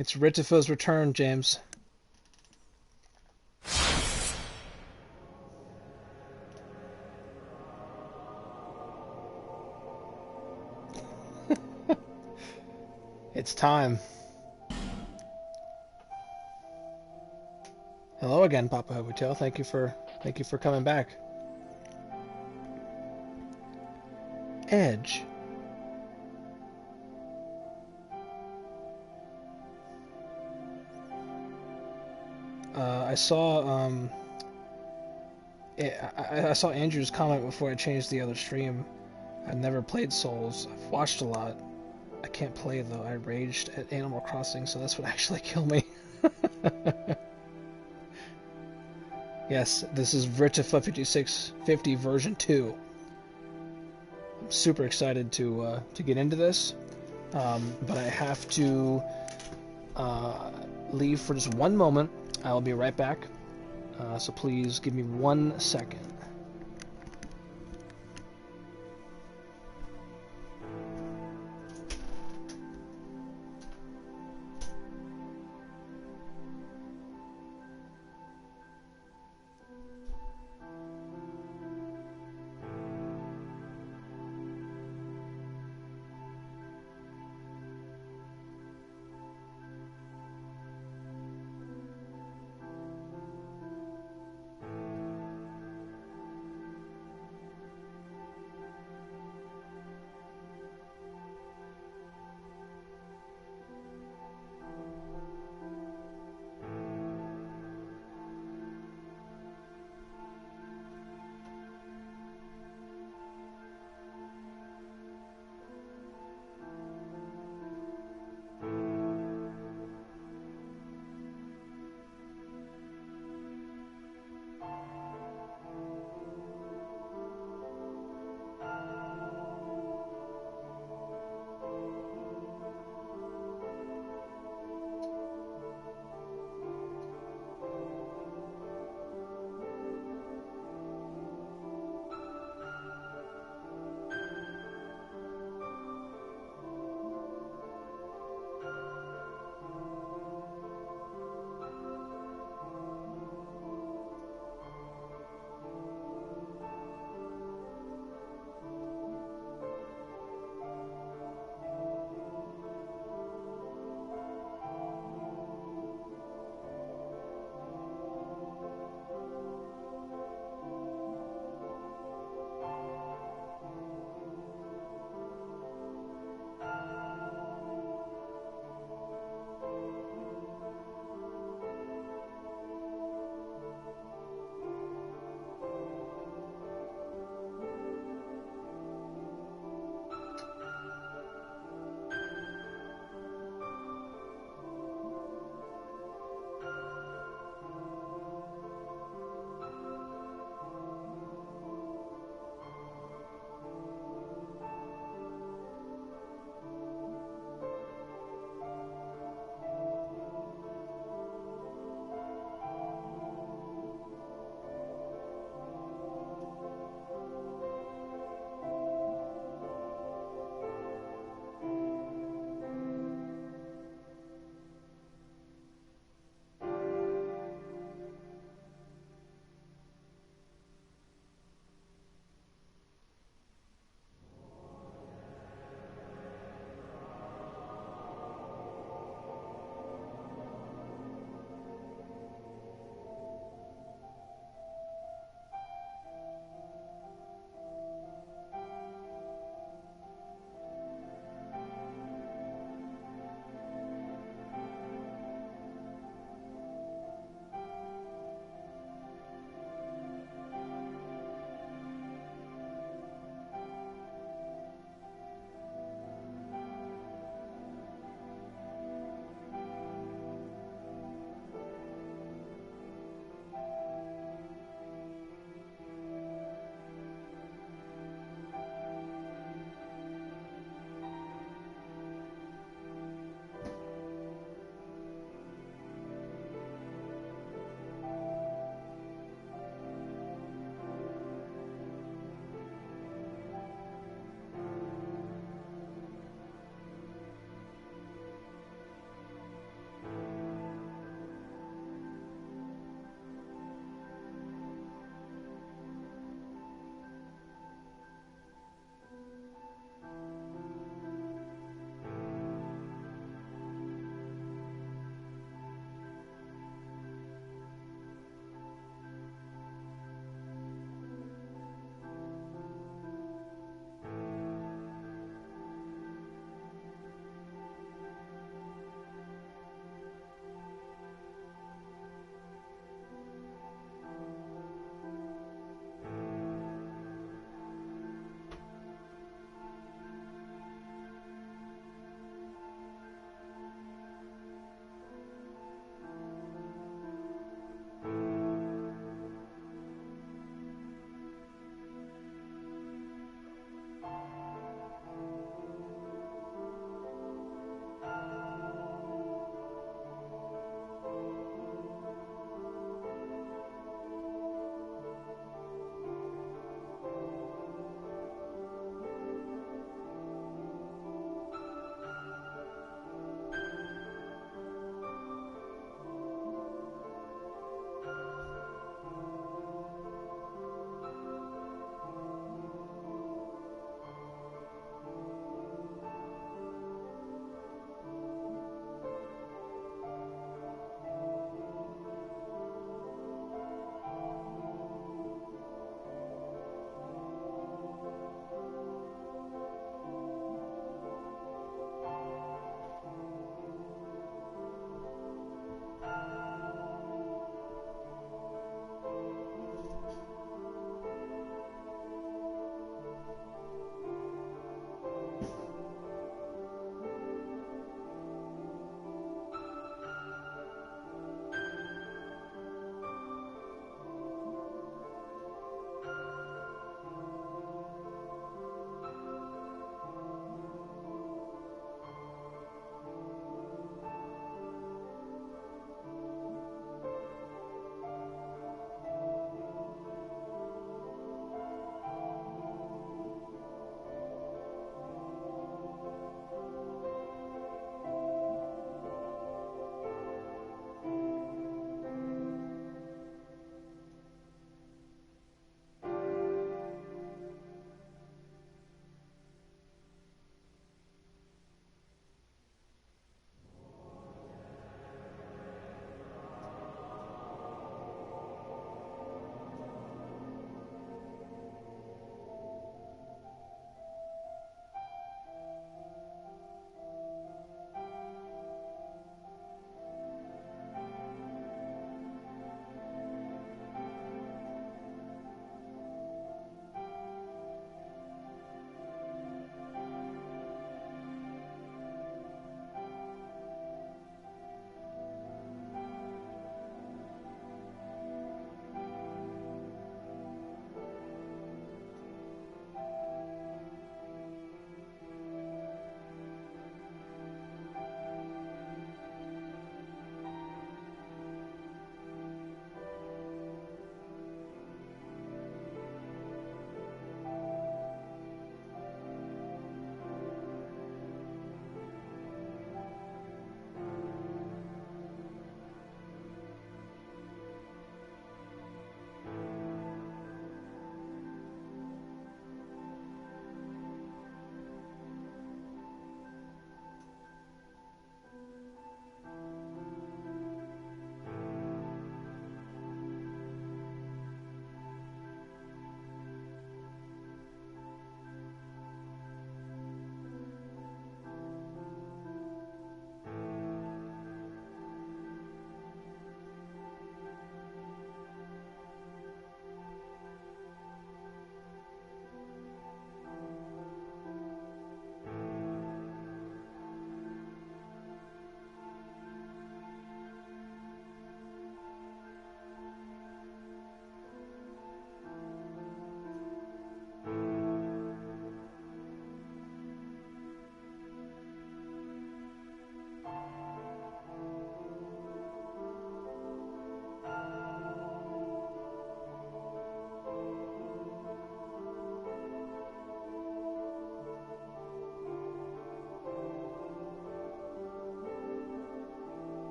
It's RITAFA's return, James. It's time. Hello again, Papa Hobuto. Thank you for coming back. Edge. I saw I saw Andrew's comment before I changed the other stream. I've never played Souls. I've watched a lot. I can't play though. I raged at Animal Crossing, so that's what actually killed me. Yes, this is RITAFA 5650 version 2. I'm super excited to get into this, but I have to leave for just one moment. I'll be right back, so please give me 1 second.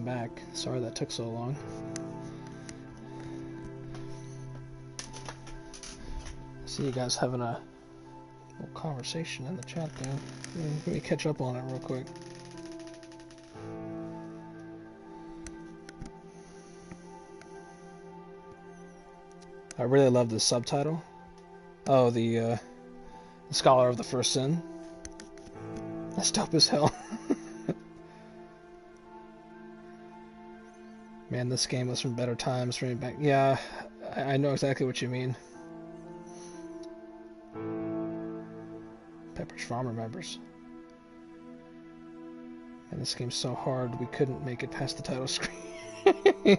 back. Sorry that took so long. I see you guys having a little conversation in the chat there. Let me catch up on it real quick. I really love the subtitle. Oh, the Scholar of the First Sin. That's dope as hell. Man, this game was from better times for me back. Yeah, I know exactly what you mean. Pepperidge Farm remembers. And this game's so hard, we couldn't make it past the title screen.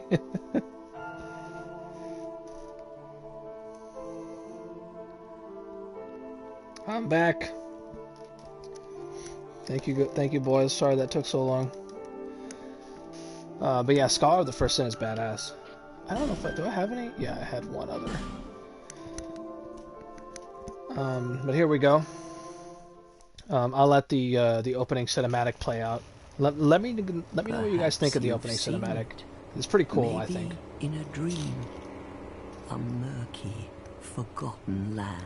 I'm back. Thank you, boys. Sorry that took so long. But yeah, Scholar of the First Sin is badass. I don't know if do I have any? Yeah, I had one other. But here we go. I'll let the opening cinematic play out. Let me know what you guys think of the opening cinematic. It's pretty cool, I think. In a dream, a murky, forgotten land.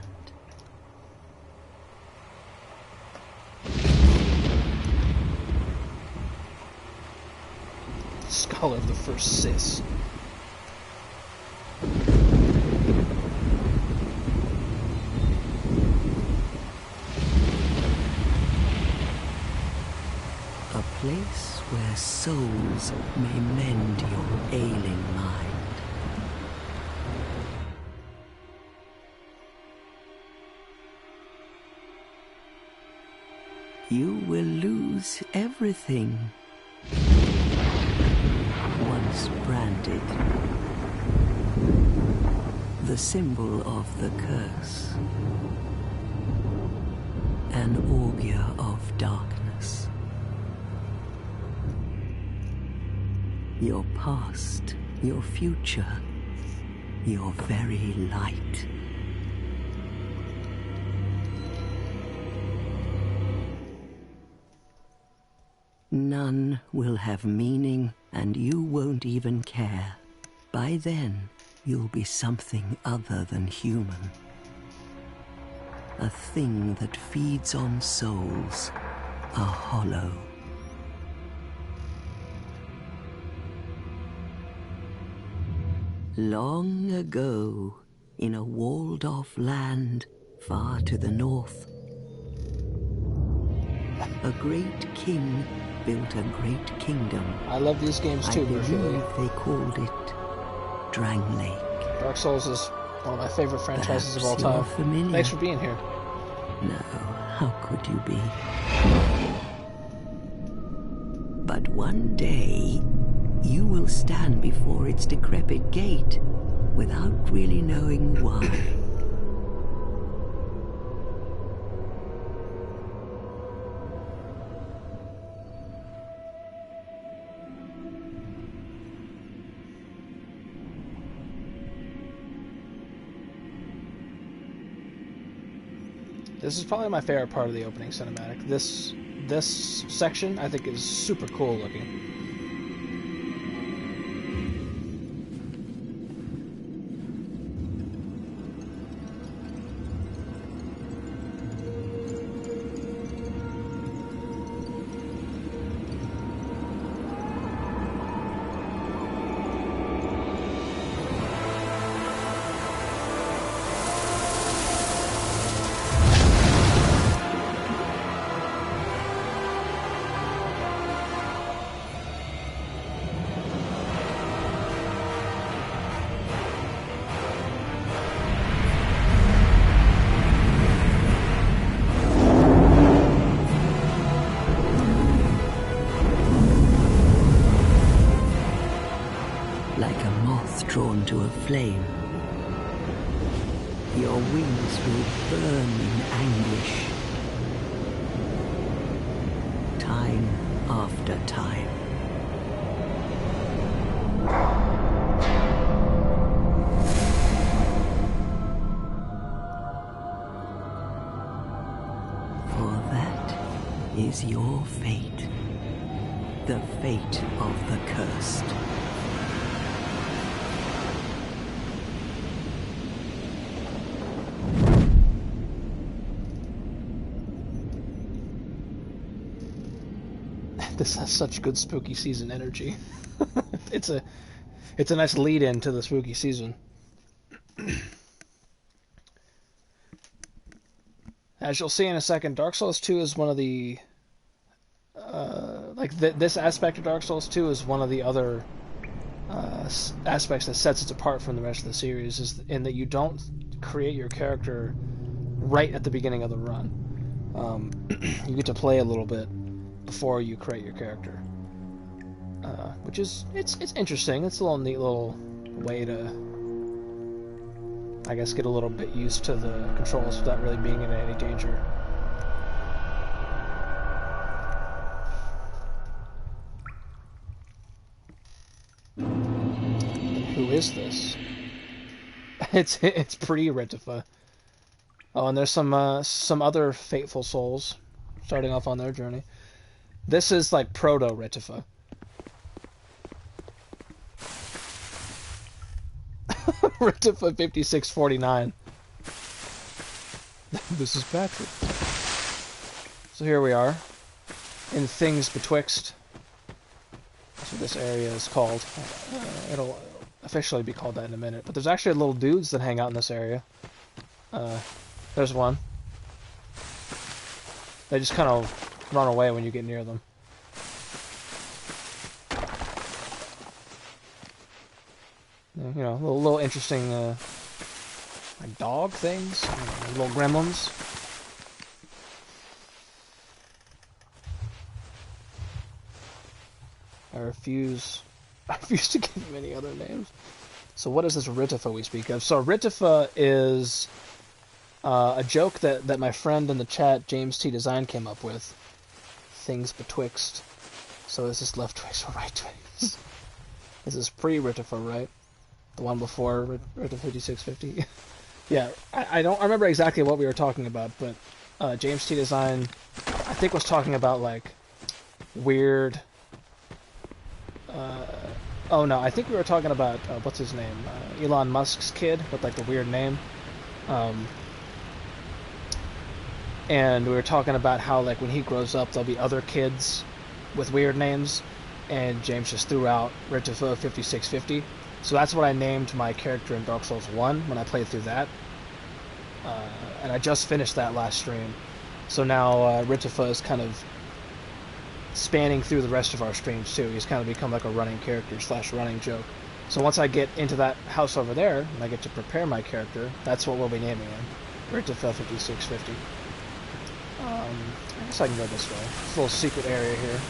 Scholar of the First Sis. A place where souls may mend your ailing mind. You will lose everything. Once branded, the symbol of the curse, an augur of darkness. Your past, your future, your very light. None will have meaning, and you won't even care. By then, you'll be something other than human. A thing that feeds on souls, a hollow. Long ago, in a walled-off land far to the north, a great king built a great kingdom. I love these games too, I believe Bruce. they called it Drang Lake. Dark Souls is one of my favorite franchises of all Perhaps you're time. familiar. Thanks for being here. No, how could you be? But one day, you will stand before its decrepit gate without really knowing why. This is probably my favorite part of the opening cinematic. This section I think is super cool looking. Like a moth drawn to a flame, your wings will burn in anguish. Time after time. For that is your fate. The fate of the cursed. This has such good spooky season energy. it's a nice lead in to the spooky season. As you'll see in a second, Dark Souls 2 is one of the this aspect of Dark Souls 2 is one of the other aspects that sets it apart from the rest of the series, is in that you don't create your character right at the beginning of the run. You get to play a little bit before you create your character, which is it's interesting. It's a little neat little way to, I guess, get a little bit used to the controls without really being in any danger. Who is this? It's pretty RITAFA. Oh, and there's some other fateful souls starting off on their journey. This is like proto RITAFA. RITAFA 5649. This is Patrick. So here we are in Things Betwixt. That's what this area is called. It'll officially be called that in a minute. But there's actually little dudes that hang out in this area. There's one. They just kind of run away when you get near them. You know, little interesting, like dog things, little gremlins. I refuse to give them any other names. So what is this RITAFA we speak of? So RITAFA is a joke that my friend in the chat, James T. Design, came up with. Things betwixt. So is this left twixt or right twixt? This is pre-RITAFA, right? The one before RITAFA 5650? Yeah, I don't remember exactly what we were talking about, but James T. Design, I think, was talking about, like, weird... oh no, I think we were talking about, what's his name? Elon Musk's kid, with, like, the weird name. And we were talking about how, like, when he grows up, there'll be other kids with weird names, and James just threw out RITAFA 5650. So that's what I named my character in Dark Souls 1 when I played through that. And I just finished that last stream. So now RITAFA is kind of spanning through the rest of our streams too. He's kind of become like a running character / running joke. So once I get into that house over there, and I get to prepare my character, that's what we'll be naming him. RITAFA 5650. I guess I can go this way. It's a little secret area here.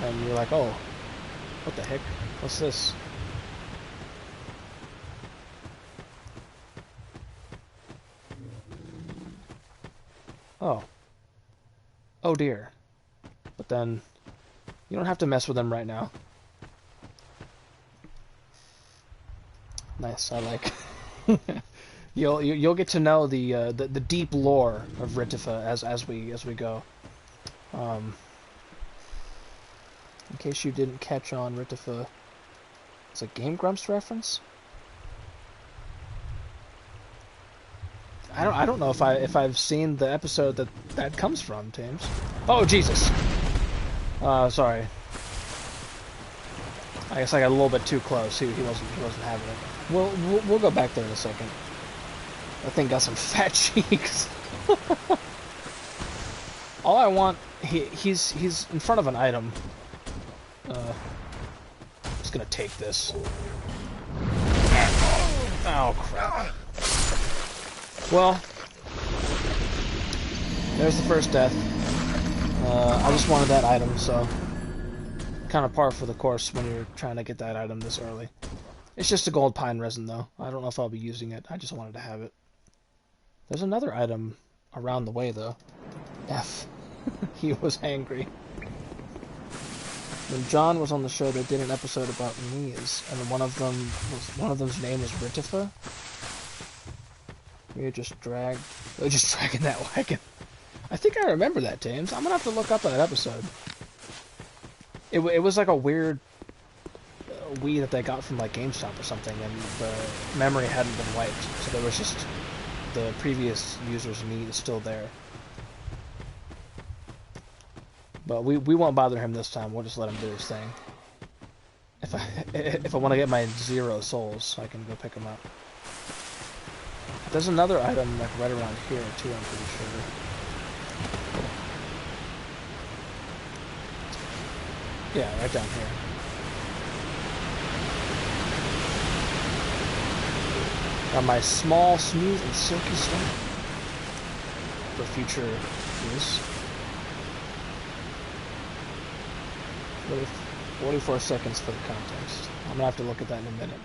And you're like, oh, what the heck? What's this? Oh. Oh dear. But then, you don't have to mess with them right now. Nice, I like. You'll get to know the deep lore of RITAFA as we go. In case you didn't catch on, RITAFA is a Game Grumps reference. I don't know if I've seen the episode that comes from, James. Oh Jesus! Sorry. I guess I got a little bit too close. He wasn't having it. We'll go back there in a second. That thing got some fat cheeks. All I want, he's in front of an item. I'm just gonna take this. Oh crap. Well, there's the first death. I just wanted that item, so kind of par for the course when you're trying to get that item this early. It's just a gold pine resin, though. I don't know if I'll be using it. I just wanted to have it. There's another item around the way, though. F. He was angry. When John was on the show, they did an episode about knees, and one of them's name was RITAFA. We're just dragging that wagon. I think I remember that, James. I'm gonna have to look up that episode. It was like a weird Wii that they got from like GameStop or something, and the memory hadn't been wiped, so there was just the previous user's Mii is still there. But we won't bother him this time. We'll just let him do his thing. If I want to get my 0 souls, I can go pick him up. There's another item like right around here too, I'm pretty sure. Yeah, right down here. Got my small, smooth, and silky stone for future use. 44 seconds for the context. I'm gonna have to look at that in a minute.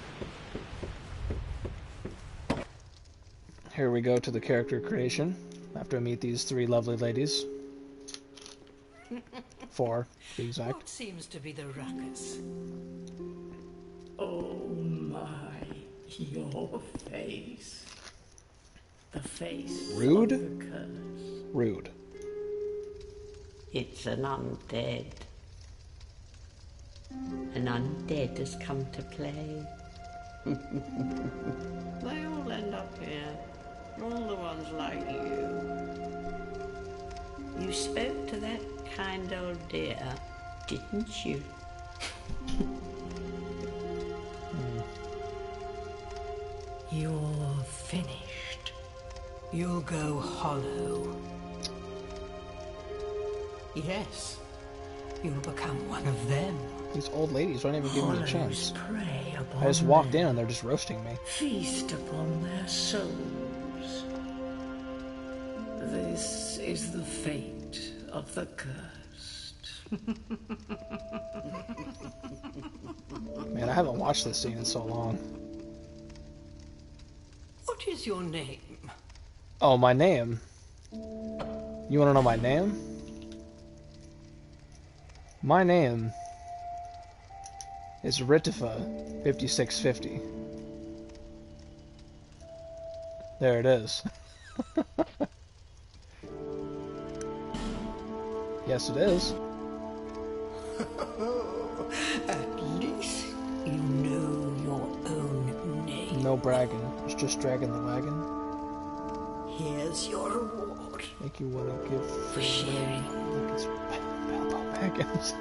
Here we go to the character creation after I meet these 3 lovely ladies. 4, to be exact. What seems to be the ruckus? Oh my, your face. The face Rude? of the curse. Rude. It's an undead. An undead has come to play. They all end up here. All the ones like you. You spoke to that kind old dear, didn't you? You're finished. You'll go hollow. Yes, you'll become one of them. These old ladies don't even give me a chance. Prey upon I just walked them. in and they're just roasting me. Feast upon their souls. This is the fate of the cursed. Man, I haven't watched this scene in so long. What is your name? Oh, my name? You want to know my name? My name is RITAFA 5650. There it is. Yes, it is. At least you know your own name. No bragging. It's just dragging the wagon. Here's your reward. Make you want to give For sharing. Like it's Bilbo Baggins.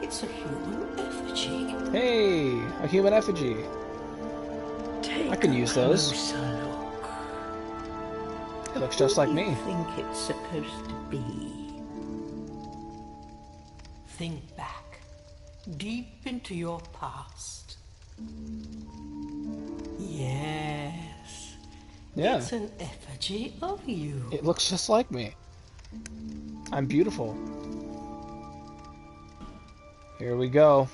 It's a human effigy. Hey, a human effigy. Take I can use those. a closer look. It looks just like What do me. you think it's supposed to be? Think back, deep into your past. Yes, Yeah, it's an effigy of you. it looks just like me. I'm beautiful. Here we go.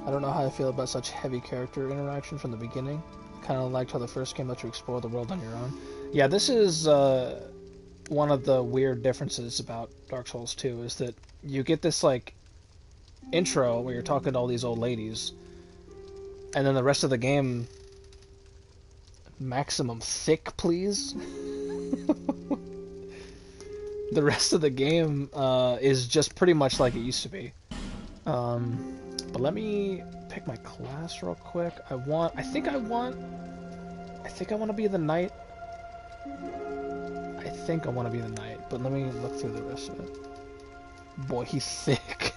I don't know how I feel about such heavy character interaction from the beginning. Kind of liked how the first game lets you explore the world on your own. Yeah, this is one of the weird differences about Dark Souls 2 is that you get this like intro where you're talking to all these old ladies, and then the rest of the game, maximum thick, please. The rest of the game is just pretty much like it used to be. But let me pick my class real quick. I think I want to be the knight. I think I want to be the knight, but let me look through the rest of it. Boy, he's thick.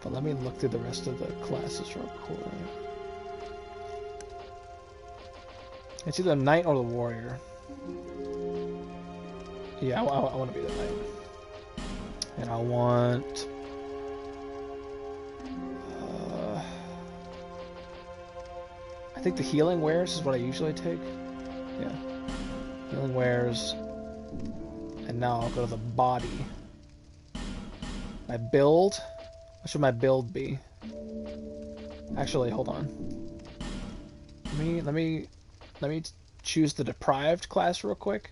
But let me look through the rest of the classes real quick. It's either the knight or the warrior. Yeah, I want to be the knight. And I want... I think the healing wares is what I usually take. Yeah. Healing wares. And now I'll go to the body. My build? What should my build be? Actually, hold on. Let me choose the deprived class real quick.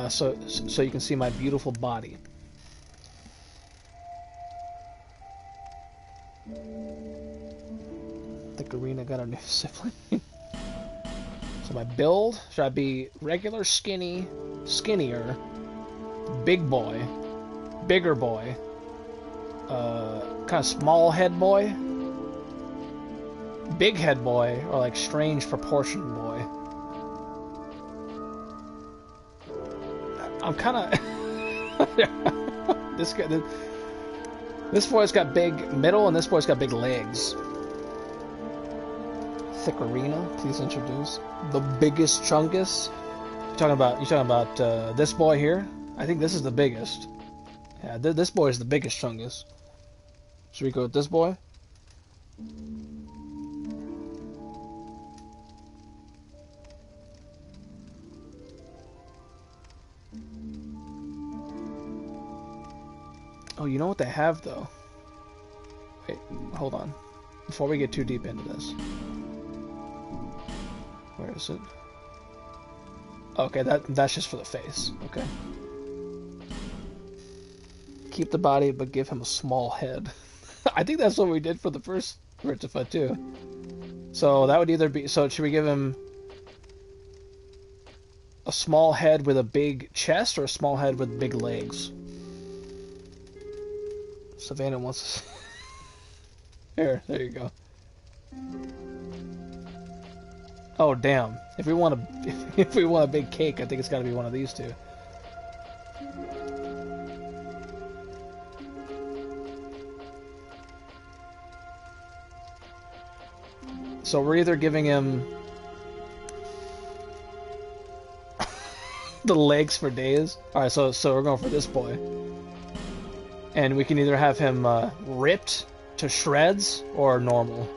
So you can see my beautiful body. I think Arena got a new sibling. So my build, should I be regular, skinny, skinnier, big boy, bigger boy, kind of small head boy, big head boy, or like strange proportion boy. I'm kind of this boy's got big middle, and this boy's got big legs. Thick arena, please introduce the biggest chungus. You talking about this boy here? I think this is the biggest. Yeah, this boy is the biggest chungus. Should we go with this boy? Oh, you know what they have though? Wait, hold on. Before we get too deep into this. Where is it? Okay, that's just for the face. Okay. Keep the body, but give him a small head. I think that's what we did for the first RITAFA too. So that would either be... So should we give him a small head with a big chest, or a small head with big legs? Savannah wants... There you go. Oh damn! If we want a big cake, I think it's got to be one of these two. So we're either giving him the legs for days. All right, so we're going for this boy, and we can either have him ripped to shreds or normal.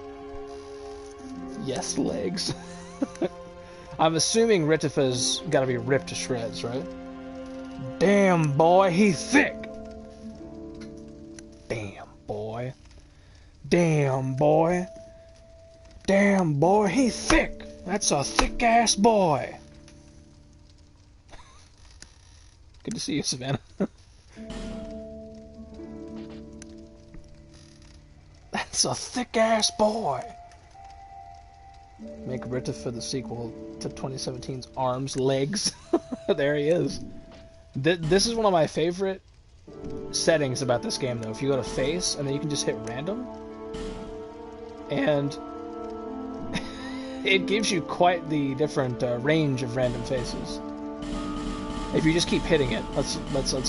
Yes, legs. I'm assuming RITAFA's got to be ripped to shreds, right? Damn, boy, he thick. Damn, boy. Damn, boy. Damn, boy, he thick. That's a thick-ass boy. Good to see you, Savannah. That's a thick-ass boy. Make RITAFA the sequel to 2017's Arms, Legs. There he is. This is one of my favorite settings about this game, though. If you go to face, and then you can just hit random, and it gives you quite the different range of random faces. If you just keep hitting it, let's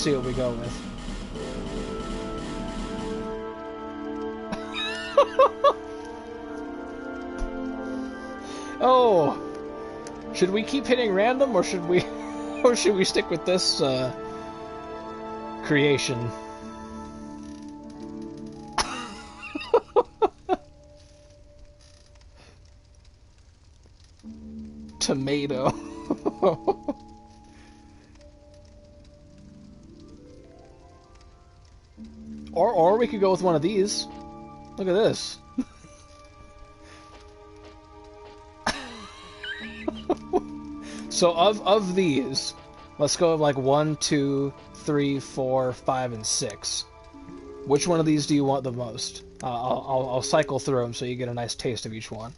see what we go with. Oh, should we keep hitting random, or should we stick with this creation? Tomato. Or we could go with one of these. Look at this. So of these, let's go like 1, 2, 3, 4, 5, and 6. Which one of these do you want the most? I'll cycle through them so you get a nice taste of each one.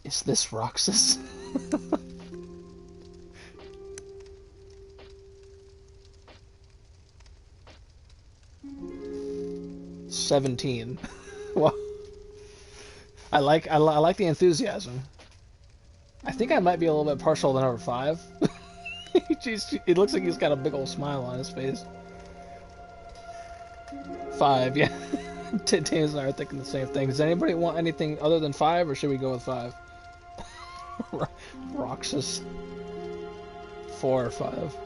Is this Roxas? 17. Well, I like the enthusiasm. I think I might be a little bit partial to number 5. It looks like he's got a big old smile on his face. 5, yeah. Tames and I are thinking the same thing. Does anybody want anything other than 5, or should we go with 5? Roxas. 4 or 5.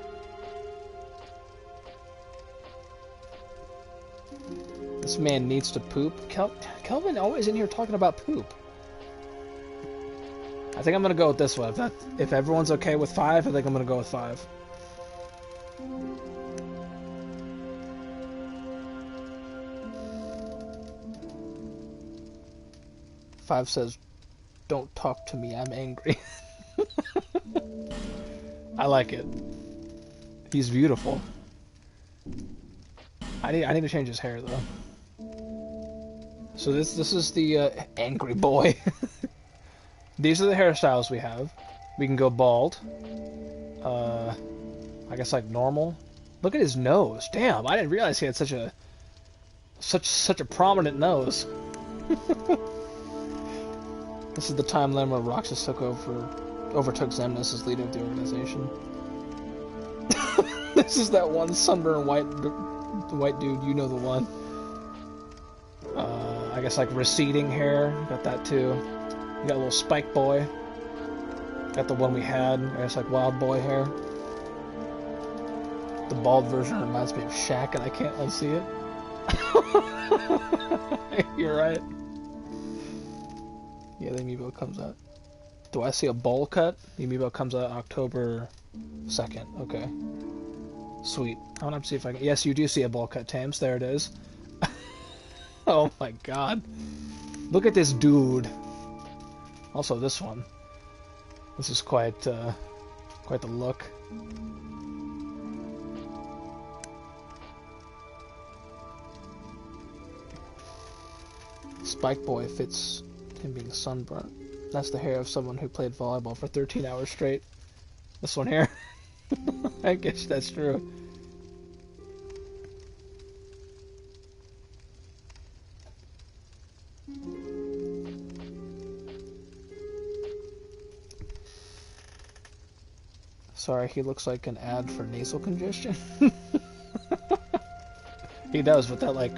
This man needs to poop. Kelvin always in here talking about poop. I think I'm gonna go with this one. If everyone's okay with 5, I think I'm gonna go with 5. Five says, "Don't talk to me, I'm angry." I like it. He's beautiful. I need to change his hair though. So this is the angry boy. These are the hairstyles we have. We can go bald. I I guess like normal. Look at his nose. Damn, I didn't realize he had such a prominent nose. This is the timeline where Roxas overtook Xemnas as leader of the organization. This is that one sunburned white dude, you know the one. I guess like receding hair, got that too. You got a little Spike Boy. Got the one we had, I guess like Wild Boy hair. The bald version reminds me of Shaq and I can't unsee it. You're right. Yeah, the amiibo comes out. Do I see a bowl cut? The amiibo comes out October 2nd. Okay. Sweet. I want to see if I can... Yes, you do see a bowl cut, Thames. There it is. Oh my god. Look at this dude. Also this one. This is quite the look. Spike Boy fits him being sunburnt. That's the hair of someone who played volleyball for 13 hours straight. This one here. I guess that's true. Sorry, he looks like an ad for nasal congestion. He does, with that, like,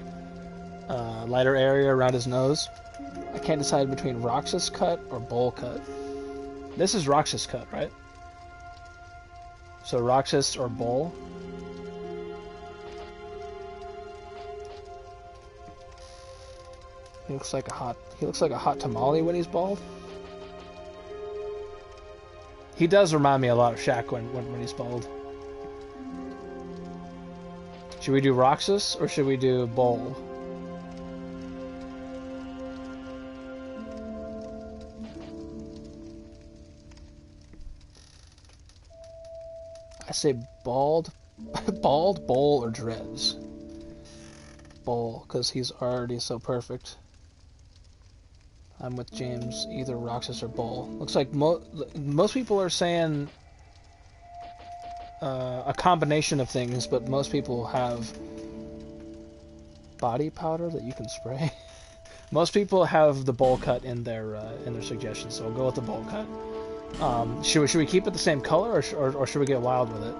lighter area around his nose. I can't decide between Roxas cut or bowl cut. This is Roxas cut, right? So Roxas or bowl. He looks like a hot tamale when he's bald. He does remind me a lot of Shaq when he's bald. Should we do Roxas or should we do bowl? I say bald, bowl, or dreads. Bowl, because he's already so perfect. I'm with James, either Roxas or bowl. Looks like most people are saying a combination of things, but most people have body powder that you can spray. Most people have the bowl cut in their suggestions, so I'll go with the bowl cut. Should we keep it the same color, or should we get wild with it?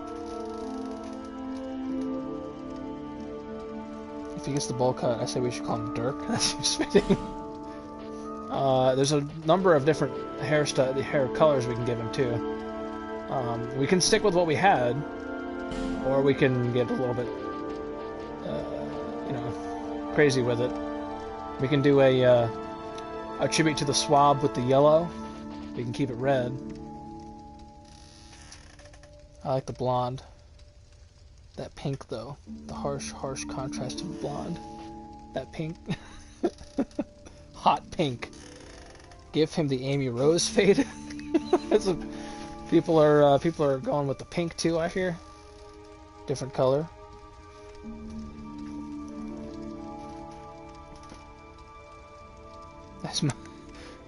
If he gets the bowl cut, I say we should call him Dirk. That seems fitting. There's a number of different hair colors we can give him too. We can stick with what we had, or we can get a little bit, crazy with it. We can do a tribute to the swab with the yellow. We can keep it red. I like the blonde. That pink, though. The harsh contrast of blonde. That pink. Hot pink. Give him the Amy Rose fade. People are going with the pink too, I hear. Different color.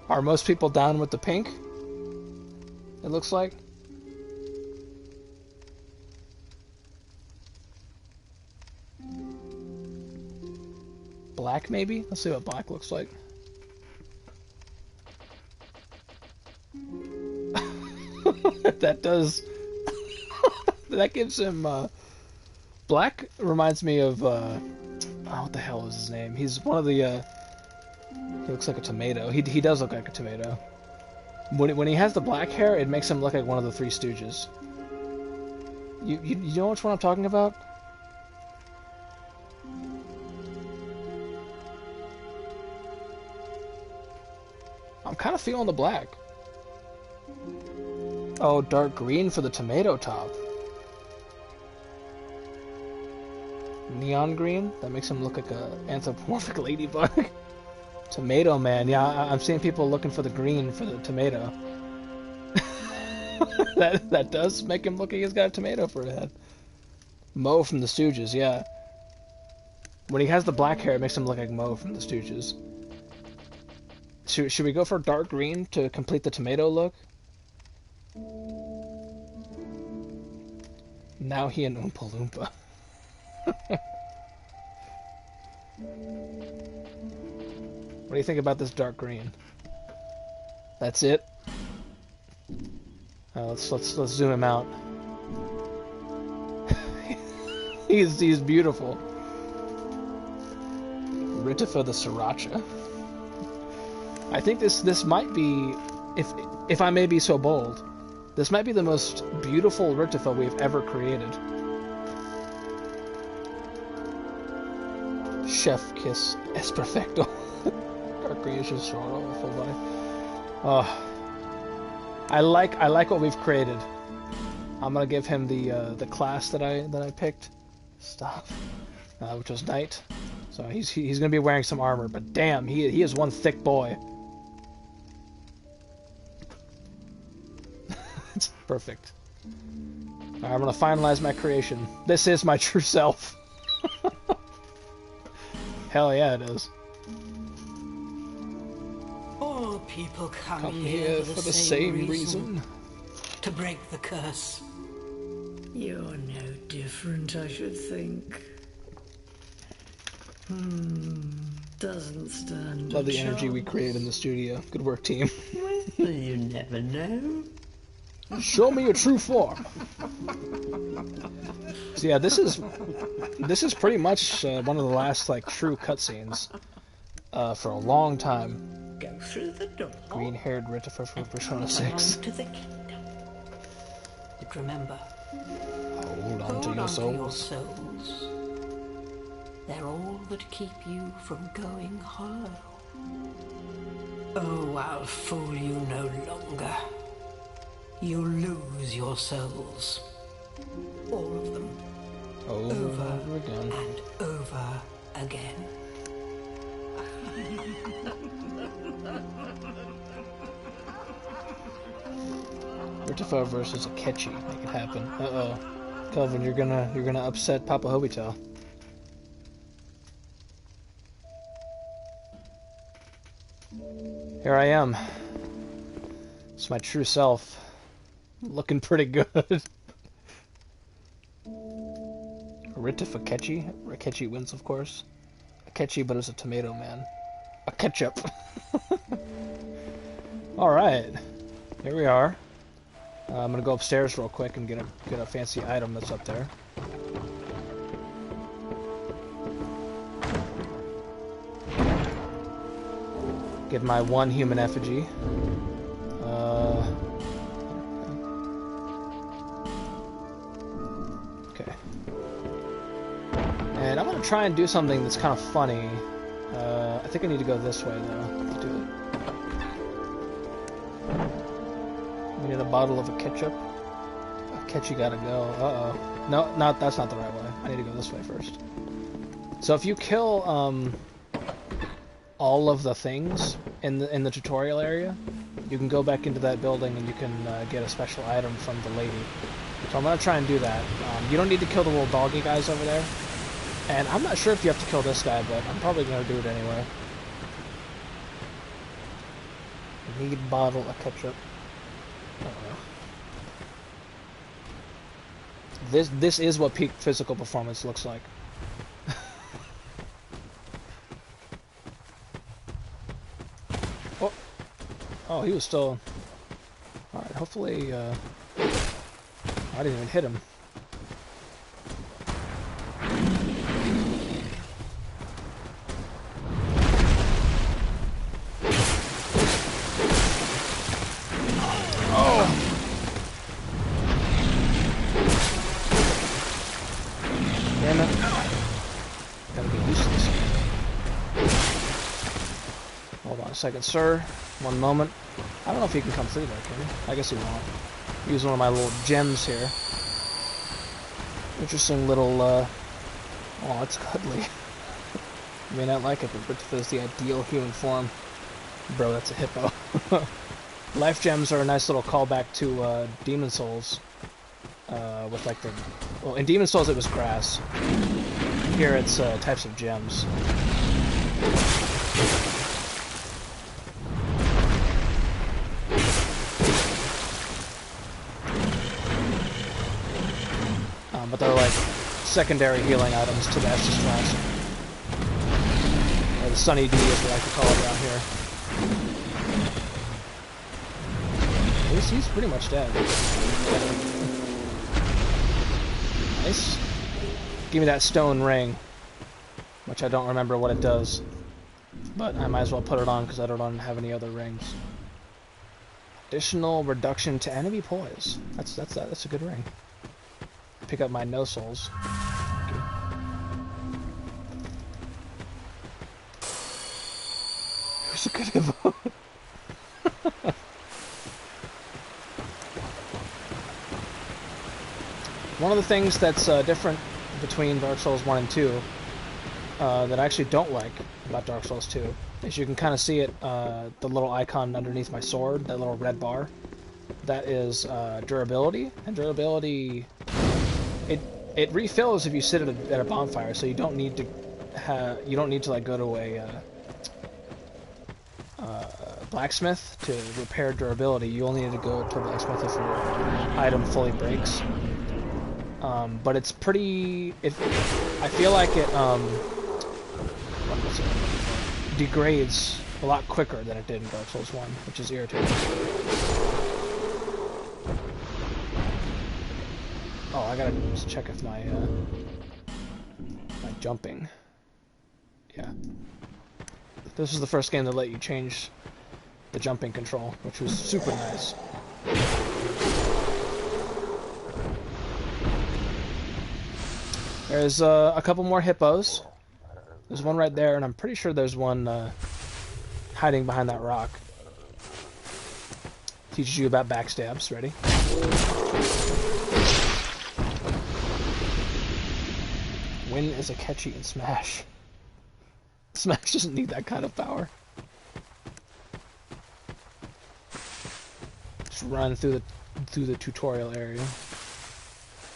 Are most people down with the pink? It looks like. Black, maybe? Let's see what black looks like. That does... that gives him... Black reminds me of... what the hell is his name? He's one of the... He looks like a tomato. He does look like a tomato. When he has the black hair, it makes him look like one of the Three Stooges. You know which one I'm talking about? I'm kind of feeling the black. Oh, dark green for the tomato top. Neon green? That makes him look like a anthropomorphic ladybug. Tomato Man. Yeah, I'm seeing people looking for the green for the tomato. that does make him look like he's got a tomato for a head. Moe from the Stooges, yeah. When he has the black hair, it makes him look like Moe from the Stooges. Should we go for dark green to complete the tomato look? Now he an Oompa Loompa. What do you think about this dark green? That's it. Let's zoom him out. he's beautiful. RITAFA the Sriracha. I think this might be, if I may be so bold, this might be the most beautiful RITAFA we've ever created. Chef kiss es perfecto. Dark green is just short over full body. Oh, I like what we've created. I'm gonna give him the class that I picked. Stop. Which was Knight. So he's gonna be wearing some armor, but damn, he is one thick boy. It's perfect. Alright, I'm gonna finalize my creation. This is my true self. Hell yeah, it is. All people come here for the same reason. To break the curse. You're no different, I should think. Doesn't stand. Love the energy we created in the studio. Good work, team. Well, you never know. Show me your true form. So yeah, this is pretty much one of the last like true cutscenes for a long time. Go through the door. Green-haired RITAFA from Persona Hold 6. on to the kingdom. But remember, Hold on to your souls. They're all that keep you from going hollow. Oh, I'll fool you no longer. You'll lose your souls. All of them. Over and over again. And over again. RITAFA versus Akechi. Make it happen. Uh-oh. Kelvin, you're gonna upset Papa Hobito. Here I am. It's my true self. Looking pretty good. RITAFA Akechi. Akechi wins, of course. Akechi, but as a tomato man. A ketchup. Alright. Here we are. I'm gonna go upstairs real quick and get a fancy item that's up there. Get my one human effigy. Okay. And I'm gonna try and do something that's kind of funny. I think I need to go this way though to do it. We need a bottle of a ketchup. Akechi gotta go. Uh-oh. No, that's not the right way. I need to go this way first. So if you kill all of the things in the tutorial area, you can go back into that building and you can get a special item from the lady. So I'm gonna try and do that. You don't need to kill the little doggy guys over there. And I'm not sure if you have to kill this guy, but I'm probably gonna do it anyway. Need a bottle of ketchup. This is what peak physical performance looks like. Oh, he was still... Alright, hopefully, I didn't even hit him. Oh! Damn it. Gotta get used to this. Hold on a second, sir. One moment. I don't know if he can come through there, can he? I guess he won't. Use one of my little gems here. Interesting little, Oh, it's cuddly. You may not like it, but RITAFA is the ideal human form. Bro, that's a hippo. Life gems are a nice little callback to, Demon Souls. With, like, the... Well, in Demon Souls it was grass. Here it's, types of gems. but they're like secondary healing items to the Estus Flask. Or the Sunny D, as we like to call it around here. He's pretty much dead. Nice. Give me that stone ring, which I don't remember what it does, but I might as well put it on because I don't have any other rings. Additional reduction to enemy poise. That's a good ring. Pick up my no souls. Who's a good vote? One of the things that's different between Dark Souls 1 and 2 that I actually don't like about Dark Souls 2 is you can kind of see it, the little icon underneath my sword, that little red bar. That is durability, and durability, it refills if you sit at a bonfire, so you don't need to like go to a blacksmith to repair durability. You only need to go to a blacksmith if your item fully breaks. But it's pretty. I feel like it degrades a lot quicker than it did in Dark Souls 1, which is irritating. Oh, I gotta just check if my jumping. Yeah. This was the first game that let you change the jumping control, which was super nice. There's a couple more hippos. There's one right there, and I'm pretty sure there's one hiding behind that rock. Teaches you about backstabs. Ready? Win is a catchy in Smash. Smash doesn't need that kind of power. Just run through the tutorial area.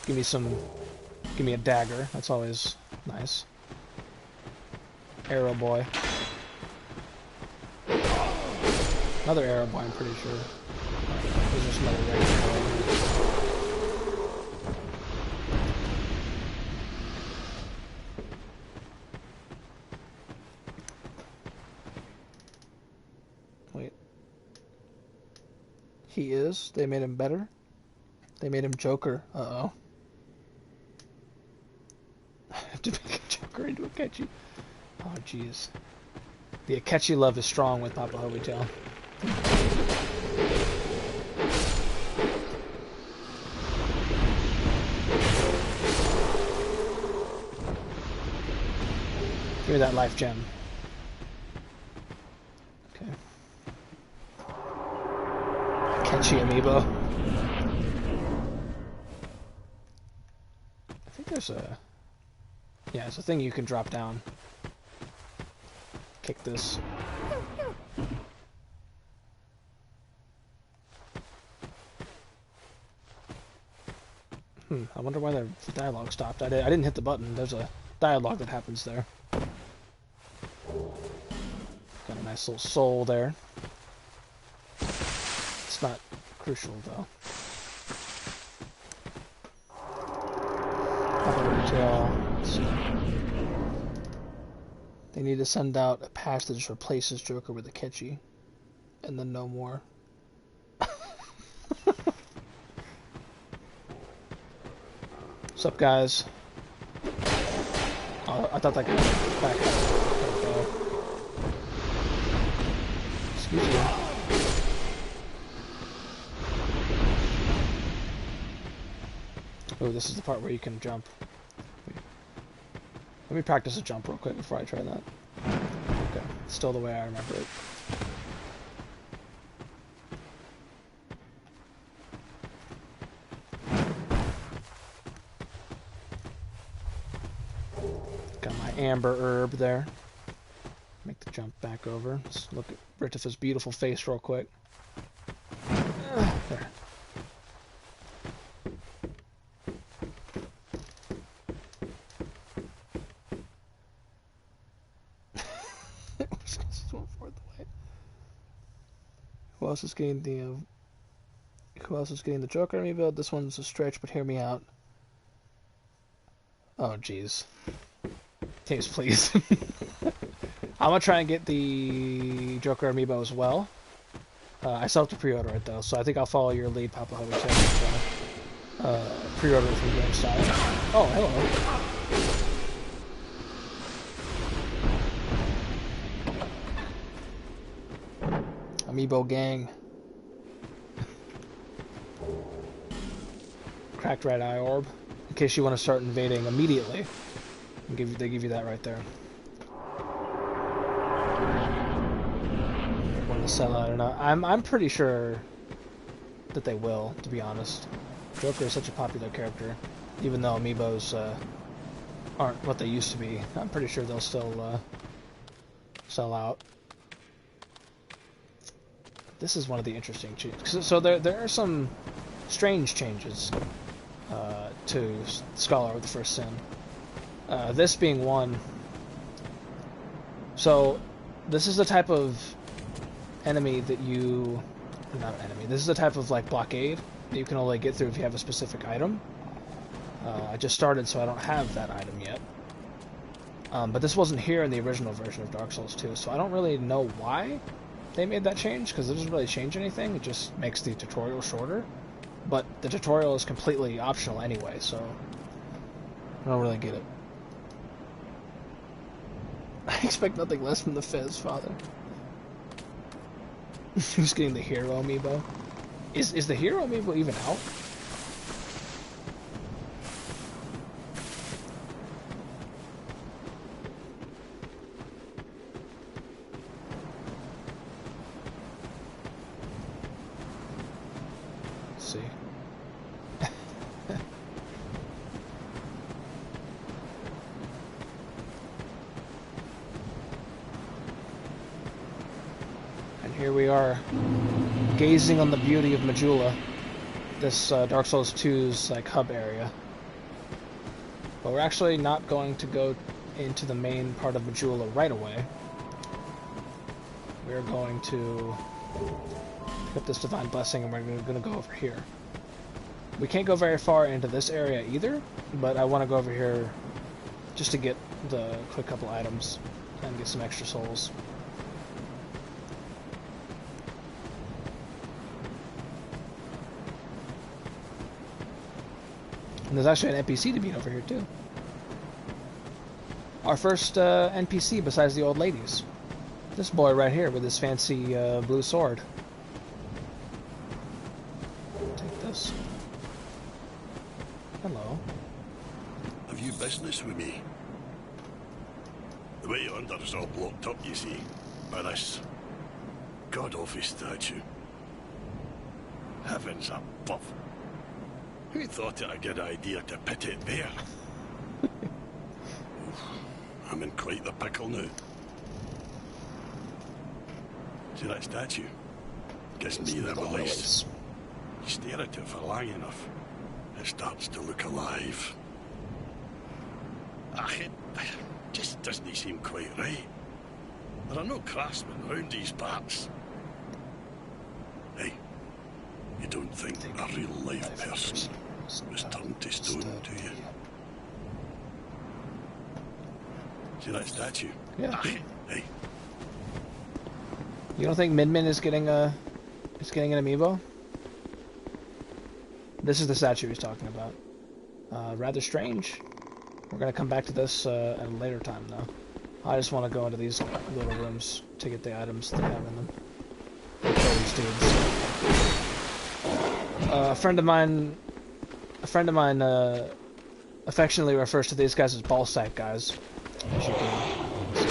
Give me a dagger. That's always nice. Arrow boy. Another arrow boy, I'm pretty sure. There's just another regular boy. Wait. He is? They made him better? They made him Joker. Uh-oh. I have to make a Joker into a Akechi. Oh, jeez. The Akechi love is strong with Papa Hobitail. Give me that life gem. Okay. Akechi amiibo. I think there's a... Yeah, it's a thing you can drop down. Kick this. I wonder why the dialogue stopped. I didn't hit the button. There's a dialogue that happens there. Got a nice little soul there. It's not crucial though. Let's see. They need to send out a patch that just replaces Joker with Akechi, and then no more. What's up, guys? Oh, I thought that guy was back up. Excuse me. Oh, this is the part where you can jump. Let me practice a jump real quick before I try that. Okay, still the way I remember it. Got my amber herb there. Make the jump back over. Let's look at RITAFA's beautiful face real quick. There. Who else is getting the Joker amiibo? This one's a stretch, but hear me out. Oh, jeez. Taste, please. I'm gonna try and get the Joker amiibo as well. I still have to pre-order it though, so I think I'll follow your lead, Papa Hubby, pre-order it from GameStop. Oh, hello. Amiibo gang. Cracked red eye orb. In case you want to start invading immediately. They give you that right there. Want to sell out or not? I'm pretty sure that they will, to be honest. Joker is such a popular character, even though amiibos aren't what they used to be. I'm pretty sure they'll still sell out. This is one of the interesting changes. So there are some strange changes to Scholar of the First Sin. This being one. So this is the type of enemy that you... Not enemy. This is the type of like blockade that you can only get through if you have a specific item. I just started, so I don't have that item yet. But this wasn't here in the original version of Dark Souls 2, so I don't really know why they made that change, because it doesn't really change anything. It just makes the tutorial shorter. But the tutorial is completely optional anyway, so I don't really get it. I expect nothing less from the Fizz, Father. Who's getting the Hero amiibo? Is the Hero amiibo even out? Let's see. Here we are, gazing on the beauty of Majula, this Dark Souls 2's like hub area. But we're actually not going to go into the main part of Majula right away. We're going to pick up this Divine Blessing and we're going to go over here. We can't go very far into this area either, but I want to go over here just to get the quick couple items and get some extra souls. And there's actually an NPC to beat over here, too. Our first NPC besides the old ladies. This boy right here with his fancy blue sword. Take this. Hello. Have you business with me? The way under is all blocked up, you see, by this god-awful statue. Heavens above. Who thought it a good idea to pit it there? I'm in quite the pickle now. See that statue? Gives me the release. You stare at it for long enough, it starts to look alive. It just doesn't seem quite right. There are no craftsmen round these parts. Hey, you don't think a real live person was turned to stone, do you? See that statue? Yeah. Hey. You don't think Midman is getting an amiibo? This is the statue he's talking about. Rather strange. We're gonna come back to this at a later time, though. I just want to go into these little rooms to get the items they have in them. Kill these dudes. A friend of mine affectionately refers to these guys as ballsack guys. As you can see.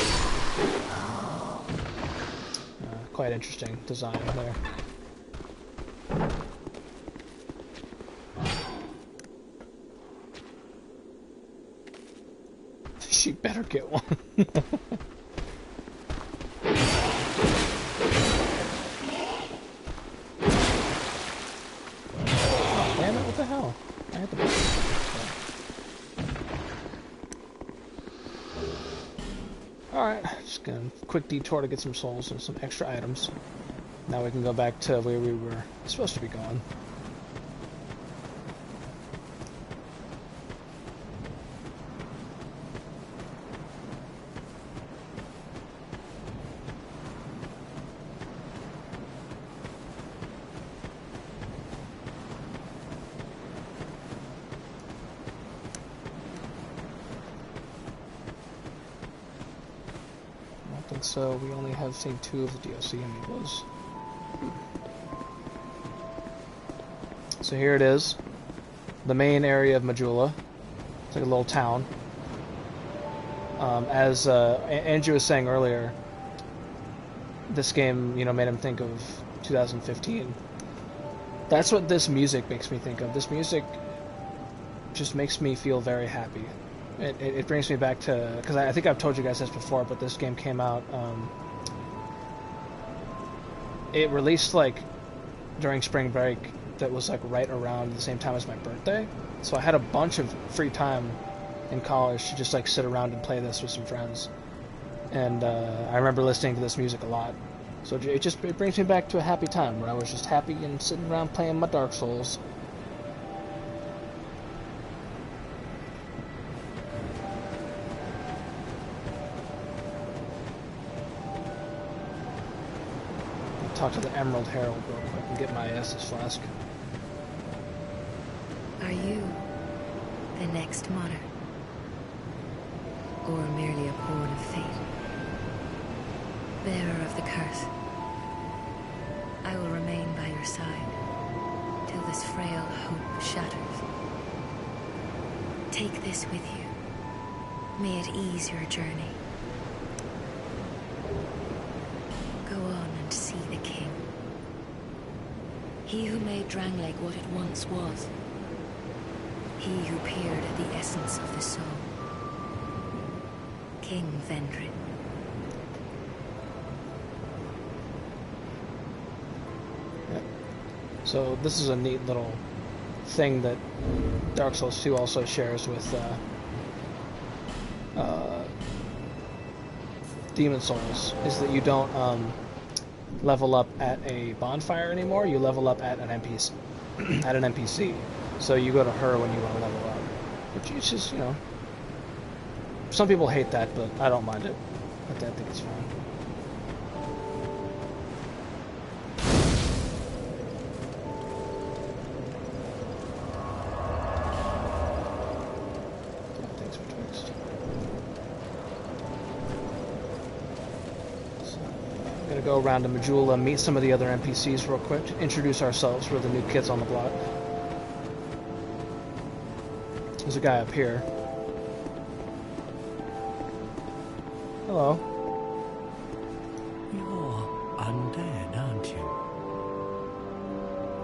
Quite interesting design there. She better get one. Oh, damn it, what the hell? I had to... Alright, just gonna quick detour to get some souls and some extra items. Now we can go back to where we were supposed to be going. And so we only have seen 2 of the DLC amiibos. So here it is. The main area of Majula. It's like a little town. As Andrew was saying earlier, this game, you know, made him think of 2015. That's what this music makes me think of. This music just makes me feel very happy. It brings me back to, because I think I've told you guys this before, but this game came out, it released like during spring break. That was like right around the same time as my birthday, so I had a bunch of free time in college to just like sit around and play this with some friends, and I remember listening to this music a lot. So it brings me back to a happy time where I was just happy and sitting around playing my Dark Souls. Talk to the Emerald Herald real quick and get my Estus flask. Are you the next monarch? Or merely a pawn of fate? Bearer of the curse, I will remain by your side till this frail hope shatters. Take this with you. May it ease your journey. Go on and see the king. He who made Drangleic what it once was. He who peered at the essence of the soul. King Vendrick. Yep. So this is a neat little thing that Dark Souls 2 also shares with Demon Souls, is that you don't level up at a bonfire anymore. You level up at an NPC. At an NPC. So you go to her when you want to level up, which is just, you know, some people hate that, but I don't mind it. I think it's fine. Yeah, things were fixed. So, I'm gonna go around to Majula, meet some of the other NPCs real quick, introduce ourselves. We're the new kids on the block. There's a guy up here. Hello. You're undead, aren't you?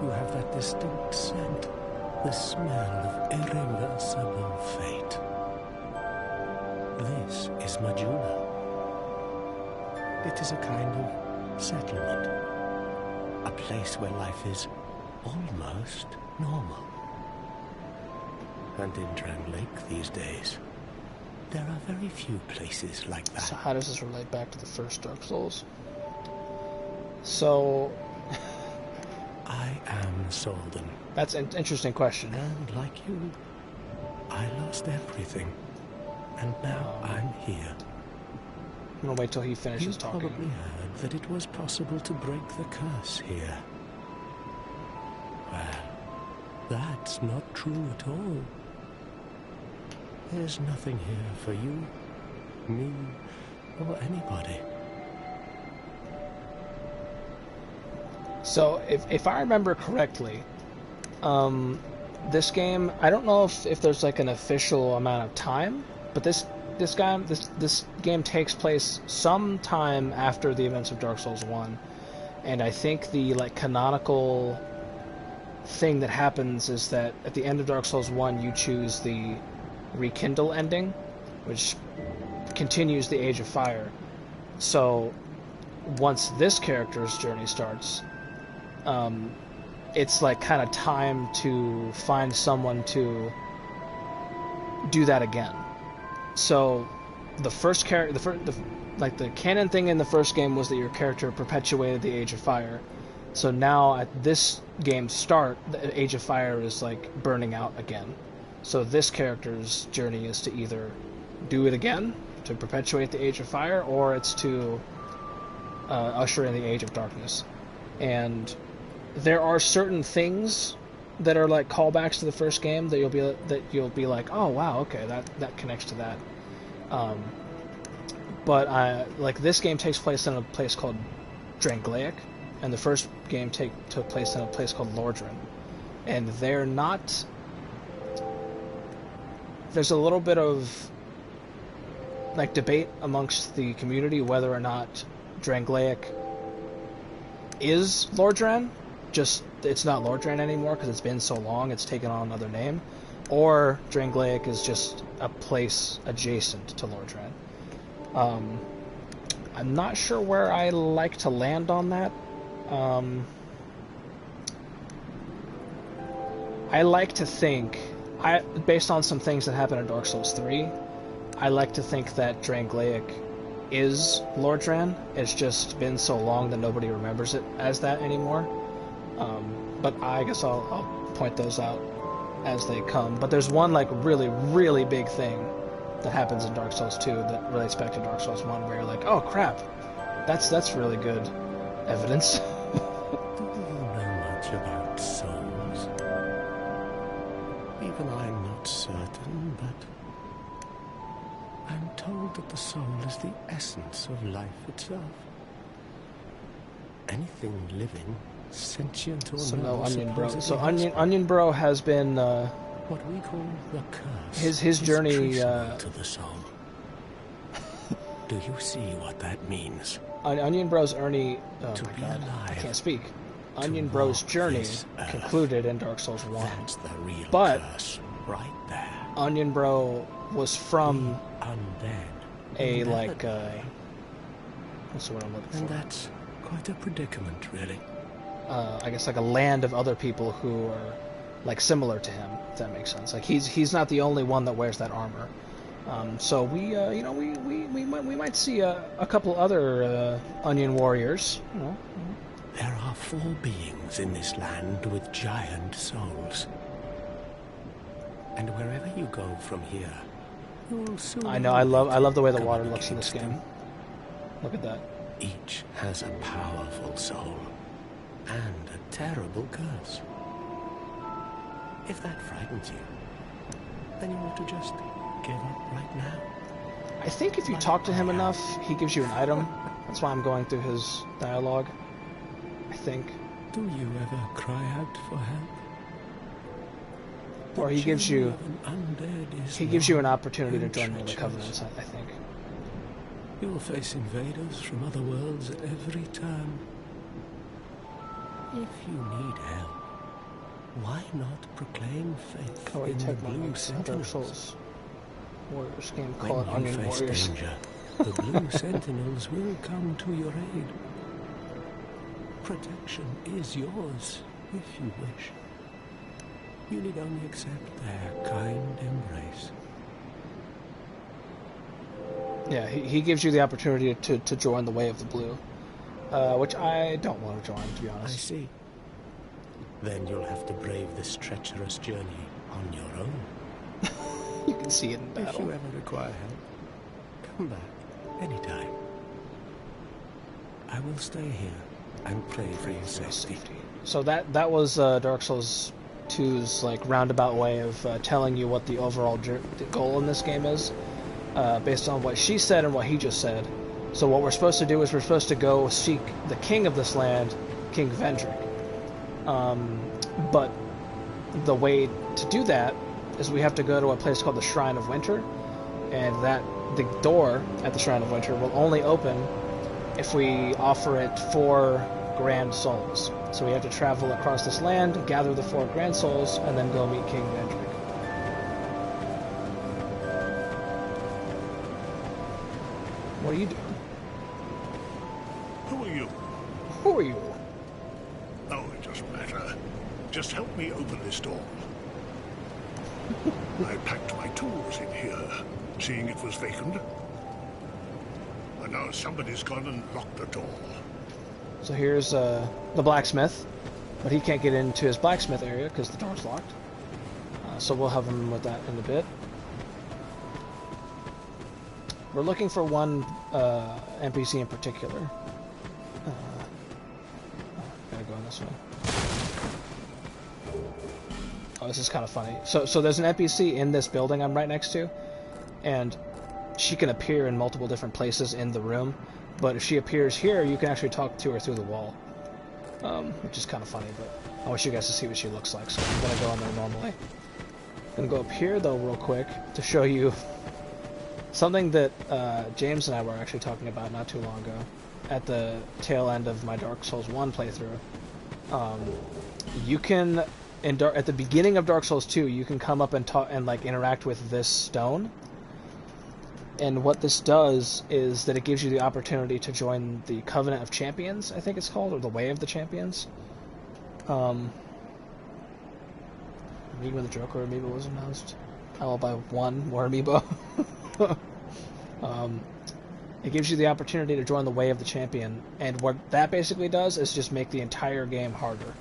You have that distinct scent, the smell of irreversible fate. This is Majula. It is a kind of settlement. A place where life is almost normal. And in Drangleic these days, there are very few places like that. So how does this relate back to the first Dark Souls? So... I am Soldan. That's an interesting question. And like you, I lost everything. And now I'm here. I'm gonna wait till he finishes You talking. probably heard that it was possible to break the curse here. Well, that's not true at all. There's nothing here for you, me, or anybody. So, if I remember correctly, this game, I don't know if there's like an official amount of time, but this game takes place sometime after the events of Dark Souls 1, and I think the like canonical thing that happens is that at the end of Dark Souls 1 you choose the Rekindle ending, which continues the Age of Fire. So once this character's journey starts, it's like kind of time to find someone to do that again. So the first character, the canon thing in the first game was that your character perpetuated the Age of Fire. So now at this game's start, the Age of Fire is like burning out again. So this character's journey is to either do it again, to perpetuate the Age of Fire, or it's to usher in the Age of Darkness. And there are certain things that are like callbacks to the first game that you'll be like, oh wow, okay, that connects to that. but like this game takes place in a place called Drangleic, and the first game took place in a place called Lordran, and they're not. There's a little bit of like debate amongst the community whether or not Drangleic is Lordran. Just it's not Lordran anymore because it's been so long. It's taken on another name, or Drangleic is just a place adjacent to Lordran. I'm not sure where I like to land on that. I like to think, based on some things that happened in Dark Souls 3, I like to think that Drangleic is Lordran. It's just been so long that nobody remembers it as that anymore. But I guess I'll point those out as they come. But there's one like really, really big thing that happens in Dark Souls 2 that relates back to Dark Souls 1, where you're like, oh crap, that's really good evidence. Do you know much about souls? Even I'm not certain, but I'm told that the soul is the essence of life itself. Anything living, sentient or So not, no Onion Bro. supposedly So has Onion Bro has been what we call the curse. his journey. To the soul. Do you see what that means? Onion Bro's journey. Oh To my be god, I alive, can't speak. Onion walk Bro's journey this earth. concluded in Dark Souls 1. That's the real But curse, right there. Onion Bro was from Undead. a Never like die. what's the word I'm looking And for? that's quite a predicament, really. I guess like a land of other people who are like similar to him, if that makes sense. Like he's not the only one that wears that armor. So we might see a couple other Onion warriors. You know. There are 4 beings in this land with giant souls. And wherever you go from here, you'll soon I know. I love the way the come water looks in against this game. them. Look at that. Each has a powerful soul and a terrible curse. If that frightens you, then you ought to just give up right now. I think if you talk to him enough, he gives you an item. That's why I'm going through his dialogue. I think. Do you ever cry out for help? Or he gives you an opportunity to and join the treacherous. Covenant, I think. You'll face invaders from other worlds at every turn. If you need help, why not proclaim faith Oh, wait, in the take my Blue Dark Sentinels? Souls Warriors game, call it When you Onion face Warriors. danger, the Blue Sentinels will come to your aid. Protection is yours, if you wish. You need only accept their kind embrace. Yeah, he gives you the opportunity to join the Way of the Blue, which I don't want to join, to be I honest. see. Then you'll have to brave this treacherous journey on your own. You can see it in If battle. you ever require help, come back anytime. I will stay here and pray for your safety. So that was Dark Souls 2's like roundabout way of telling you what the overall the goal in this game is, based on what she said and what he just said. So what we're supposed to do is we're supposed to go seek the king of this land, King Vendrick. But the way to do that is we have to go to a place called the Shrine of Winter, and that the door at the Shrine of Winter will only open if we offer it 4 grand souls. So we have to travel across this land, gather the 4 grand souls, and then go meet King Vendrick. What are you doing? Who are you? Who are you? Oh, it doesn't matter. Just help me open this door. I packed my tools in here, seeing it was vacant. And now somebody's gone and locked the door. So here's the blacksmith, but he can't get into his blacksmith area because the door's locked. So we'll help him with that in a bit. We're looking for one NPC in particular. Gotta go this way. Oh, this is kind of funny. So there's an NPC in this building I'm right next to, and she can appear in multiple different places in the room, but if she appears here, you can actually talk to her through the wall, which is kind of funny, but I want you guys to see what she looks like, so I'm going to go on there normally. I'm going to go up here, though, real quick, to show you something that James and I were actually talking about not too long ago, at the tail end of my Dark Souls 1 playthrough. You can, at the beginning of Dark Souls 2, you can come up and talk and like interact with this stone. And what this does is that it gives you the opportunity to join the Covenant of Champions, I think it's called, or the Way of the Champions. Amiibo the Joker amiibo was announced. I will buy one more amiibo. It gives you the opportunity to join the Way of the Champion, and what that basically does is just make the entire game harder.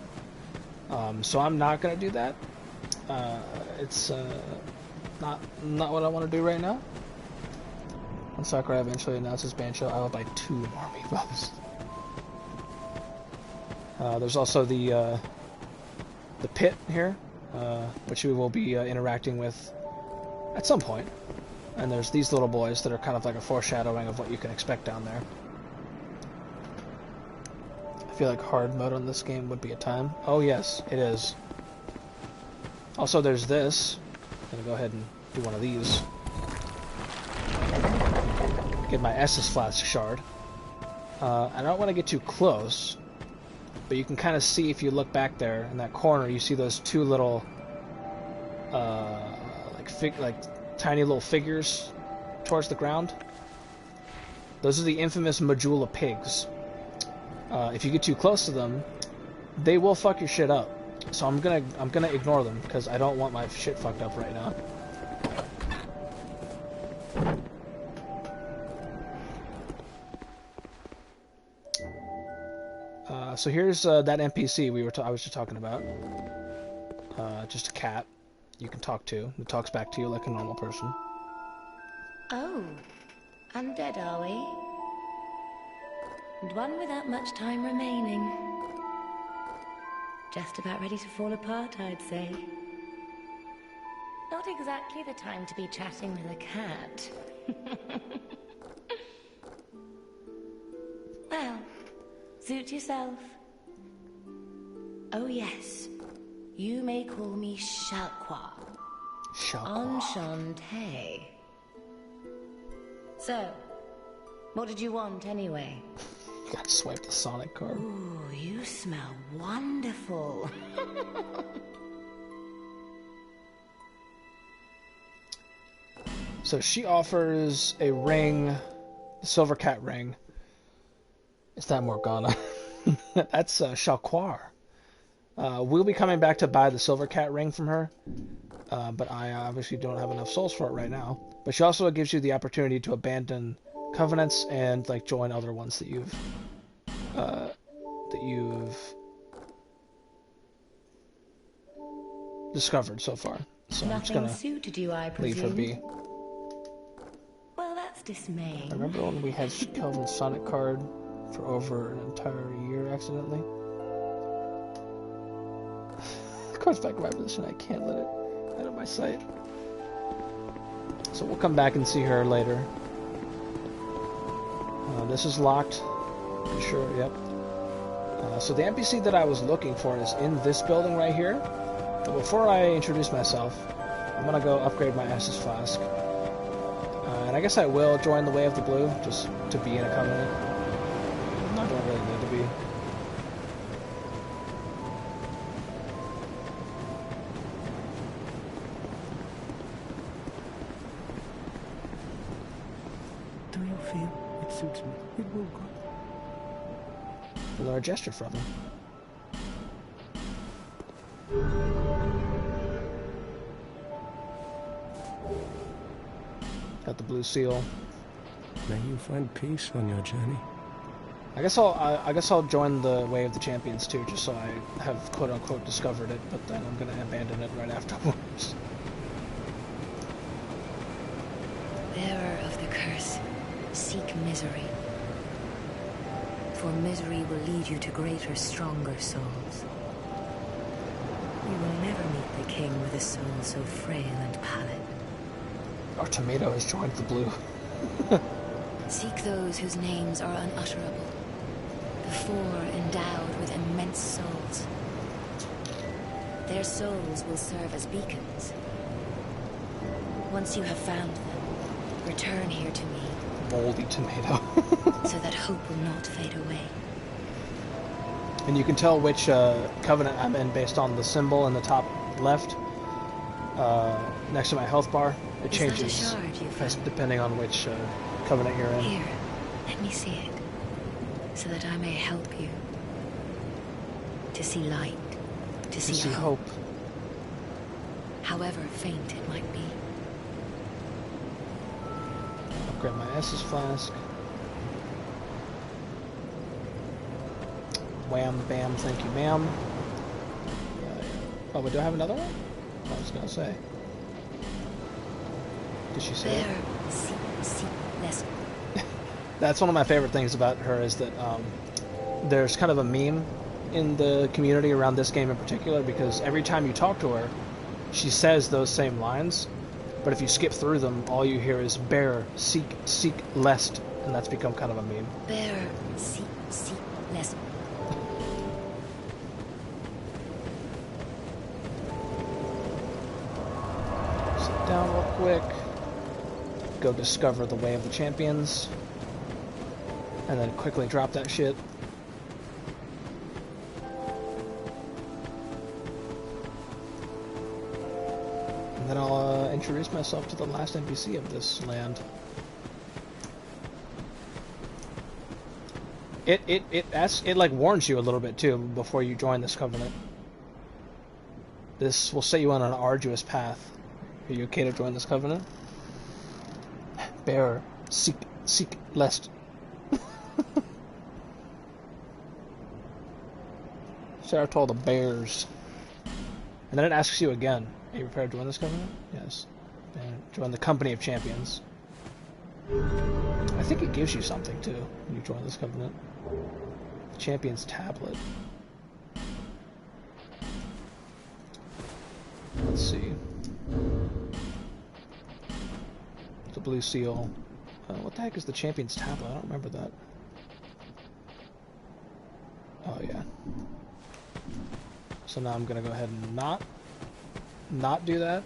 So I'm not going to do that. It's not what I want to do right now. When Sakurai eventually announces Bancho, I will buy 2 more amiibos. There's also the pit here, which we will be interacting with at some point. And there's these little boys that are kind of like a foreshadowing of what you can expect down there. I feel like hard mode on this game would be a time. Oh yes, it is. Also there's this. I'm going to go ahead and do one of these. Get my Estus Flask shard. I don't want to get too close, but you can kind of see if you look back there in that corner, you see those 2 little like tiny little figures towards the ground. Those are the infamous Majula pigs. If you get too close to them, they will fuck your shit up. So I'm gonna ignore them because I don't want my shit fucked up right now. So here's that NPC I was just talking about. Just a cat you can talk to. It talks back to you like a normal person. Oh, undead are we? And one without much time remaining. Just about ready to fall apart, I'd say. Not exactly the time to be chatting with a cat. Well, suit yourself. Oh yes, you may call me Shalqua. Enchanté. So, what did you want anyway? Gotta swipe the Sonic card. Ooh, you smell wonderful. So she offers a ring, the Silver Cat ring. Is that Morgana? That's Shalquar. We'll be coming back to buy the Silver Cat ring from her, but I obviously don't have enough souls for it right now. But she also gives you the opportunity to abandon covenants and like join other ones that you've discovered so far. So I'm just gonna suited you, I presume. leave her be. Well, that's dismaying. I remember when we had Kelvin's Sonic card for over an entire year accidentally. The card's back in my position. I can't let it out of my sight. So we'll come back and see her later. This is locked. Pretty sure, yep. So the NPC that I was looking for is in this building right here. But before I introduce myself, I'm gonna go upgrade my Estus Flask. And I guess I will join the Way of the Blue, just to be in a covenant. I don't really need to be. Do you feel it suits me? It will go. Another gesture from him. Got the blue seal. May you find peace on your journey. I guess I'll join the Way of the Champions too, just so I have quote unquote discovered it. But then I'm gonna abandon it right afterwards. Bearer of the curse, seek misery. For misery will lead you to greater, stronger souls. You will never meet the king with a soul so frail and pallid. Our tomato has joined the blue. Seek those whose names are unutterable, the four endowed with immense souls. Their souls will serve as beacons. Once you have found them, return here to me. Moldy tomato. So that hope will not fade away. And you can tell which covenant I'm in based on the symbol in the top left, next to my health bar. It changes Is that a shard you found? depending on which covenant you're in. Here, let me see it, so that I may help you to see light, to see hope. However faint it might be. Upgrade my Estus flask. Wham, bam, thank you, ma'am. Oh, but do I have another one? I was gonna say. Did she say it? Less. That's one of my favorite things about her is that there's kind of a meme in the community around this game in particular, because every time you talk to her, she says those same lines, but if you skip through them, all you hear is bear, seek, lest, and that's become kind of a meme. Bear, seek, less. Sit down real quick. Go discover the way of the champions. And then quickly drop that shit. And then I'll introduce myself to the last NPC of this land. It like warns you a little bit too before you join this covenant. This will set you on an arduous path. Are you okay to join this covenant? Bear, seek, lest. Sarah told the bears. And then it asks you again, are you prepared to join this covenant? Yes. And join the company of champions. I think it gives you something too when you join this covenant. The champion's tablet. Let's see. The blue seal. What the heck is the champion's tablet? I don't remember that. Oh yeah. So now I'm gonna go ahead and not do that.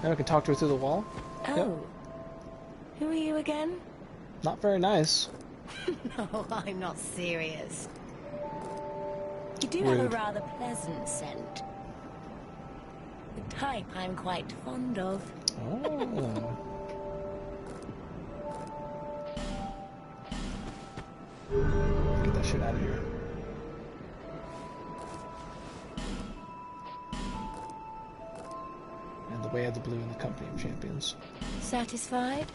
Now we can talk to her through the wall. Oh. Yep. Who are you again? Not very nice. No, I'm not serious. You do Rude. have a rather pleasant scent. The type I'm quite fond of. Oh. Get that shit out of here. And the way of the blue in the company of champions. Satisfied?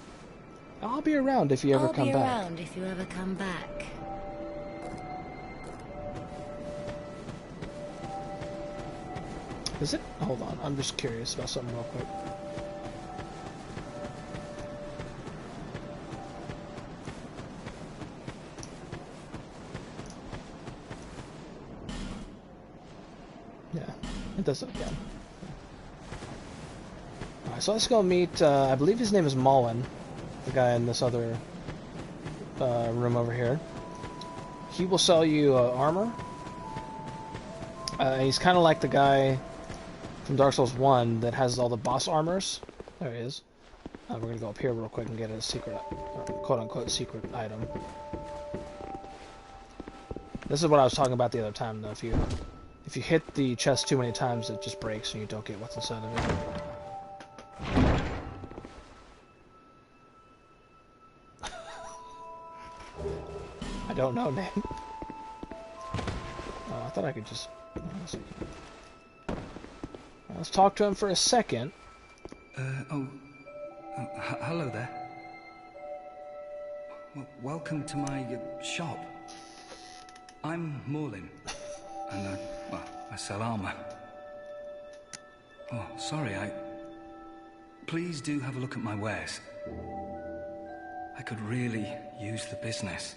I'll be around if you ever come back. I'll be around if you ever come back. Is it? Hold on, I'm just curious about something real quick. Yeah, it does it again. Alright, so let's go meet, I believe his name is Mullen, the guy in this other room over here. He will sell you armor. He's kind of like the guy from Dark Souls 1 that has all the boss armors. There he is. We're going to go up here real quick and get a secret, quote-unquote secret item. This is what I was talking about the other time, though. If you hit the chest too many times, it just breaks and you don't get what's inside of it. I don't know, name. Oh, I thought I could just... Let's talk to him for a second. Hello there. Welcome to my shop. I'm Morlin, and I sell armor. Oh, sorry, Please do have a look at my wares. I could really use the business.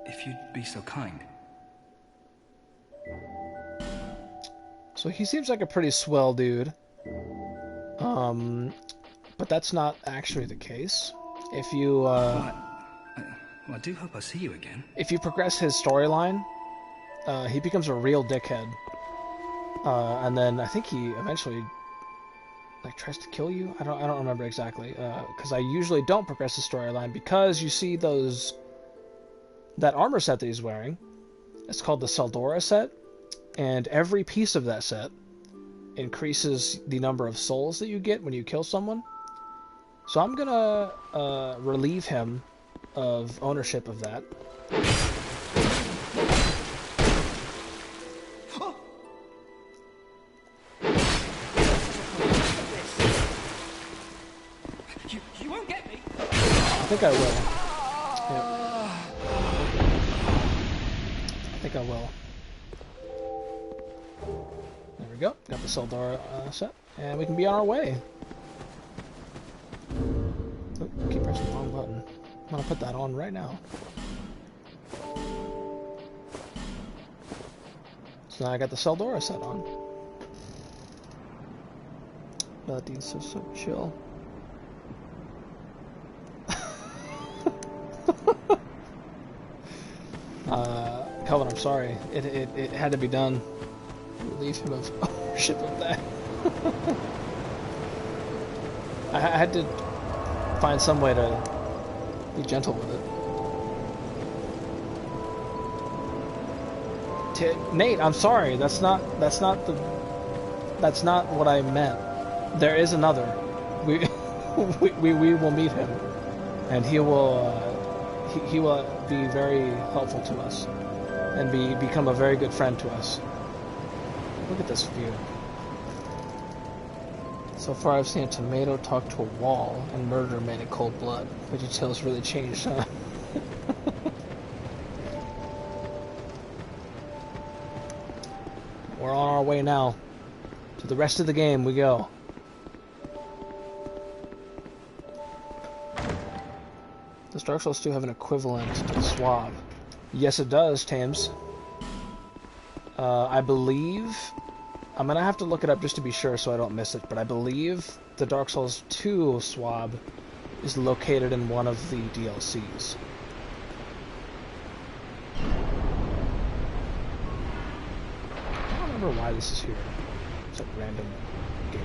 If you'd be so kind. So he seems like a pretty swell dude. But that's not actually the case. If you, Well, I do hope I see you again. if you progress his storyline, he becomes a real dickhead. And then I think he eventually, like, tries to kill you. I don't remember exactly. Because I usually don't progress the storyline because you see that armor set that he's wearing. It's called the Saldora set, and every piece of that set increases the number of souls that you get when you kill someone. So I'm gonna relieve him of ownership of that. You won't get me. I think I will. Yep. I think I will. There we go. Got the Saldora set, and we can be on our way. Oh, keep pressing the wrong button. I'm gonna put that on right now. So now I got the Saldora set on. That dude's so chill. Calvin, I'm sorry. It had to be done. Relieve him of ownership of that. I had to find some way to be gentle with it. Nate, I'm sorry. That's not what I meant. There is another. We we will meet him, and he will be very helpful to us, and become a very good friend to us. Look at this view. So far I've seen a tomato talk to a wall and murder man in cold blood. VeggieTales really changed, huh? We're on our way now. To the rest of the game we go. Does Dark Souls 2 have an equivalent to the swab? Yes, it does, Thames. I believe... I'm gonna have to look it up just to be sure so I don't miss it, but I believe the Dark Souls 2 swab is located in one of the DLCs. I don't remember why this is here. It's like random game.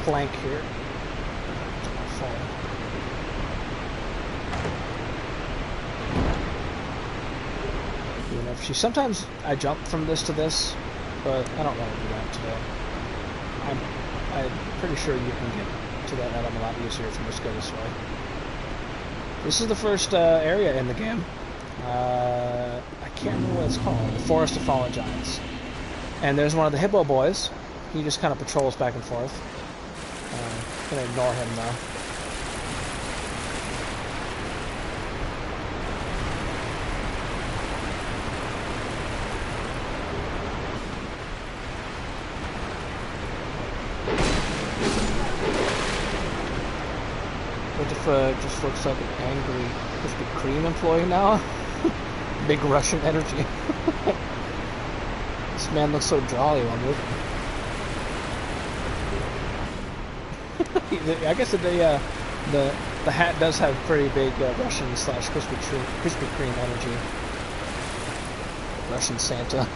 Plank here. Sometimes I jump from this to this, but I don't want to do that today. I'm pretty sure you can get to that item a lot easier if you just go this way. This is the first area in the game. I can't remember what it's called. The Forest of Fallen Giants. And there's one of the Hippo boys. He just kind of patrols back and forth. I'm gonna ignore him now. Just looks like an angry Krispy Kreme employee now. Big Russian energy. This man looks so jolly while moving. I guess the hat does have pretty big Russian / Krispy Kreme energy. Russian Santa.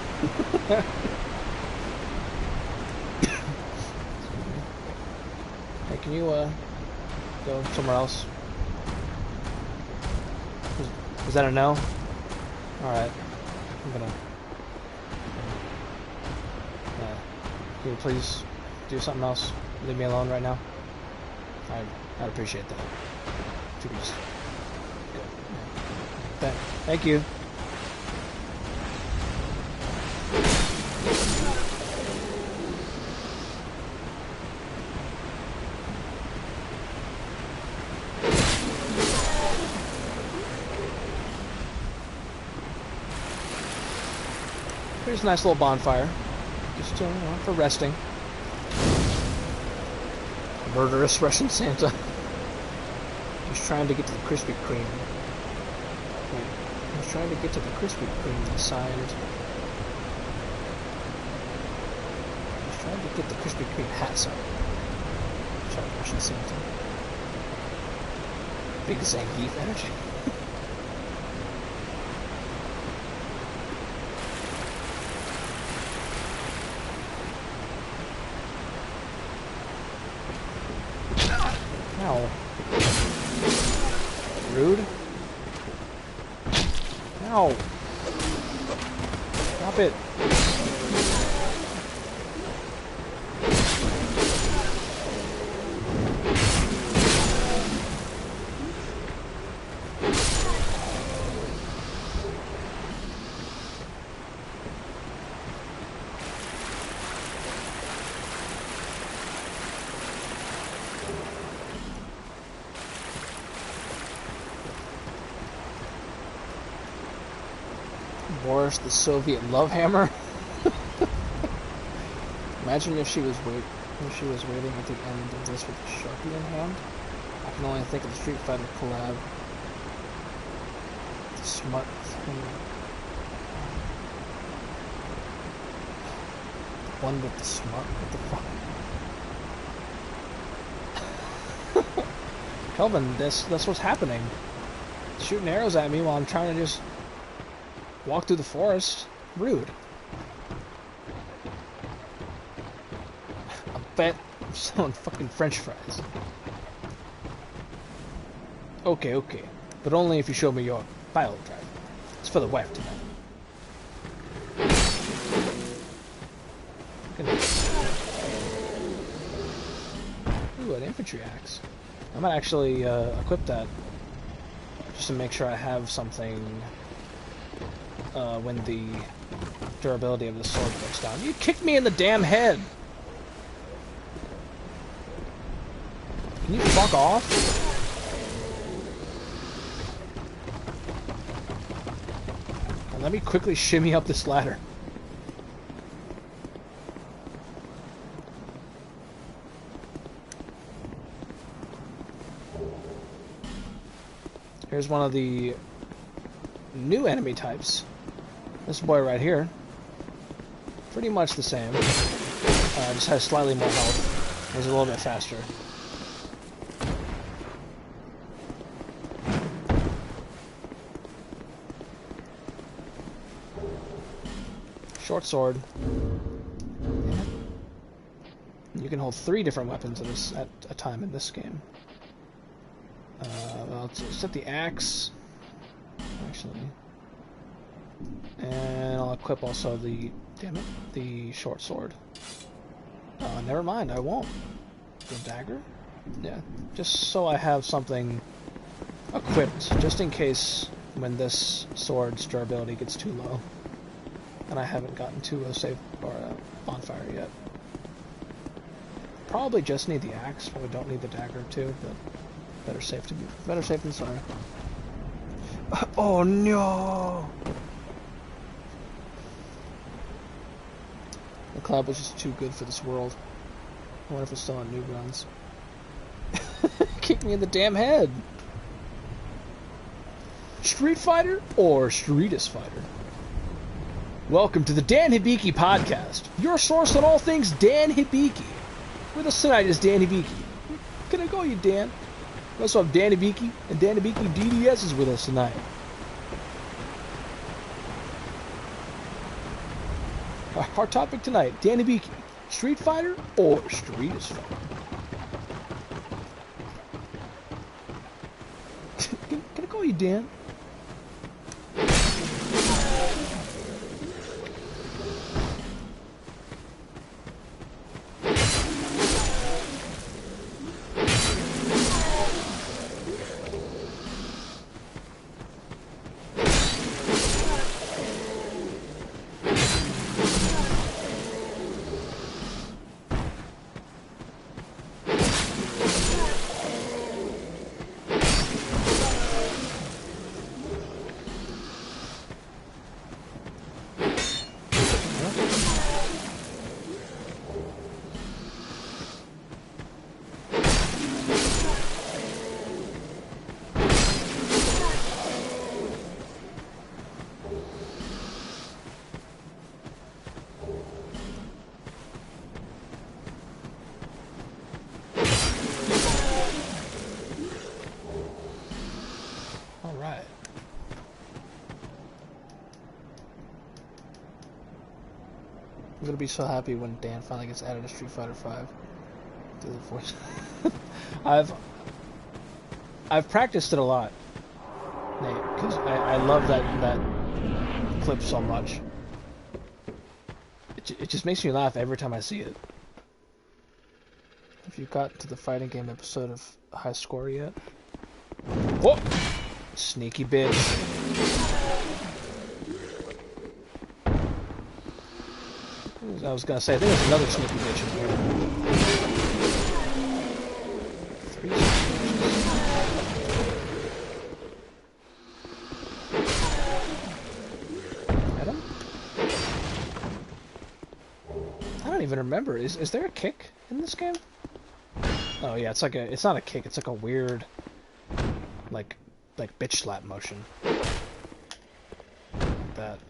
Hey, can you go somewhere else? Is that a no? Alright. I'm gonna... can you please do something else? Leave me alone right now? I'd appreciate that. If you could just... Thank you. There's a nice little bonfire. Just for resting. Murderous Russian Santa. He's trying to get to the Krispy Kreme. Wait, he's trying to get to the Krispy Kreme signed. He's trying to get the Krispy Kreme hat signed. Sorry, Russian Santa. Big Zangief energy. Ow. Rude. Ow. Stop it. Boris the Soviet love hammer. Imagine if she was waiting at the end of this with a Sharpie in hand. I can only think of the Street Fighter collab. The smut thing. The one with the smut. What the fuck? Kelvin, that's what's happening. Shooting arrows at me while I'm trying to just walk through the forest. Rude. I bet I'm selling fucking French fries. Okay. But only if you show me your pile driver. It's for the wife tonight. Ooh, an infantry axe. I might actually equip that. Just to make sure I have something when the durability of the sword breaks down. You kicked me in the damn head! Can you fuck off? And let me quickly shimmy up this ladder. Here's one of the new enemy types. This boy right here. Pretty much the same. Just has slightly more health. He's a little bit faster. Short sword. You can hold 3 different weapons at a time in this game. Well, let's set the axe. Actually. And I'll equip also the short sword. Never mind, I won't. The dagger? Yeah, just so I have something equipped, just in case when this sword's durability gets too low. And I haven't gotten to a save or a bonfire yet. Probably just need the axe, probably don't need the dagger too, but better safe than sorry. Oh no! The cloud was just too good for this world. I wonder if it's still on Newgrounds. Kick me in the damn head! Street Fighter or Streetist Fighter? Welcome to the Dan Hibiki Podcast, your source on all things Dan Hibiki. With us tonight is Dan Hibiki. Can I call you Dan? We also have Dan Hibiki, and Dan Hibiki DDS is with us tonight. Our topic tonight, Dan Hibiki, Street Fighter or Streetist Fighter? Can I call you Dan? I'm gonna be so happy when Dan finally gets added to Street Fighter V. Do the voice. I've practiced it a lot, Nate, because I love that clip so much. It just makes me laugh every time I see it. Have you got to the fighting game episode of High Score yet? Whoa! Sneaky bitch. I was gonna say, I think there's another sneaky bitch in here. Adam? I don't even remember. Is there a kick in this game? Oh yeah, it's not a kick, it's like a weird like bitch slap motion. Like that.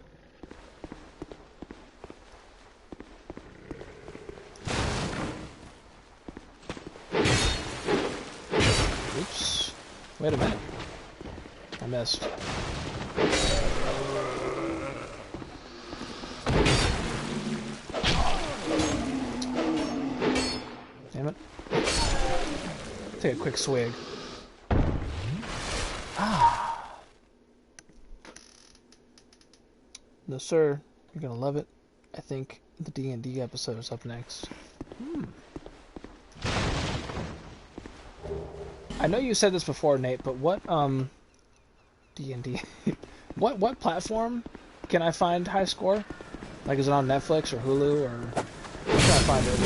Oops. Wait a minute. I missed. Damn it. Take a quick swig. Ah. No, sir. You're gonna love it. I think the D&D episode is up next. I know you said this before, Nate, but what D&D what platform can I find High Score? Like, is it on Netflix or Hulu, or where can I find it?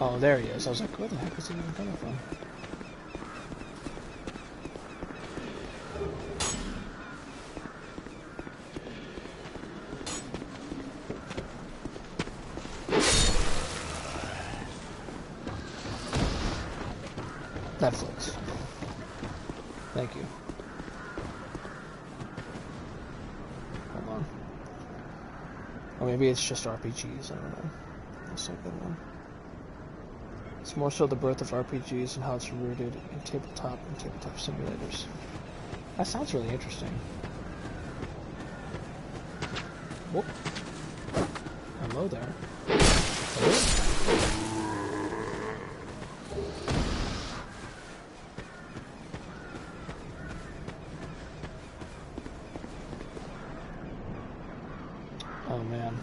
Oh, there he is. I was like, where the heck is he even coming from? Netflix. Thank you. Hold on. Or maybe it's just RPGs. I don't know. That's a good one. It's more so the birth of RPGs and how it's rooted in tabletop and tabletop simulators. That sounds really interesting. Whoop. Hello there. Hello? Oh man.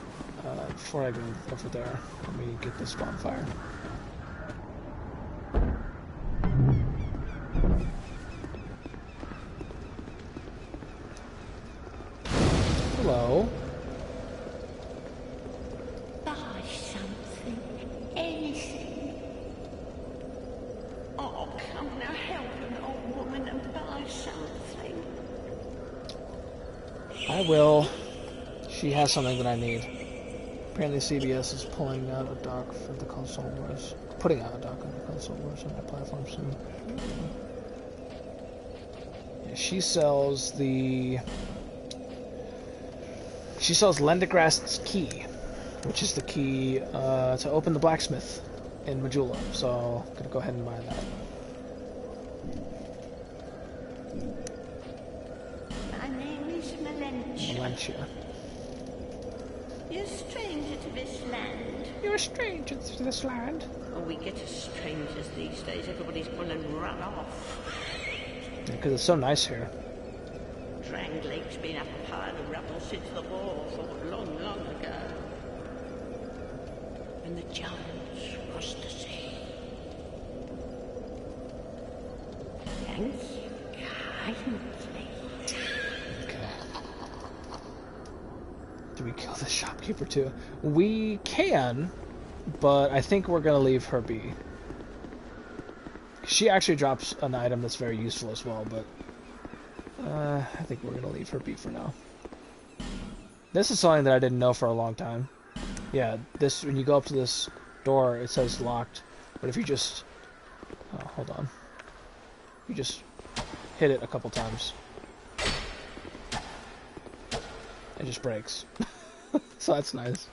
Before I go over there, let me get this bonfire. Hello. Buy something, anything. Oh, come now, help an old woman and buy something. I will. She has something that I need. Apparently CBS is pulling out a dock for the console wars. Putting out a dock on the console wars on that platform soon. Yeah, she sells Lendegrast's key, which is the key to open the blacksmith in Majula. So I'm gonna go ahead and buy that. My name is Valencia. You're a stranger to this land. You're a stranger to this land. Oh, we get as strangers these days. Everybody's gone and run off. Yeah, because it's so nice here. Dranglake's been up a pile of rubble since the war fought long, long ago. And the giants crossed the sea. Thanks kindly. Okay. Do we kill the shopkeeper too? We can, but I think we're gonna leave her be. She actually drops an item that's very useful as well, but I think we're gonna leave her be for now. This is something that I didn't know for a long time. Yeah, this, when you go up to this door, it says locked, but if you just, oh, hold on, you just hit it a couple times, It just breaks. So that's nice.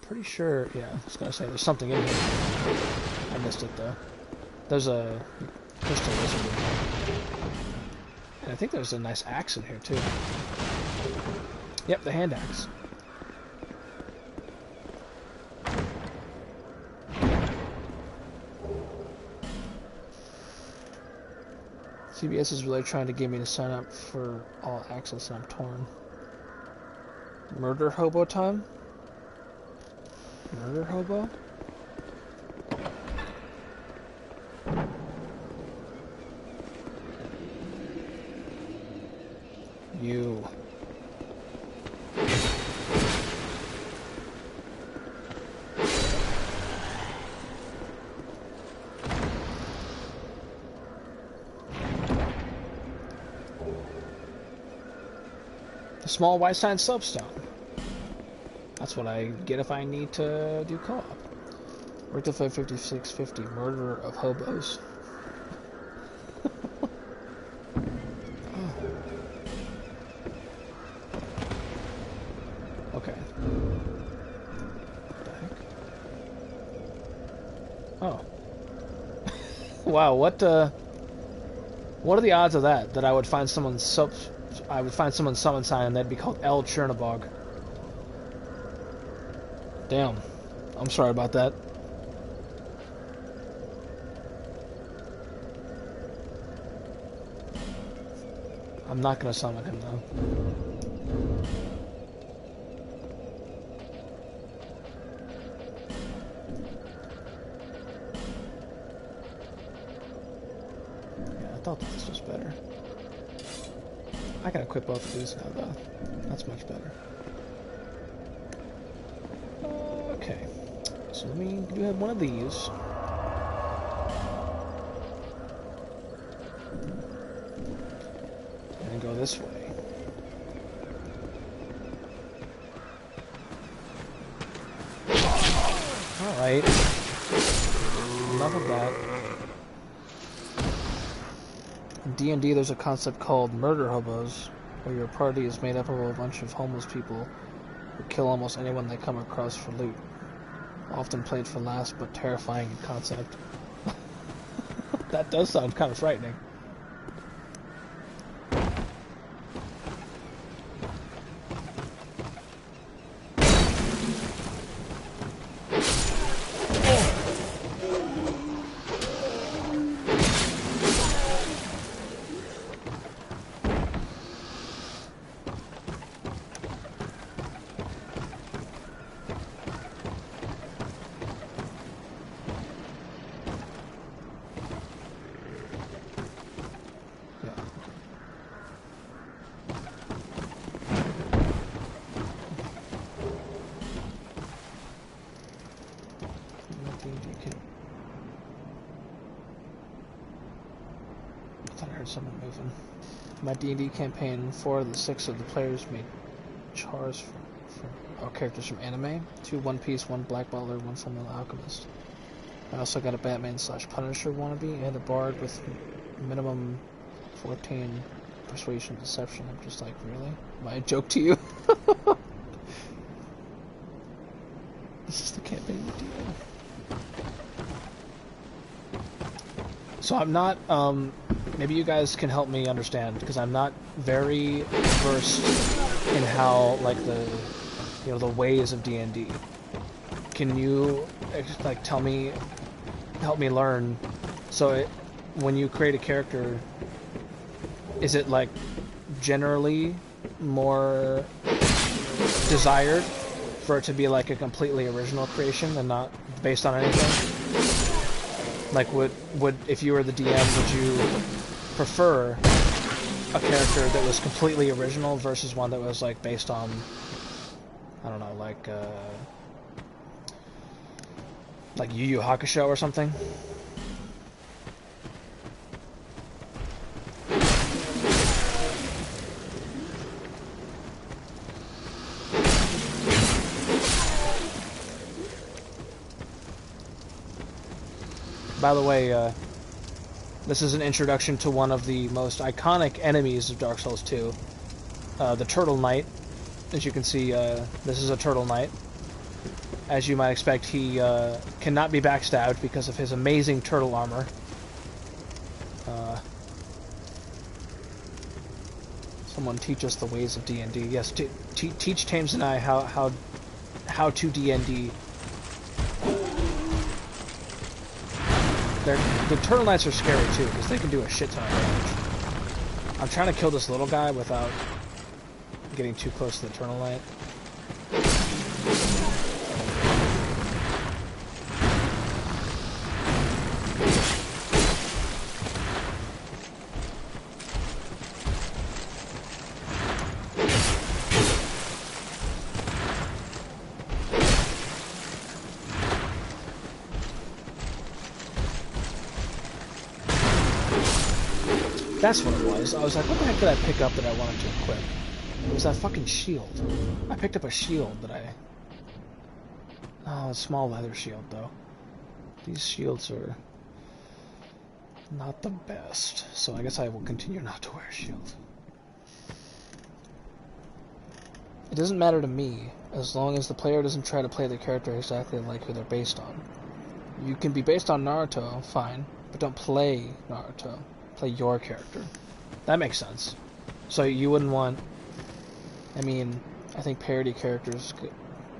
Pretty sure, yeah, I was gonna say there's something in here. I missed it though. There's a crystal lizard in here. And I think there's a nice axe in here too. Yep, the hand axe. CBS is really trying to get me to sign up for all access and I'm torn. Murder hobo time? Murder hobo? You. The small white sign soapstone. That's what I get if I need to do co-op. RITAFA 5650, Murder of Hobos. Okay. What the heck? Oh. Wow, what are the odds of that? That I would find someone's summon sign and they'd be called El Chernabog. Damn. I'm sorry about that. I'm not gonna summon him though. Yeah, I thought this was better. I can equip both of these now though. That's much better. Okay, so let me do have one of these. And go this way. Alright. Enough of that. In D&D there's a concept called murder hobos, where your party is made up of a bunch of homeless people who kill almost anyone they come across for loot. Often played for laughs, but terrifying in concept. That does sound kind of frightening. Someone moving. My D&D campaign, 4 of the 6 of the players made chars from characters from anime. 2 One Piece, 1 Black Butler, 1 Fullmetal Alchemist. I also got a Batman/Punisher wannabe and a bard with minimum 14 persuasion deception. I'm just like, really? Am I a joke to you? This is the campaign deal. So I'm not, maybe you guys can help me understand, because I'm not very versed in how, like, the ways of D&D. Can you, like, help me learn, so when you create a character, is it, like, generally more desired for it to be, like, a completely original creation and not based on anything? Like, would if you were the DM, would you prefer a character that was completely original versus one that was, like, based on, I don't know, like Yu Yu Hakusho or something? By the way, This is an introduction to one of the most iconic enemies of Dark Souls 2, the Turtle Knight. As you can see, this is a Turtle Knight. As you might expect, he cannot be backstabbed because of his amazing turtle armor. Someone teach us the ways of D&D. Yes, teach Tames and I how to D&D. The Turtle Knights are scary too, because they can do a shit ton of damage. I'm trying to kill this little guy without getting too close to the Turtle Knight. That's what it was. I was like, what the heck did I pick up that I wanted to equip? It was that fucking shield. I picked up a shield that I... Oh, a small leather shield, though. These shields are not the best, so I guess I will continue not to wear a shield. It doesn't matter to me, as long as the player doesn't try to play the character exactly like who they're based on. You can be based on Naruto, fine, but don't play Naruto. Play your character. That makes sense. So you wouldn't want... I mean, I think parody characters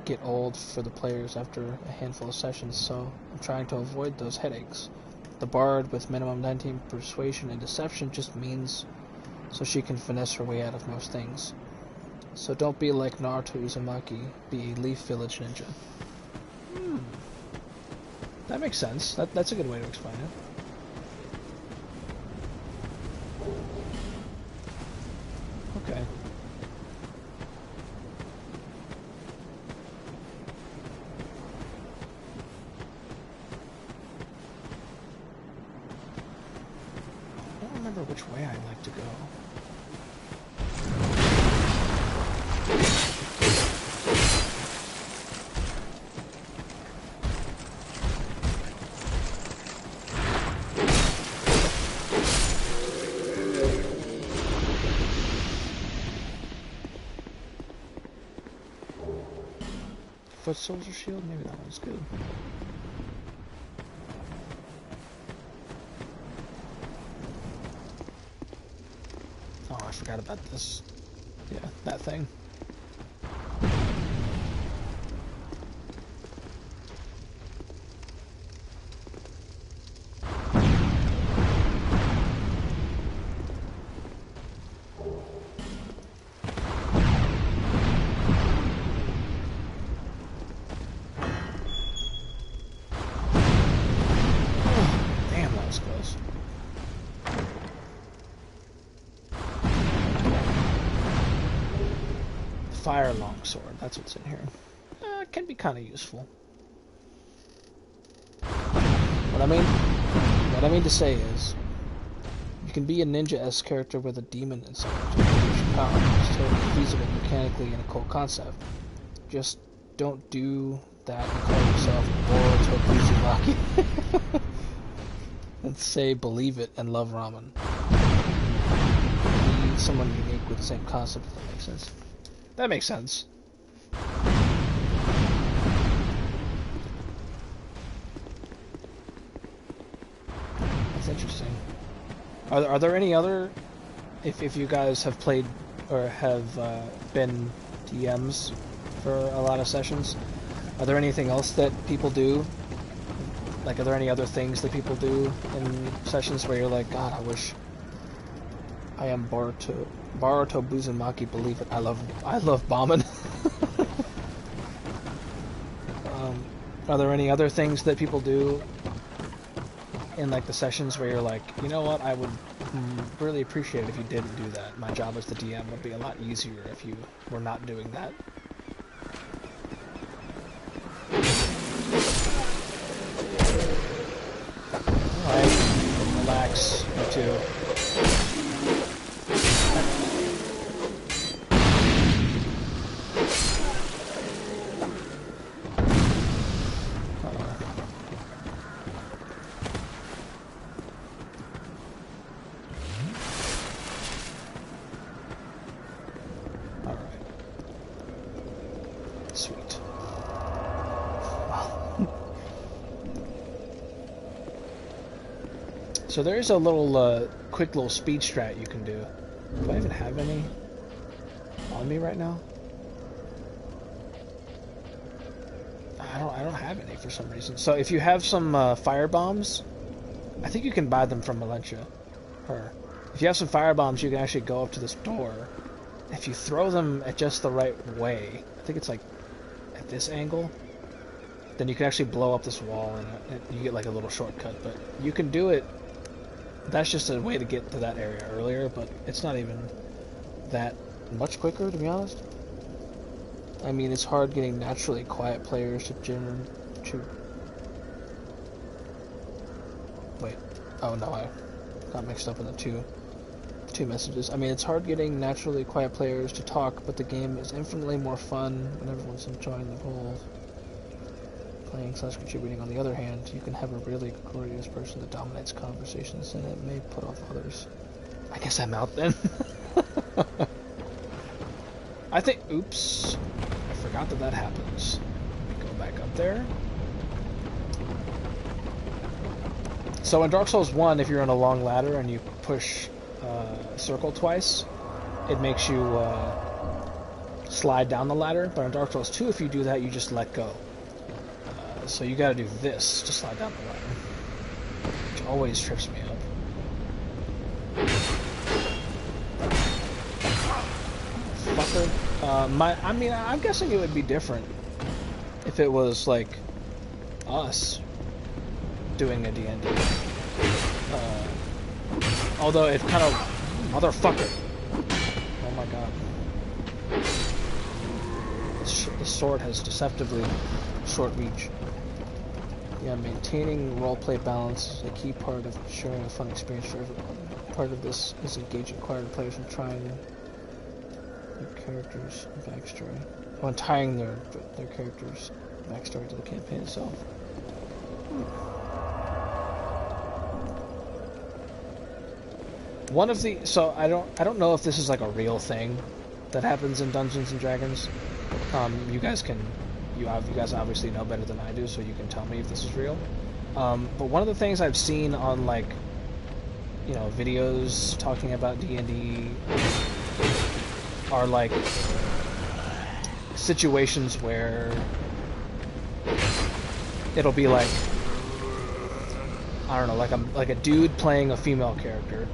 get old for the players after a handful of sessions, so I'm trying to avoid those headaches. The bard with minimum 19 persuasion and deception just means so she can finesse her way out of most things. So don't be like Naruto Uzumaki, be a Leaf Village ninja. That makes sense. That's a good way to explain it. Okay. I don't remember which way I'd like to go. Foot soldier shield? Maybe that one's good. Oh, I forgot about this. Yeah, that thing. Fire longsword, that's what's in here. It can be kind of useful. What I mean to say is, you can be a ninja-esque character with a demon inside to increase your power. It's totally feasible mechanically in a cool concept. Just don't do that and call yourself Boruto Uzumaki. And say believe it and love ramen. You need someone unique with the same concept, if that makes sense. That makes sense. That's interesting. Are there any other... If you guys have played or have been DMs for a lot of sessions, are there anything else that people do? Like, are there any other things that people do in sessions where you're like, God, I wish I am Boruto Uzumaki, believe it. I love bombing. Are there any other things that people do in like the sessions where you're like, you know what, I would really appreciate it if you didn't do that. My job as the DM would be a lot easier if you were not doing that. Alright, relax, you too. sweet. So there's a little, quick little speed strat you can do. Do I even have any on me right now? I don't have any for some reason. So if you have some fire bombs, I think you can buy them from Valencia. Her. If you have some fire bombs, you can actually go up to this door. If you throw them at just the right way, I think it's like at this angle, then you can actually blow up this wall and you get like a little shortcut. But you can do it. That's just a way to get to that area earlier, but it's not even that much quicker, to be honest. I mean, it's hard getting naturally quiet players to Wait. Oh no, I got mixed up in the two messages. I mean, it's hard getting naturally quiet players to talk, but the game is infinitely more fun when everyone's enjoying the role. Playing/contributing, on the other hand, you can have a really glorious person that dominates conversations, and it may put off others. I guess I'm out then. I think... Oops. I forgot that happens. Let me go back up there. So in Dark Souls 1, if you're on a long ladder and you push circle twice, it makes you slide down the ladder. But in Dark Souls 2, if you do that, you just let go. So you gotta do this to slide down the ladder, which always trips me up. Fucker. I mean, I'm guessing it would be different if it was like us doing a D&D. Although it kind of... Motherfucker! Oh my god. The sword has deceptively short reach. Yeah, maintaining roleplay balance is a key part of ensuring a fun experience for everyone. Part of this is engaging acquired players in trying their characters' backstory. When tying their characters' backstory to the campaign itself. One of the... So, I don't know if this is like a real thing that happens in Dungeons and Dragons. You guys obviously know better than I do, so you can tell me if this is real. But one of the things I've seen on, like, you know, videos talking about D&D are, like, situations where it'll be like, I don't know, like a dude playing a female character,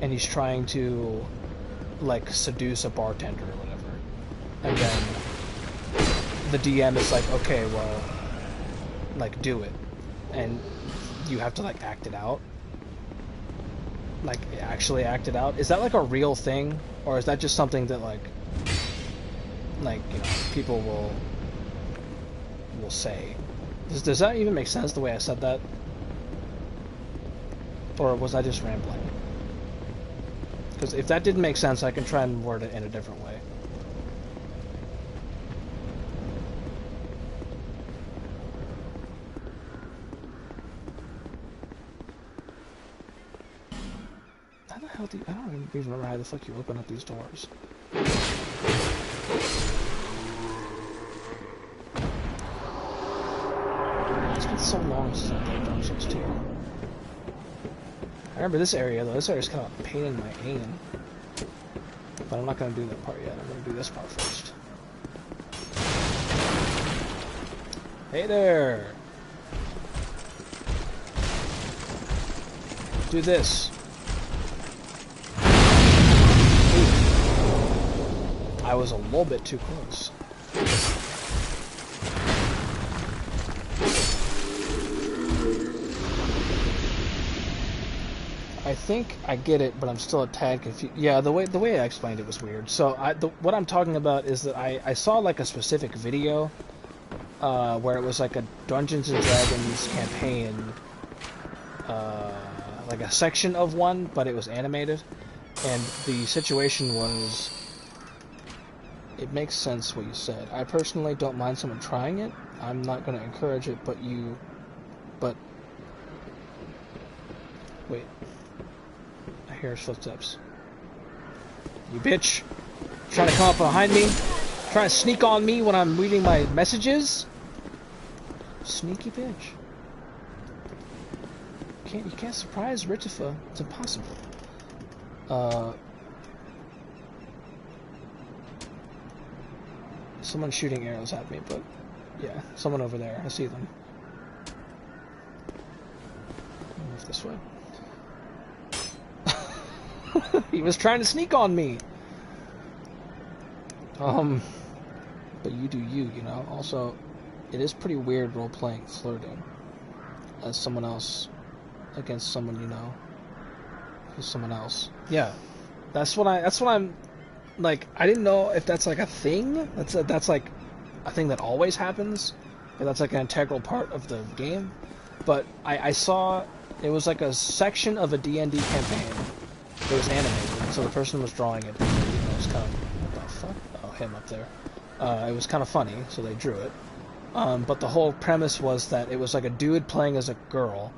and he's trying to, like, seduce a bartender or whatever. And then the DM is like, okay, well, like, do it. And you have to, like, act it out. Like, actually act it out. Is that, like, a real thing? Or is that just something that, like, you know, people will say? Does that even make sense, the way I said that? Or was I just rambling? Because if that didn't make sense, I can try and word it in a different way. How the hell do you... I don't even remember how the fuck you open up these doors. It's been so long since I played Dark Souls 2. I remember this area, though. This area is kind of a pain in my aim. But I'm not going to do that part yet. I'm going to do this part first. Hey there! Do this. Ooh. I was a little bit too close. I think I get it, but I'm still a tad confused. Yeah, the way I explained it was weird. So what I'm talking about is that I saw like a specific video where it was like a Dungeons and Dragons campaign, like a section of one, but it was animated, and the situation was... It makes sense what you said. I personally don't mind someone trying it. I'm not going to encourage it, but wait. I hear his footsteps. You bitch! Trying to come up behind me? Trying to sneak on me when I'm reading my messages? Sneaky bitch. You can't surprise RITAFA. It's impossible. Someone's shooting arrows at me, but yeah, someone over there. I see them. I'll move this way. He was trying to sneak on me. But you do you, you know. Also, it is pretty weird role-playing flirting as someone else against someone you know who's someone else. Yeah, that's what I'm like. I didn't know if that's like a thing. That's like a thing that always happens. Or that's like an integral part of the game. But I saw it was like a section of a D&D campaign. It was animated, so the person was drawing it. And, it was kind of, what the fuck? Oh, him up there. It was kind of funny, so they drew it. But the whole premise was that it was like a dude playing as a girl,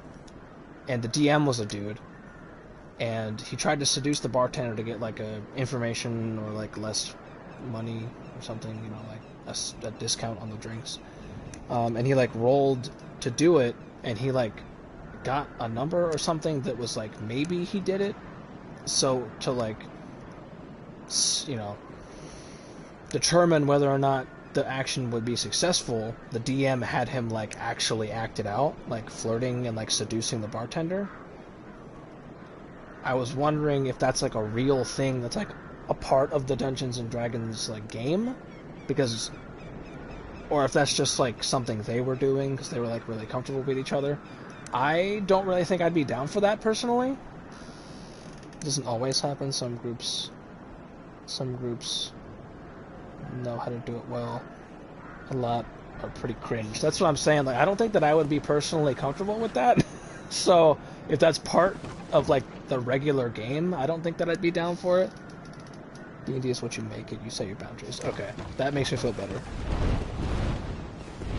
and the DM was a dude, and he tried to seduce the bartender to get like information or like less money or something, you know, like a discount on the drinks. And he like rolled to do it, and he like got a number or something that was like maybe he did it. So to like, you know, determine whether or not the action would be successful, the DM had him like actually act it out, like flirting and like seducing the bartender. I was wondering if that's like a real thing that's like a part of the Dungeons and Dragons like game, because, or if that's just like something they were doing because they were like really comfortable with each other. I don't really think I'd be down for that personally. It doesn't always happen. Some groups know how to do it well. A lot are pretty cringe. That's what I'm saying. Like, I don't think that I would be personally comfortable with that. So if that's part of like the regular game, I don't think that I'd be down for it. D&D is what you make it. You set your boundaries. Okay, that makes me feel better.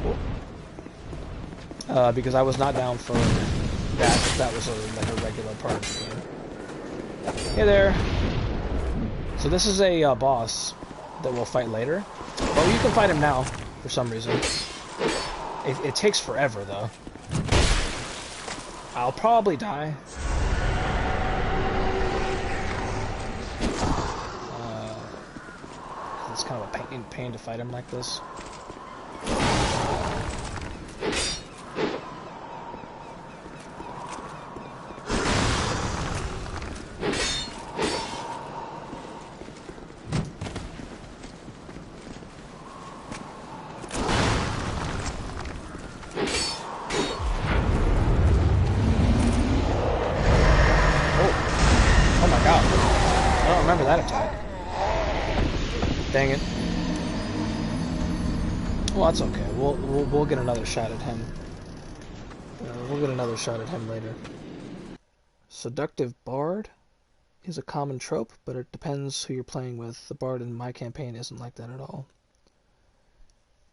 Cool. Because I was not down for that. If that was like a regular part of the game. Hey there. So this is a boss that we'll fight later. Well, you can fight him now, for some reason. It takes forever, though. I'll probably die. It's kind of a pain to fight him like this. Dang it. Well, that's okay. We'll get another shot at him. We'll get another shot at him later. Seductive Bard is a common trope, but it depends who you're playing with. The Bard in my campaign isn't like that at all.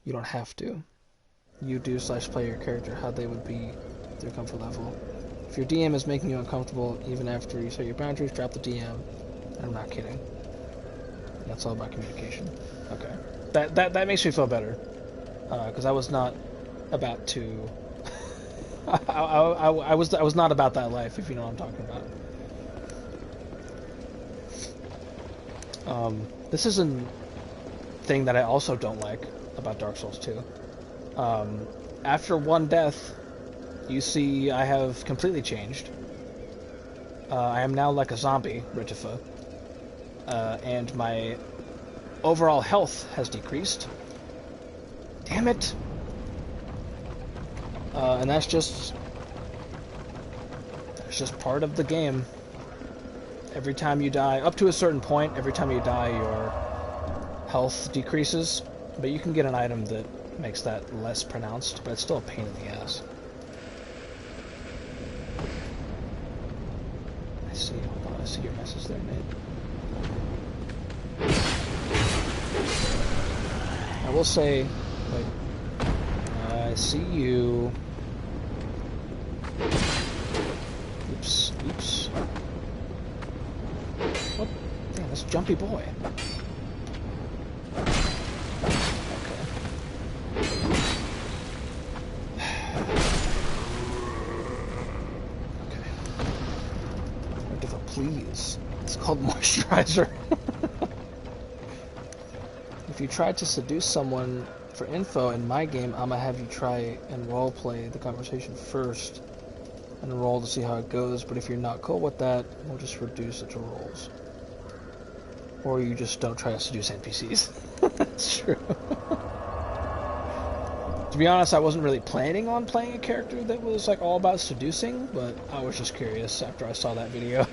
You don't have to. You do / play your character how they would be their comfort level. If your DM is making you uncomfortable, even after you set your boundaries, drop the DM. I'm not kidding. That's all about communication. Okay, that makes me feel better, because I was not about to. I was not about that life, if you know what I'm talking about. This is a thing that I also don't like about Dark Souls 2. After one death, you see I have completely changed. I am now like a zombie, RITAFA. And my overall health has decreased. Damn it! And that's just part of the game. Every time you die, up to a certain point, every time you die, your health decreases. But you can get an item that makes that less pronounced, but it's still a pain in the ass. I see. Hold on, I see your message there, Nate. I will say, like, I see you. Oops, oops. What? Damn, this jumpy boy. please. It's called moisturizer. If you try to seduce someone for info in my game, I'ma have you try and roleplay the conversation first and roll to see how it goes, but if you're not cool with that, we'll just reduce it to rolls. Or you just don't try to seduce NPCs. That's true. To be honest, I wasn't really planning on playing a character that was like all about seducing, but I was just curious after I saw that video.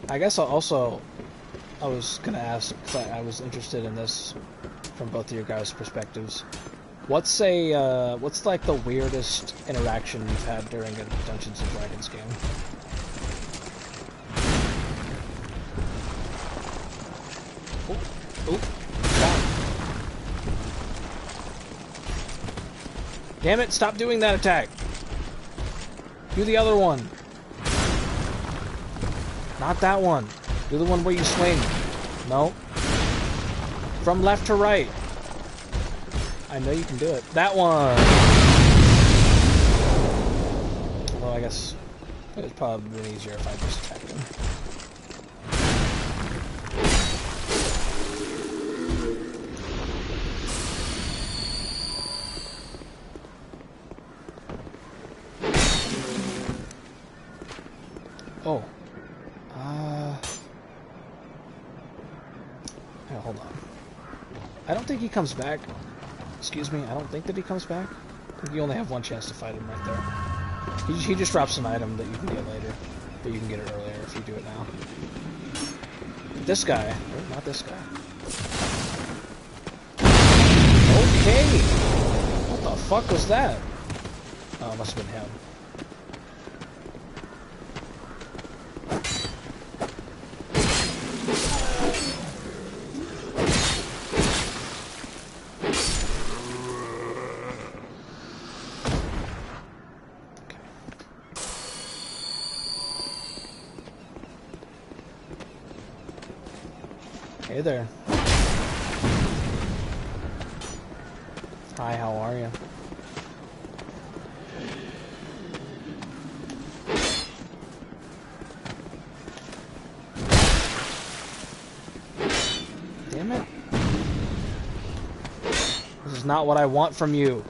I guess I was gonna ask, because I was interested in this from both of your guys' perspectives. What's like the weirdest interaction you've had during a Dungeons and Dragons game? Oh, damn it, stop doing that attack. Do the other one. Not that one. Do the one where you swing. No. From left to right. I know you can do it. That one. Well, I guess it was probably been easier if I just attacked him. Oh. Hold on. I don't think he comes back. Excuse me, I don't think that he comes back. I think you only have one chance to fight him right there. He just drops an item that you can get later, but you can get it earlier if you do it now. This guy, or not this guy. Okay! What the fuck was that? Oh, it must have been him. Hey there. Hi, how are you? Damn it. This is not what I want from you.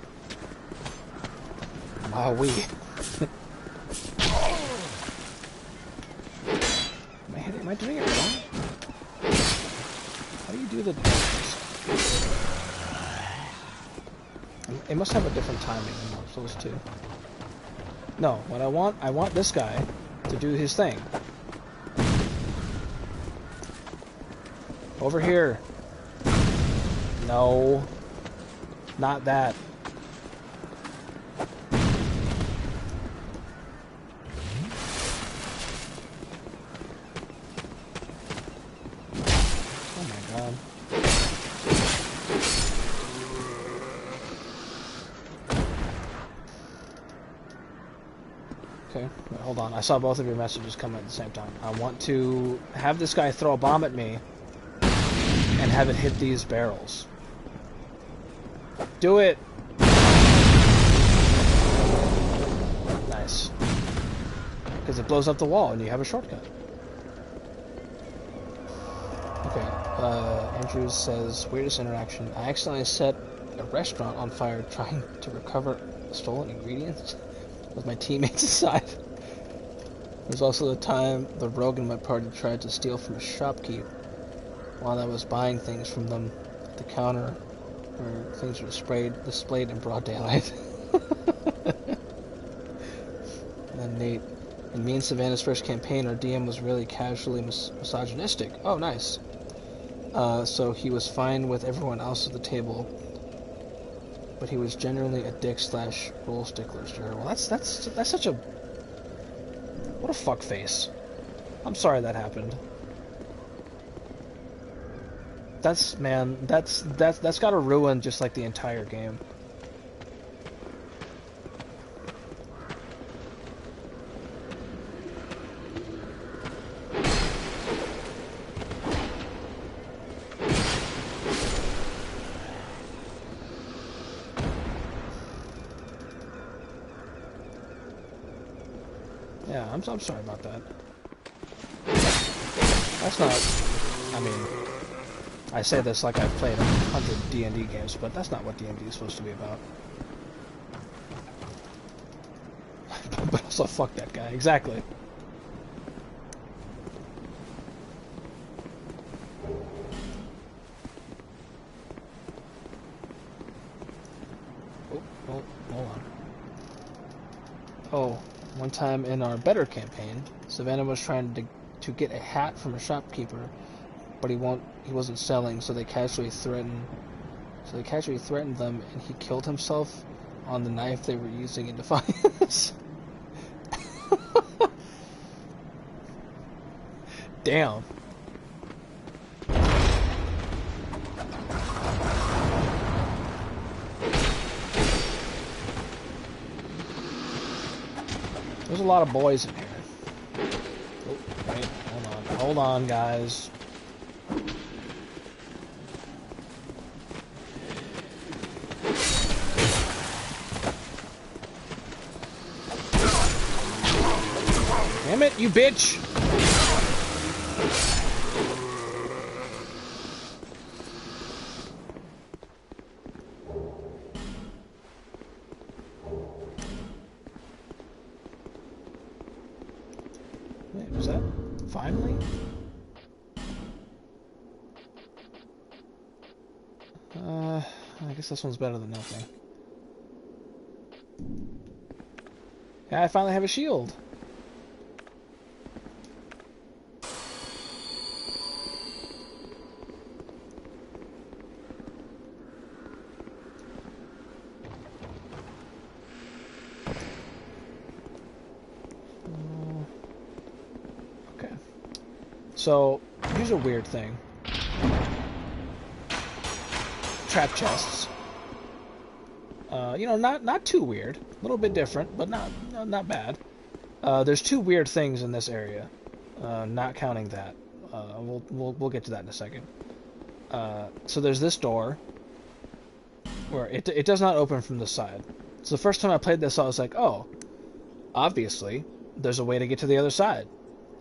Wowee. Am I doing it wrong? How do you do the... It must have a different timing than those two. No, what I want this guy to do his thing. Over here. No. Not that. Oh my god. Okay, wait, hold on. I saw both of your messages come at the same time. I want to have this guy throw a bomb at me and have it hit these barrels. Do it! Nice. Because it blows up the wall and you have a shortcut. Okay, Andrews says, weirdest interaction. I accidentally set a restaurant on fire trying to recover stolen ingredients with my teammates inside. There's also the time the rogue in my party tried to steal from a shopkeep while I was buying things from them at the counter where things were displayed in broad daylight. And then Nate, in me and Savannah's first campaign, our DM was really casually misogynistic. Oh, nice. So he was fine with everyone else at the table, but he was generally a dick / rule stickler to her. Well, that's such a... What a fuckface. I'm sorry that happened. That's gotta ruin just like the entire game. I'm sorry about that. That's not... I mean, I say this like I've played 100 D&D games, but that's not what D&D is supposed to be about. But also, fuck that guy. Exactly. Oh, hold on. Oh, one time in our Better campaign, Savannah was trying to get a hat from a shopkeeper, but he wasn't selling, so they casually threatened them, and he killed himself on the knife they were using in defiance. Damn. There's a lot of boys in here. Oh, wait, hold on, guys. Damn it, you bitch! Wait, was that finally? I guess this one's better than nothing. Yeah, I finally have a shield. Okay. So, here's a weird thing. Trap chests. You know, not too weird. A little bit different, but not bad. There's two weird things in this area. Not counting that. We'll get to that in a second. So there's this door where it does not open from the side. So the first time I played this, I was like, oh, obviously there's a way to get to the other side,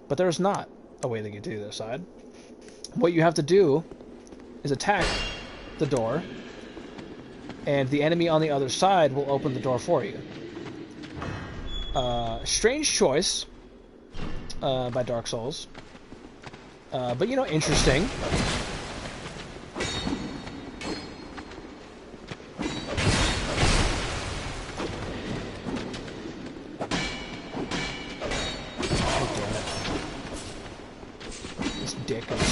but there's not a way to get to the other side. What you have to do is attack the door, and the enemy on the other side will open the door for you. Strange choice by Dark Souls, but you know, interesting. Oh, damn it. This dick of shit.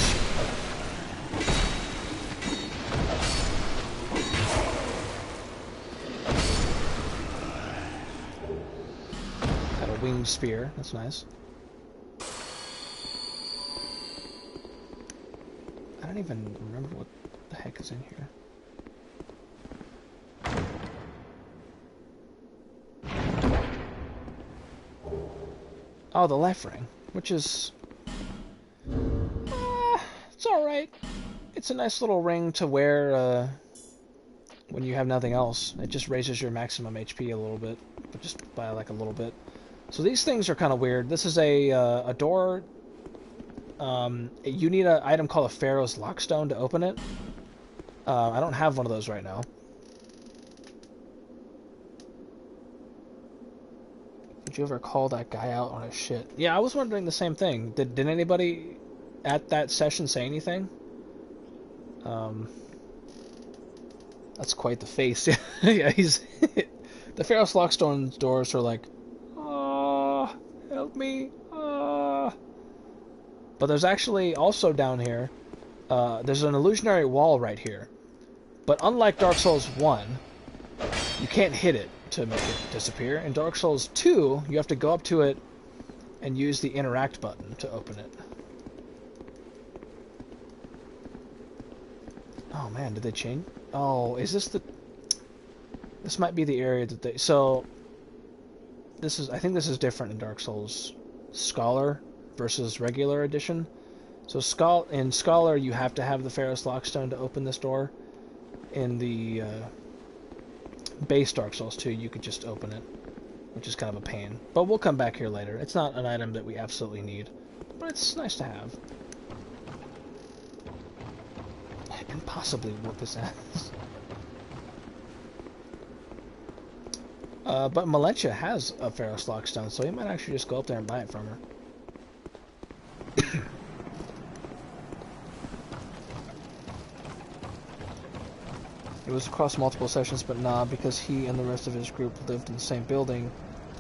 Winged spear, that's nice. I don't even remember what the heck is in here. Oh, the left ring, which is... it's alright. It's a nice little ring to wear when you have nothing else. It just raises your maximum HP a little bit, but just by like a little bit. So these things are kind of weird. This is a door. You need an item called a Pharaoh's Lockstone to open it. I don't have one of those right now. Did you ever call that guy out on his shit? Yeah, I was wondering the same thing. Did anybody at that session say anything? That's quite the face. Yeah, he's... The Pharaoh's Lockstone doors are like... help me. But there's actually also down here, there's an illusionary wall right here. But unlike Dark Souls 1, you can't hit it to make it disappear. In Dark Souls 2, you have to go up to it and use the interact button to open it. Oh man, did they change? Oh, is this the... This might be the area that they... So... I think this is different in Dark Souls Scholar versus regular edition. So in Scholar, you have to have the Pharaoh's Lockstone to open this door. In the base Dark Souls 2, you could just open it. which is kind of a pain. But we'll come back here later. It's not an item that we absolutely need, but it's nice to have. I can possibly whoop his ass. But Malencia has a Ferrous Lockstone, so he might actually just go up there and buy it from her. It was across multiple sessions, but nah, because he and the rest of his group lived in the same building.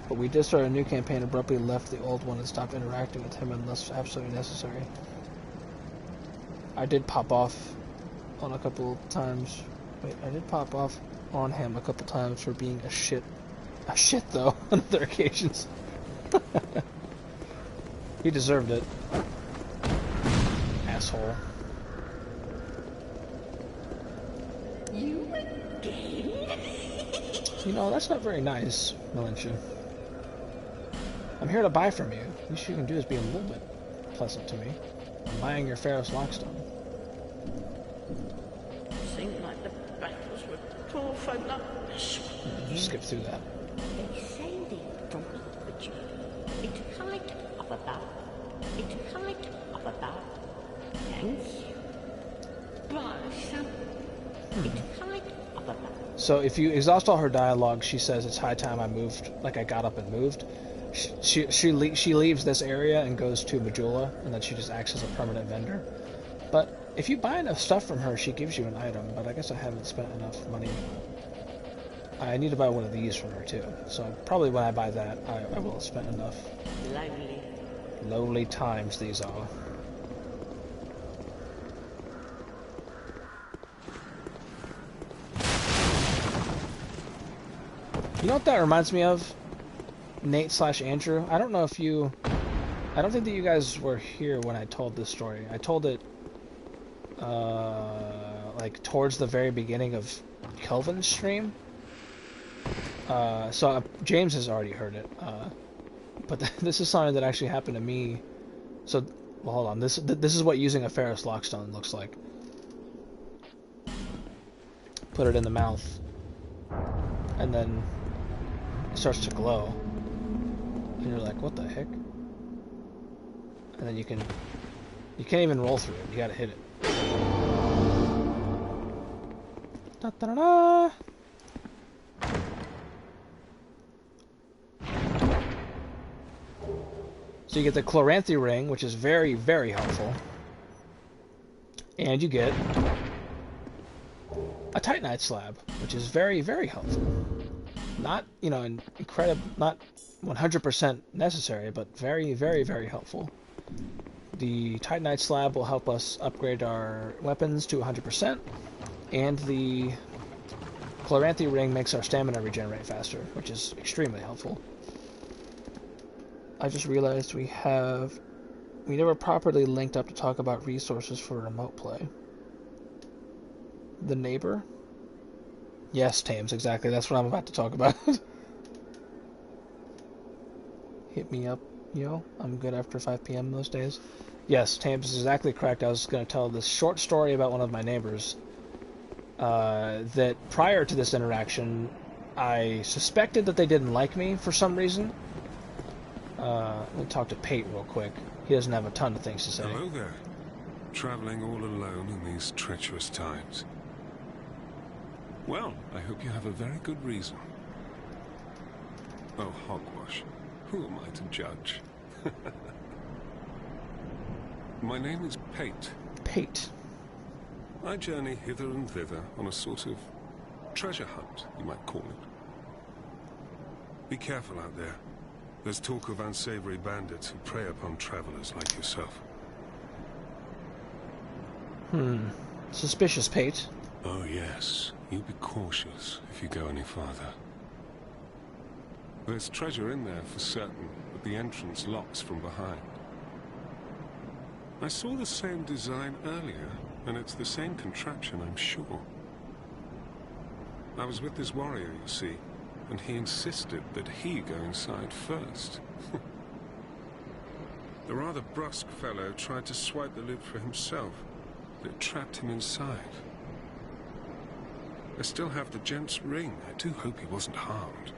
But we did start a new campaign, abruptly left the old one and stopped interacting with him unless absolutely necessary. I did pop off on a couple times. Wait, I did pop off on him a couple times for being a shit though, on other occasions. He deserved it. Asshole. You again? You know, that's not very nice, Malencia. I'm here to buy from you. The least you can do is be a little bit pleasant to me. I'm buying your Ferrous Lockstone. Seemed like the battles were poor folk like this. Just skip through that. They say they don't with you. It's height of above. It's height of above. Thanks. Buy some. It's height of above. So if you exhaust all her dialogue, she says it's high time I moved, like I got up and moved. She leaves this area and goes to Majula, and then she just acts as a permanent vendor. But if you buy enough stuff from her, she gives you an item, but I guess I haven't spent enough money. I need to buy one of these from her too, so probably when I buy that, I will have spent enough. Lonely. Lonely times these are. You know what that reminds me of? Nate/Andrew. I don't know if you... I don't think that you guys were here when I told this story. I told it, like, towards the very beginning of Kelvin's stream. So James has already heard it. But this is something that actually happened to me. So, well, hold on. This is what using a Ferrous Lockstone looks like. Put it in the mouth. And then it starts to glow. And you're like, what the heck? And then you can't even roll through it. You gotta hit it. Da da da da. So you get the Chloranthy ring, which is very, very helpful. And you get a Titanite slab, which is very, very helpful. Not, you know, not 100% necessary, but very, very, very helpful. The Titanite slab will help us upgrade our weapons to 100%, and the Chloranthy ring makes our stamina regenerate faster, which is extremely helpful. I just realized we never properly linked up to talk about resources for remote play. The neighbor? Yes, Tames, exactly. That's what I'm about to talk about. Hit me up, yo. I'm good after 5 p.m. most days. Yes, Tames is exactly correct. I was going to tell this short story about one of my neighbors. That prior to this interaction, I suspected that they didn't like me for some reason. Let me talk to Pate real quick. He doesn't have a ton of things to say. Hello there. Traveling all alone in these treacherous times. Well, I hope you have a very good reason. Oh, hogwash. Who am I to judge? My name is Pate. Pate. I journey hither and thither on a sort of treasure hunt, you might call it. Be careful out there. There's talk of unsavory bandits who prey upon travelers like yourself. Suspicious, Pate. Oh yes, you be cautious if you go any farther. There's treasure in there for certain, but the entrance locks from behind. I saw the same design earlier, and it's the same contraption, I'm sure. I was with this warrior, you see, and he insisted that he go inside first. The rather brusque fellow tried to swipe the lid for himself, but it trapped him inside. I still have the gent's ring. I do hope he wasn't harmed.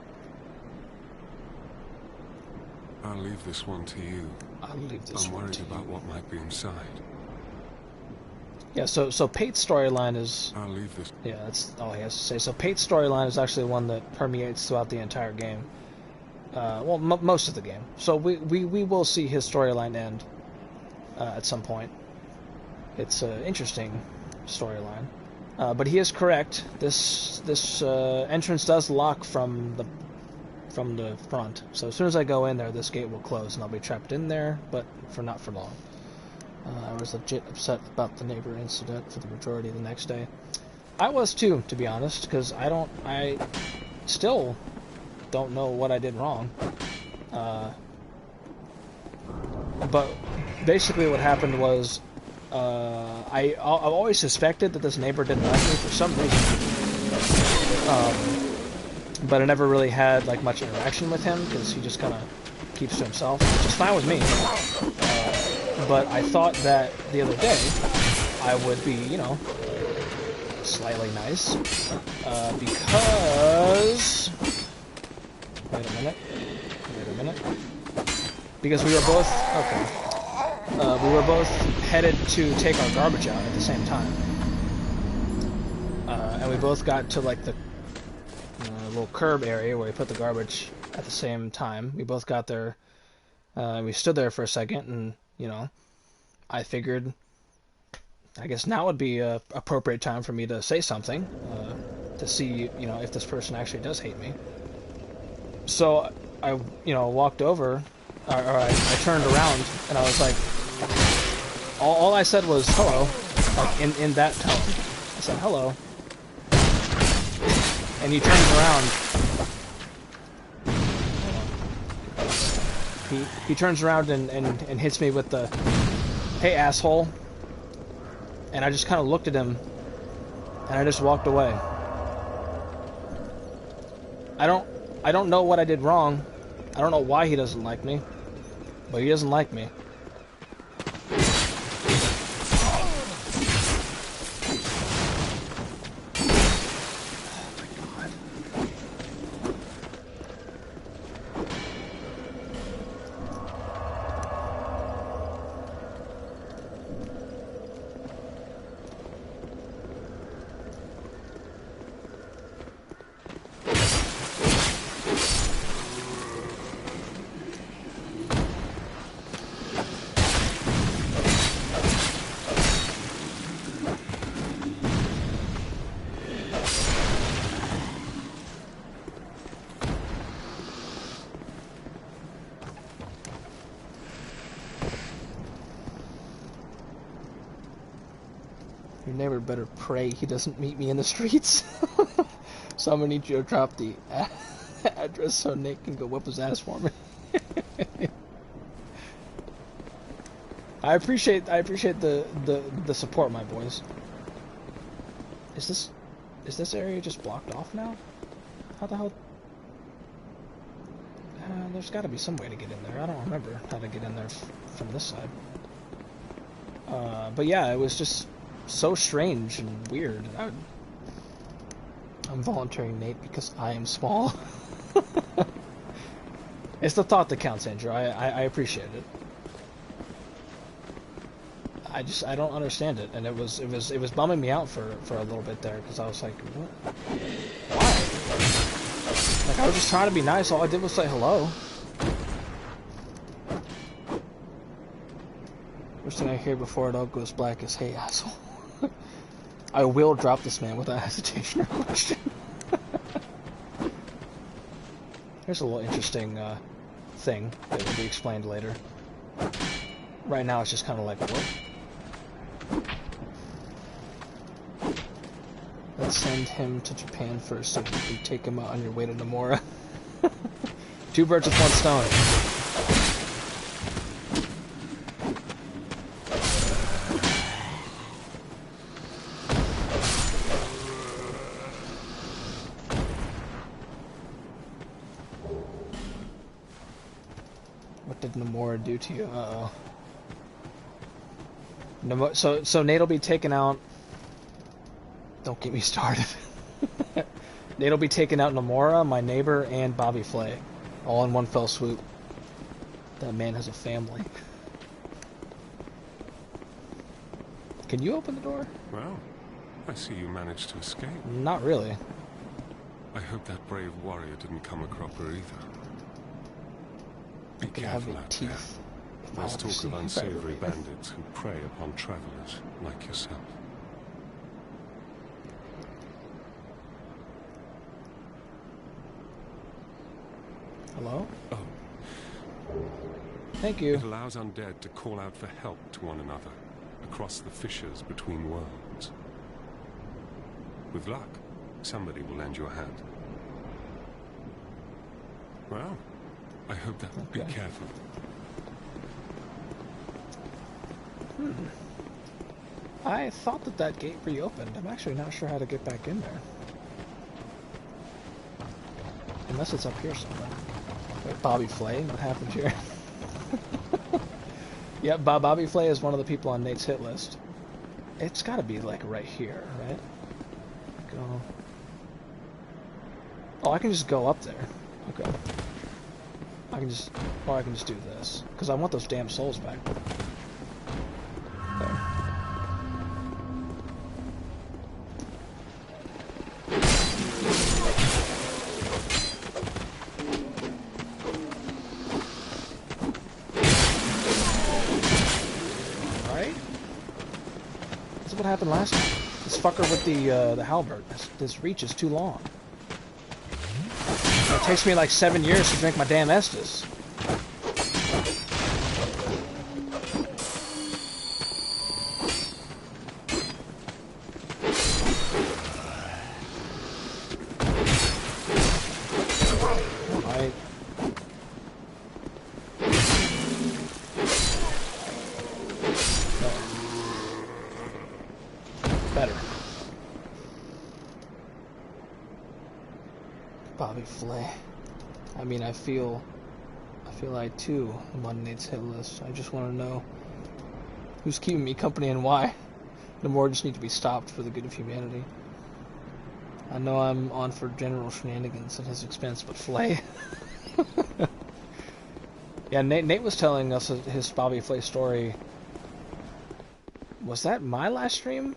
I'll leave this one to you. I'll leave this I'm one worried to about you. what might be inside. Yeah, so Pate's storyline is... I'll leave this... Yeah, that's all he has to say. So Pate's storyline is actually one that permeates throughout the entire game. Well, most of the game. So we will see his storyline end at some point. It's an interesting storyline. But he is correct. This entrance does lock from the front. So as soon as I go in there, this gate will close, and I'll be trapped in there, but not for long. I was legit upset about the neighbor incident for the majority of the next day. I was too, to be honest, because I still don't know what I did wrong. But basically what happened was, I've always suspected that this neighbor didn't like me for some reason. But I never really had like much interaction with him, because he just kind of keeps to himself, which is fine with me. But I thought that the other day I would be, you know, slightly nice, because... Wait a minute. Because we were both... Okay. We were both headed to take our garbage out at the same time. And we both got to, like, the little curb area where we put the garbage at the same time. We both got there. We stood there for a second, and, you know, I figured, I guess now would be a appropriate time for me to say something, to see, you know, if this person actually does hate me. So I, you know, walked over, or I turned around, and I was like, all I said was hello, like in that tone. I said hello, and he turns around. He turns around and hits me with the, "Hey, asshole." And I just kind of looked at him, and I just walked away. I don't know what I did wrong. I don't know why he doesn't like me, but he doesn't like me. Your neighbor better pray he doesn't meet me in the streets. So I'm gonna need you to drop the address so Nate can go whip his ass for me. I appreciate the support, my boys. Is this area just blocked off now? How the hell? There's got to be some way to get in there. I don't remember how to get in there from this side. But yeah, it was just so strange and weird. I'm volunteering Nate because I am small. It's the thought that counts, Andrew. I appreciate it. I don't understand it, and it was bumming me out for a little bit there, because I was like, what? Why? Like, I was just trying to be nice. All I did was say hello. First thing I hear before it all goes black is, "Hey, asshole." I will drop this man without hesitation or question. Here's a little interesting thing that will be explained later. Right now it's just kind of like, what? Let's send him to Japan first so you can take him out on your way to Nomura. Two birds with one stone. What did Nomura do to you? Uh-oh. So Nate will be taken out. Don't get me started. Nate will be taking out Nomura, my neighbor, and Bobby Flay, all in one fell swoop. That man has a family. Can you open the door? Well, I see you managed to escape. Not really. I hope that brave warrior didn't come a cropper either. Be Can have careful any out teeth. there. There's talk of unsavory bandits who prey upon travelers like yourself. Hello? Oh. Thank you. It allows undead to call out for help to one another across the fissures between worlds. With luck, somebody will lend you a hand. Well, I hope that will be careful. I thought that gate reopened. I'm actually not sure how to get back in there. Unless it's up here somewhere. Wait, Bobby Flay? What happened here? Yep, Bobby Flay is one of the people on Nate's hit list. It's gotta be, like, right here, right? Go. Oh, I can just go up there. Okay. I can just do this. Because I want those damn souls back. There. What happened last time? This fucker with the halberd. This reach is too long. It takes me like 7 years to drink my damn Estus. Alright. Better. Bobby Flay. I mean, I feel I too am on Nate's hit list. I just want to know who's keeping me company and why. The more just need to be stopped for the good of humanity. I know I'm on for general shenanigans at his expense, but Flay. Yeah, Nate was telling us his Bobby Flay story. Was that my last stream?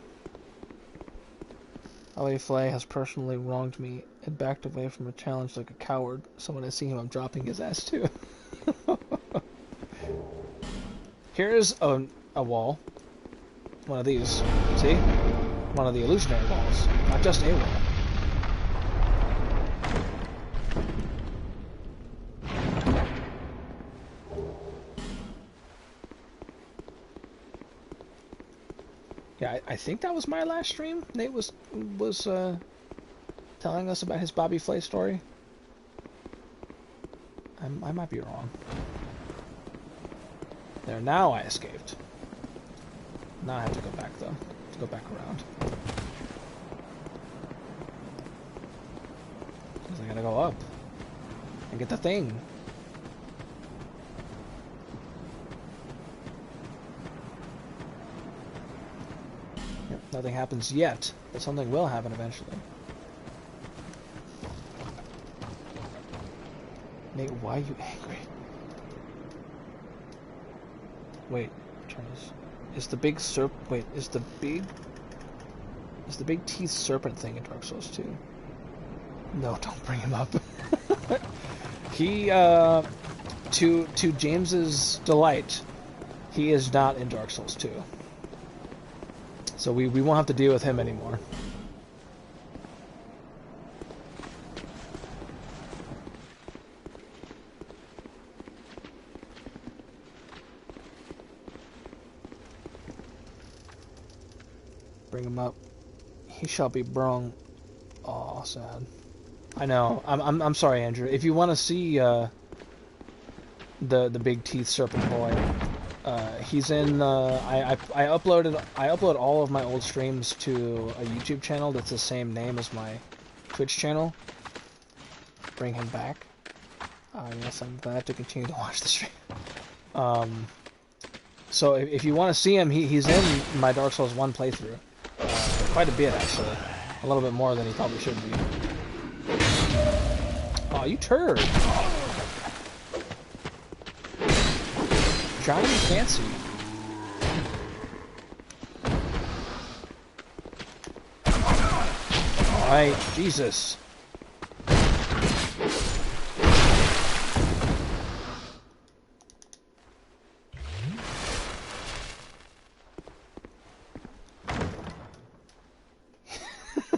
Bobby Flay has personally wronged me and backed away from a challenge like a coward. So when I see him, I'm dropping his ass too. Here's a wall. One of these. See? One of the illusionary walls. Not just a wall. Yeah, I think that was my last stream. Nate was telling us about his Bobby Flay story. I might be wrong. There, now I escaped. Now I have to go back, though. To go back around. Because I gotta go up. And get the thing. Yep, nothing happens yet, but something will happen eventually. Nate, why are you angry? Wait, turn this. Is the big is the big teeth serpent thing in Dark Souls 2? No, don't bring him up. He to James's delight, he is not in Dark Souls 2. So we won't have to deal with him anymore. Bring him up. He shall be brung. Aw, sad. I know. I'm sorry, Andrew. If you want to see the big teeth serpent boy, he's in. I upload all of my old streams to a YouTube channel that's the same name as my Twitch channel. Bring him back. Yes, I'm glad to continue to watch the stream. So if you want to see him, he's in my Dark Souls 1 playthrough. Quite a bit, actually. A little bit more than he probably should be. Oh, you turd! trying to be fancy. Alright, Jesus.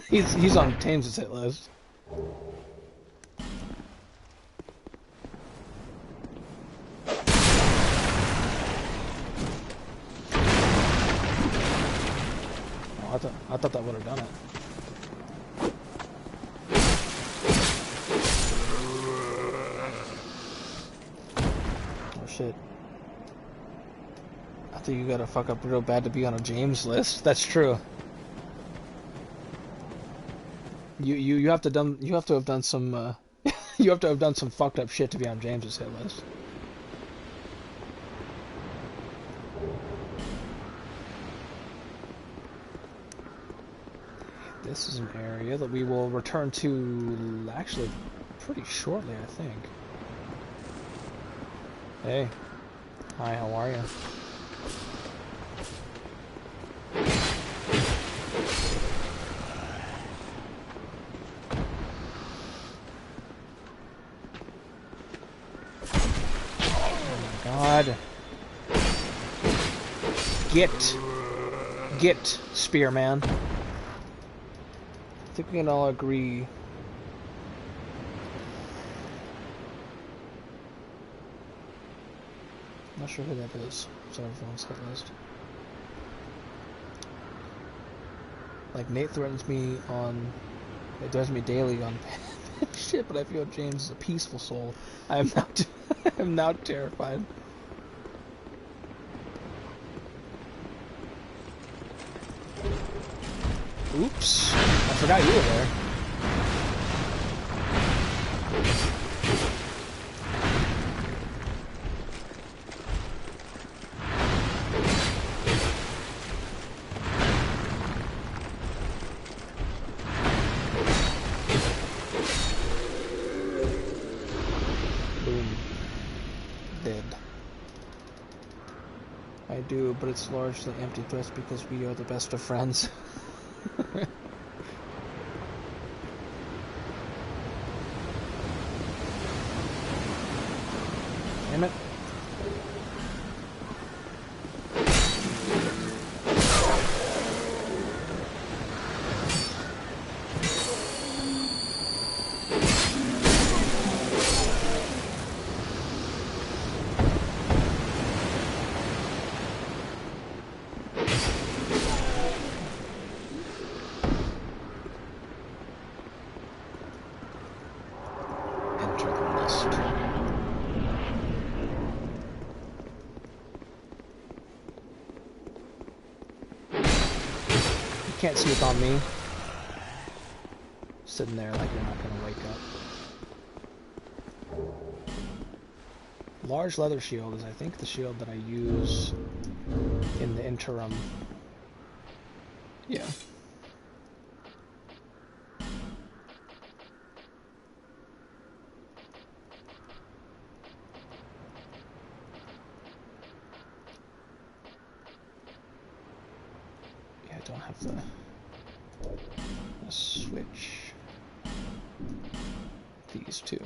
He's on Tames's hit list. Oh, I thought that would have done it. Oh shit. I think you gotta fuck up real bad to be on a James list. That's true. You have to have done some you have to have done some fucked up shit to be on James's hit list. This is an area that we will return to actually pretty shortly, I think. Hey. Hi, how are you? God. Get, Spearman. I think we can all agree. I'm not sure who that is. It's on everyone's hit list. Like, Nate threatens me on... It threatens me daily on shit, but I feel James is a peaceful soul. I am not... I am now terrified. Oops. I forgot you were there. But it's largely empty threats because we are the best of friends. Damn it. Can't sneak on me. Sitting there like you're not gonna wake up. Large leather shield is, I think, the shield that I use in the interim. Yeah. I don't have the switch these two.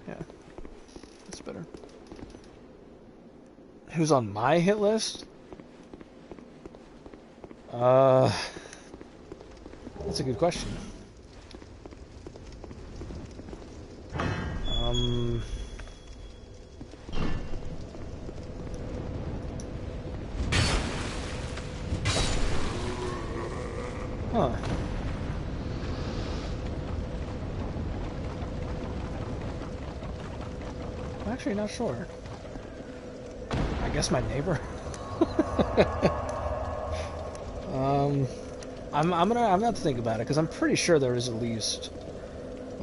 Yeah, that's better. Who's on my hit list? That's a good question. Huh. I'm actually not sure. I guess my neighbor. I'm gonna have to think about it because I'm pretty sure there is at least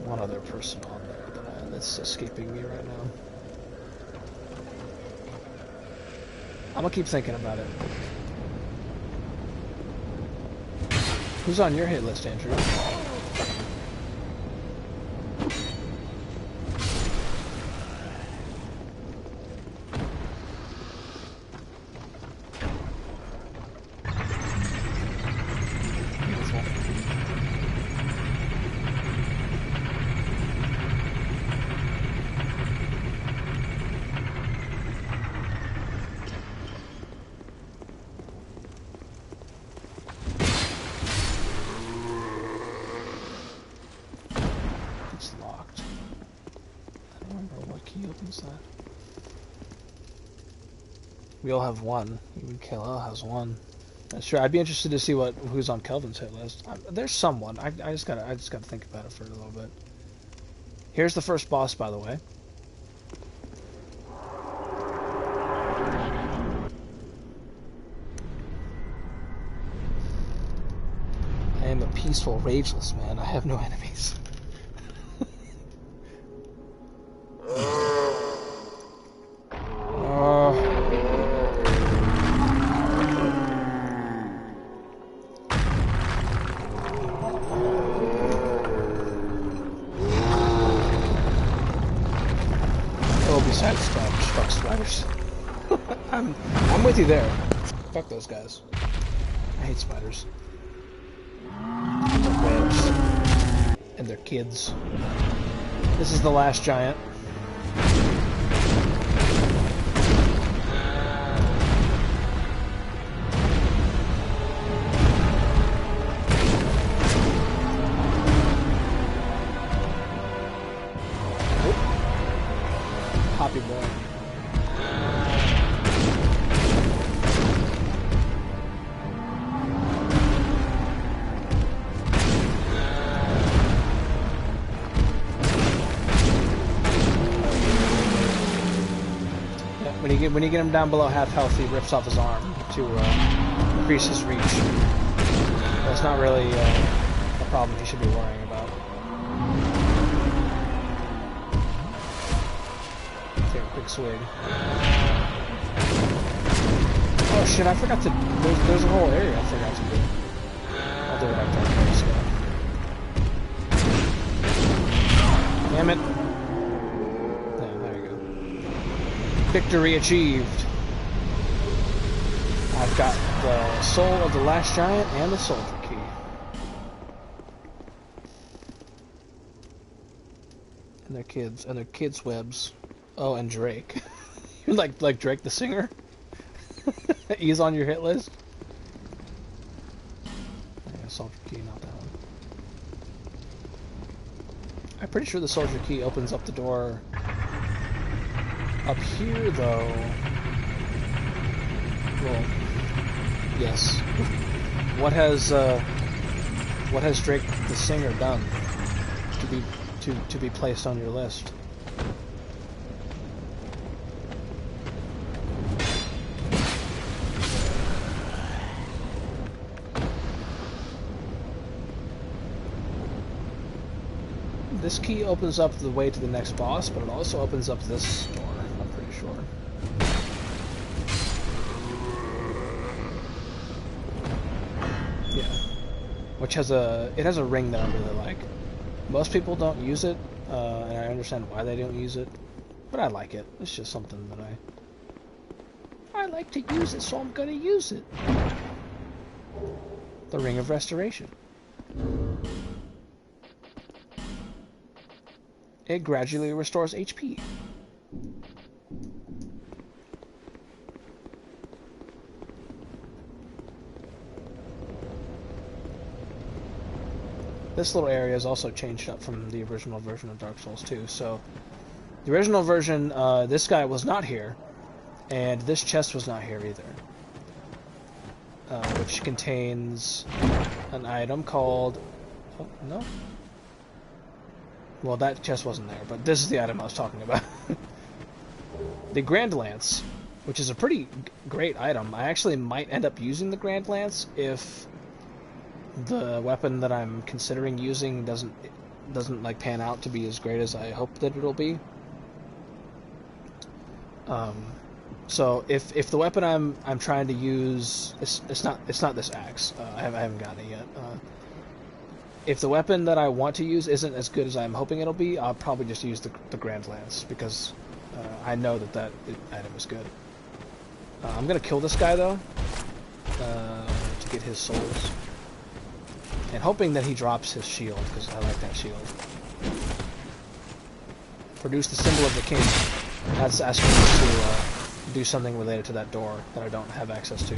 one other person on there that's escaping me right now. I'm gonna keep thinking about it. Who's on your hit list, Andrew? What's that? We all have one. Even Kal-El has one. That's true. I'd be interested to see who's on Kelvin's hit list. There's someone. I just gotta think about it for a little bit. Here's the first boss, by the way. I am a peaceful, rageless man. I have no enemies. Fuck spiders. I'm with you there. Fuck those guys. I hate spiders. And their webs. And their kids. This is the last giant. Poppy boy. When you get him down below half health, he rips off his arm to increase his reach. That's not really a problem he should be worrying about. Take a quick swig. Oh shit! I forgot to. There's a whole area I forgot to do. I'll do it after I finish. Damn it! Victory achieved. I've got the soul of the last giant and the soldier key. And their kids' webs. Oh, and Drake. You're like Drake the singer? He's on your hit list? Yeah, soldier key, not that one. I'm pretty sure the soldier key opens up the door. Up here, though... Well, yes. What has Drake the singer done to be placed on your list? This key opens up the way to the next boss, but it also opens up this door. Sure. Yeah. Which has a ring that I really like. Most people don't use it, and I understand why they don't use it, but I like it. It's just something that I like to use it, so I'm gonna use it. The Ring of Restoration. It gradually restores HP. This little area is also changed up from the original version of Dark Souls 2. So, the original version, this guy was not here, and this chest was not here either. Which contains an item called... Oh, no? Well, that chest wasn't there, but this is the item I was talking about. The Grand Lance, which is a pretty great item. I actually might end up using the Grand Lance if the weapon that I'm considering using doesn't like pan out to be as great as I hope that it'll be. So if the weapon I'm trying to use, it's not this axe. I haven't gotten it yet. If the weapon that I want to use isn't as good as I'm hoping it'll be, I'll probably just use the Grand Lance because I know that item is good. I'm gonna kill this guy though to get his souls. And hoping that he drops his shield, because I like that shield. Produce the symbol of the king. That's asking us to do something related to that door that I don't have access to.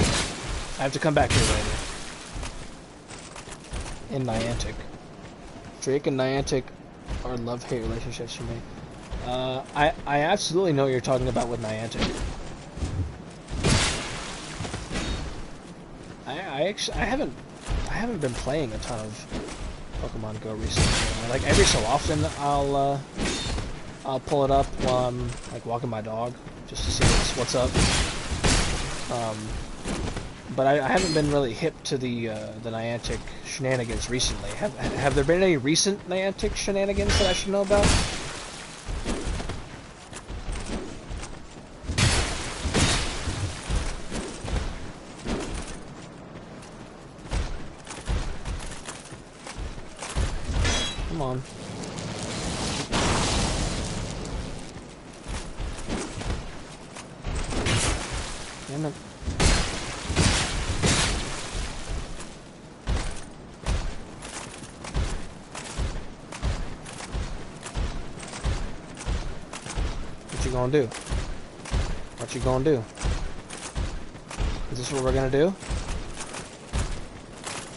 I have to come back here later. In Niantic. Drake and Niantic are love-hate relationships for me. I absolutely know what you're talking about with Niantic. I haven't been playing a ton of Pokemon Go recently. Like every so often, I'll pull it up while I'm like walking my dog just to see what's up. But I haven't been really hip to the Niantic shenanigans recently. Have there been any recent Niantic shenanigans that I should know about? Come on. Damn it. What you gonna do? What you gonna do? Is this what we're gonna do?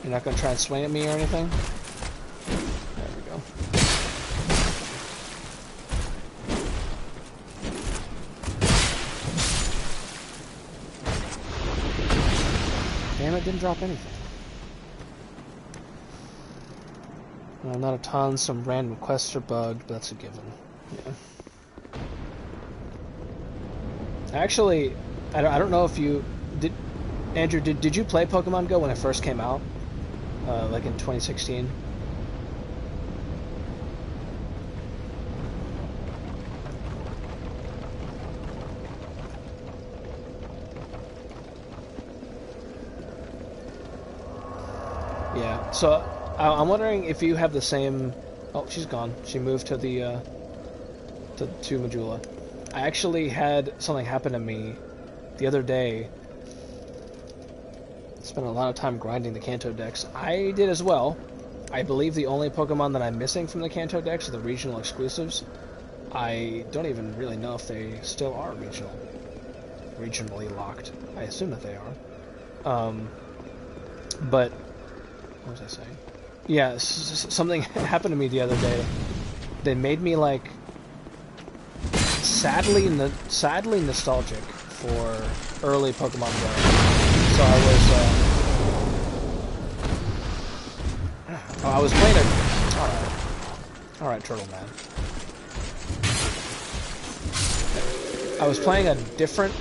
You're not gonna try and swing at me or anything? There we go. Damn it, didn't drop anything. Well, not a ton, some random quests are bugged, but that's a given. Yeah. Actually, I don't know if you did, Andrew. Did you play Pokemon Go when it first came out, like in 2016? Yeah. So I'm wondering if you have the same. Oh, she's gone. She moved to the to Majula. I actually had something happen to me the other day. Spent a lot of time grinding the Kanto decks. I did as well. I believe the only Pokemon that I'm missing from the Kanto decks are the regional exclusives. I don't even really know if they still are regionally locked. I assume that they are. But what was I saying? Yeah, something happened to me the other day. They made me like sadly nostalgic for early Pokemon Go. So I was playing a... Alright, Turtle Man. I was playing a different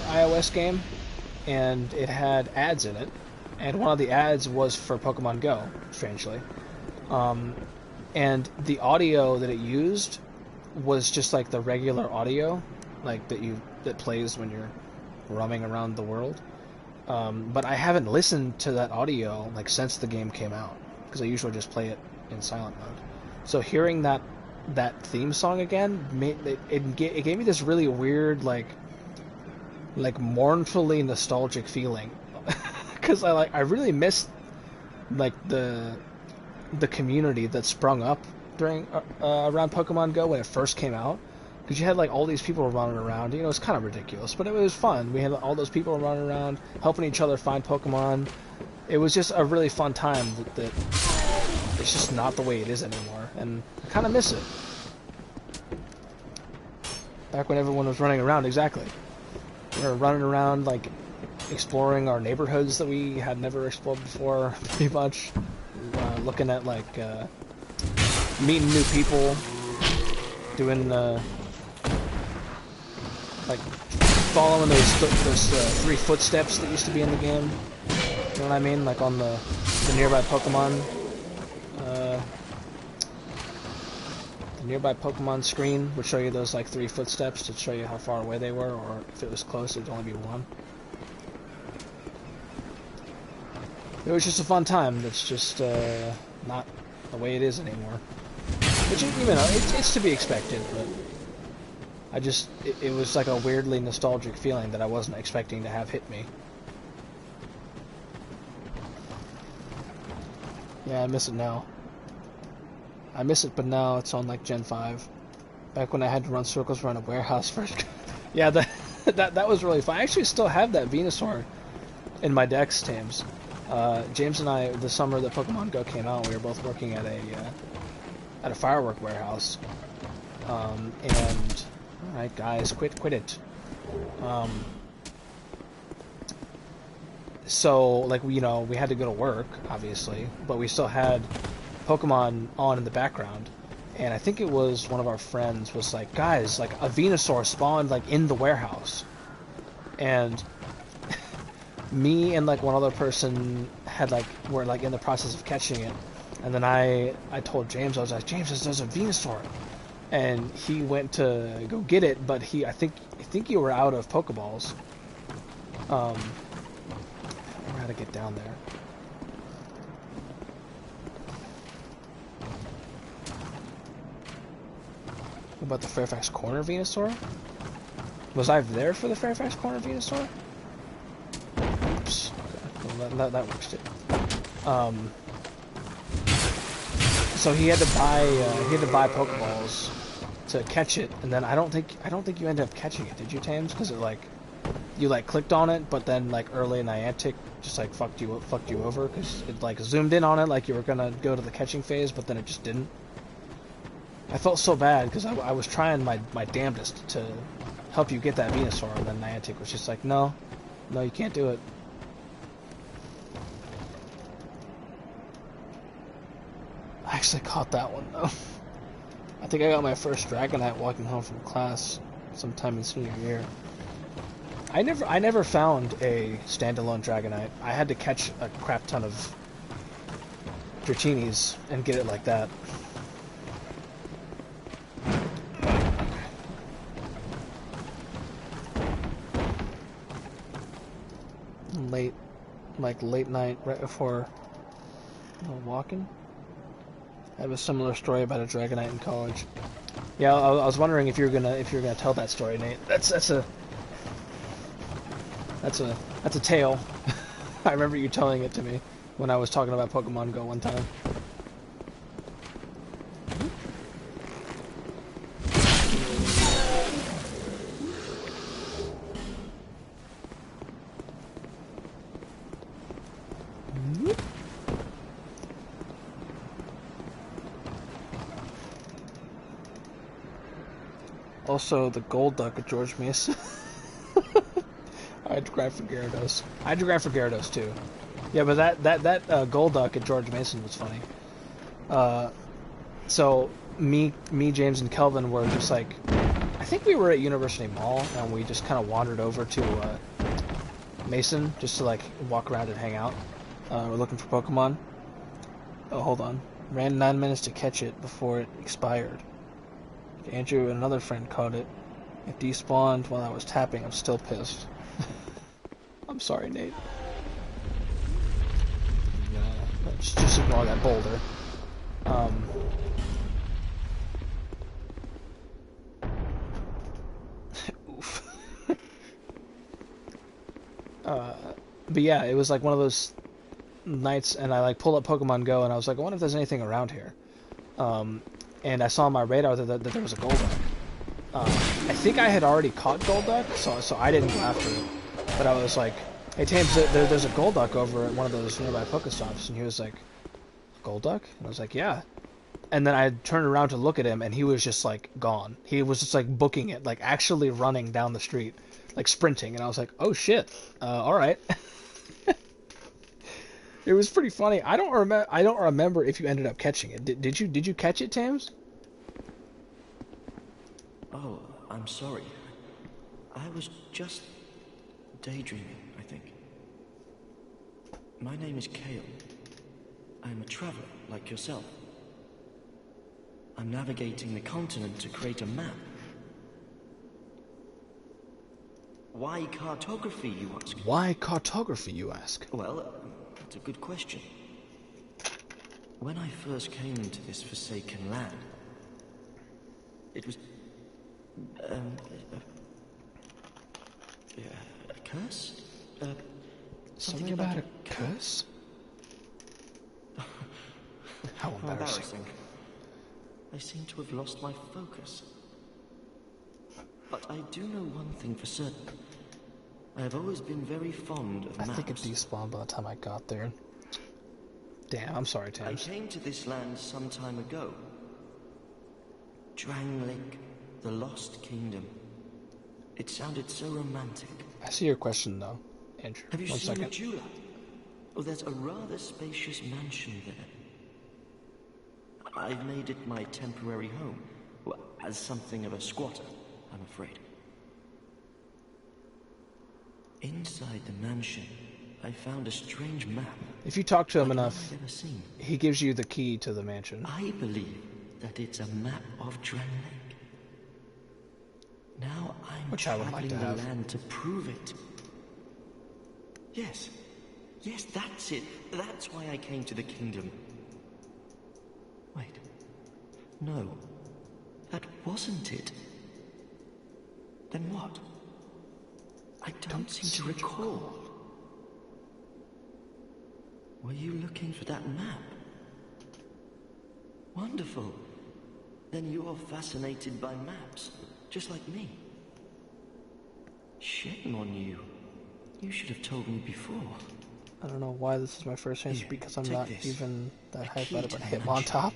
iOS game, and it had ads in it, and one of the ads was for Pokemon Go, strangely. And the audio that it used was just like the regular audio, like that plays when you're roaming around the world. But I haven't listened to that audio like since the game came out, because I usually just play it in silent mode. So hearing that theme song again, it gave me this really weird like mournfully nostalgic feeling, because I really missed like the community that sprung up during around Pokemon Go when it first came out, because you had like all these people running around. You know, it's kind of ridiculous, but it was fun. We had all those people running around helping each other find Pokemon. It was just a really fun time that it's just not the way it is anymore, and I kind of miss it. Back when everyone was running around, exactly. We were running around like exploring our neighborhoods that we had never explored before, pretty much. Looking at like meeting new people, doing like following those 3 footsteps that used to be in the game. You know what I mean? Like on the nearby Pokemon, the nearby Pokemon screen would show you those like 3 footsteps to show you how far away they were, or if it was close, it'd only be 1. It was just a fun time. That's just not the way it is anymore. Which, you know, it's to be expected, but it was like a weirdly nostalgic feeling that I wasn't expecting to have hit me. Yeah, I miss it now. I miss it, but now it's on like Gen 5. Back when I had to run circles around a warehouse first. Yeah, that was really fun. I actually still have that Venusaur in my Dex teams. James and I, the summer that Pokemon Go came out, we were both working at a firework warehouse, And alright guys, quit it. So, like, we had to go to work, obviously, but we still had Pokemon on in the background. And I think it was one of our friends was like, guys, like, a Venusaur spawned, like, in the warehouse. And me and, like, one other person were, like, in the process of catching it. And then I told James, I was like, James, there's a Venusaur. And he went to go get it, but I think you were out of Pokeballs. I don't know how to get down there. What about the Fairfax Corner Venusaur? Was I there for the Fairfax Corner Venusaur? Oops. Okay. Well, that works too. So he had to buy Pokeballs to catch it, and then I don't think you ended up catching it, did you, Tames? Because it you clicked on it, but then early Niantic just fucked you over because it zoomed in on it like you were gonna go to the catching phase, but then it just didn't. I felt so bad because I was trying my damnedest to help you get that Venusaur, and then Niantic was just like, no, you can't do it. I actually caught that one though. I think I got my first Dragonite walking home from class sometime in senior year. I never found a standalone Dragonite. I had to catch a crap ton of Dratini's and get it like that. Late night, right before walking. I have a similar story about a Dragonite in college. Yeah, I was wondering if you're gonna tell that story, Nate. That's a tale. I remember you telling it to me when I was talking about Pokemon Go one time. Also, the Golduck at George Mason. I had to grab for Gyarados. I had to grab for Gyarados too. Yeah, but that Golduck at George Mason was funny. So me, James, and Kelvin were just I think we were at University Mall, and we just kind of wandered over to Mason just to walk around and hang out. We're looking for Pokemon. Oh, hold on. Ran 9 minutes to catch it before it expired. Andrew and another friend caught it. It despawned while I was tapping. I'm still pissed. I'm sorry, Nate. Just ignore that boulder. Oof. But yeah, it was one of those nights, and I pulled up Pokemon Go, and I was like, I wonder if there's anything around here. And I saw on my radar that there was a Golduck. I think I had already caught Golduck, so I didn't go after it. But I was like, hey, Tames, there's a Golduck over at one of those nearby Pokestops. And he was like, Golduck? And I was like, yeah. And then I turned around to look at him, and he was just, gone. He was just, booking it, actually running down the street, sprinting. And I was like, oh, shit. All right. It was pretty funny. I don't remember if you ended up catching it. Did you catch it, Tames? Oh, I'm sorry. I was just daydreaming, I think. My name is Kale. I'm a traveler, like yourself. I'm navigating the continent to create a map. Why cartography, you ask? Why cartography, you ask? Well, that's a good question. When I first came into this forsaken land, it was a curse? Something about a curse? How embarrassing. I seem to have lost my focus. But I do know one thing for certain. I have always been very fond of maps. I think it despawned by the time I got there. Damn, I'm sorry, Tames. I came to this land some time ago. Drangleic, the Lost Kingdom. It sounded so romantic. I see your question, though, Andrew. Have you One seen second. Majula? Oh, there's a rather spacious mansion there. I've made it my temporary home. Well, as something of a squatter, I'm afraid. Inside the mansion, I found a strange map. If you talk to him like enough, none I've ever seen. he gives you the key to the mansion. I believe that it's a map of Drangleic. Now I'm Which I would like traveling to the have. land to prove it. Yes. Yes, that's it. That's why I came to the kingdom. Wait. No. That wasn't it. Then what? I don't seem to recall. Were you looking for that map? Wonderful. Then you're fascinated by maps, just like me. Shame on you. You should have told me before. I don't know why this is my first answer, Here, because I'm take not this. even that A hype key about it, to but the Hitmontop.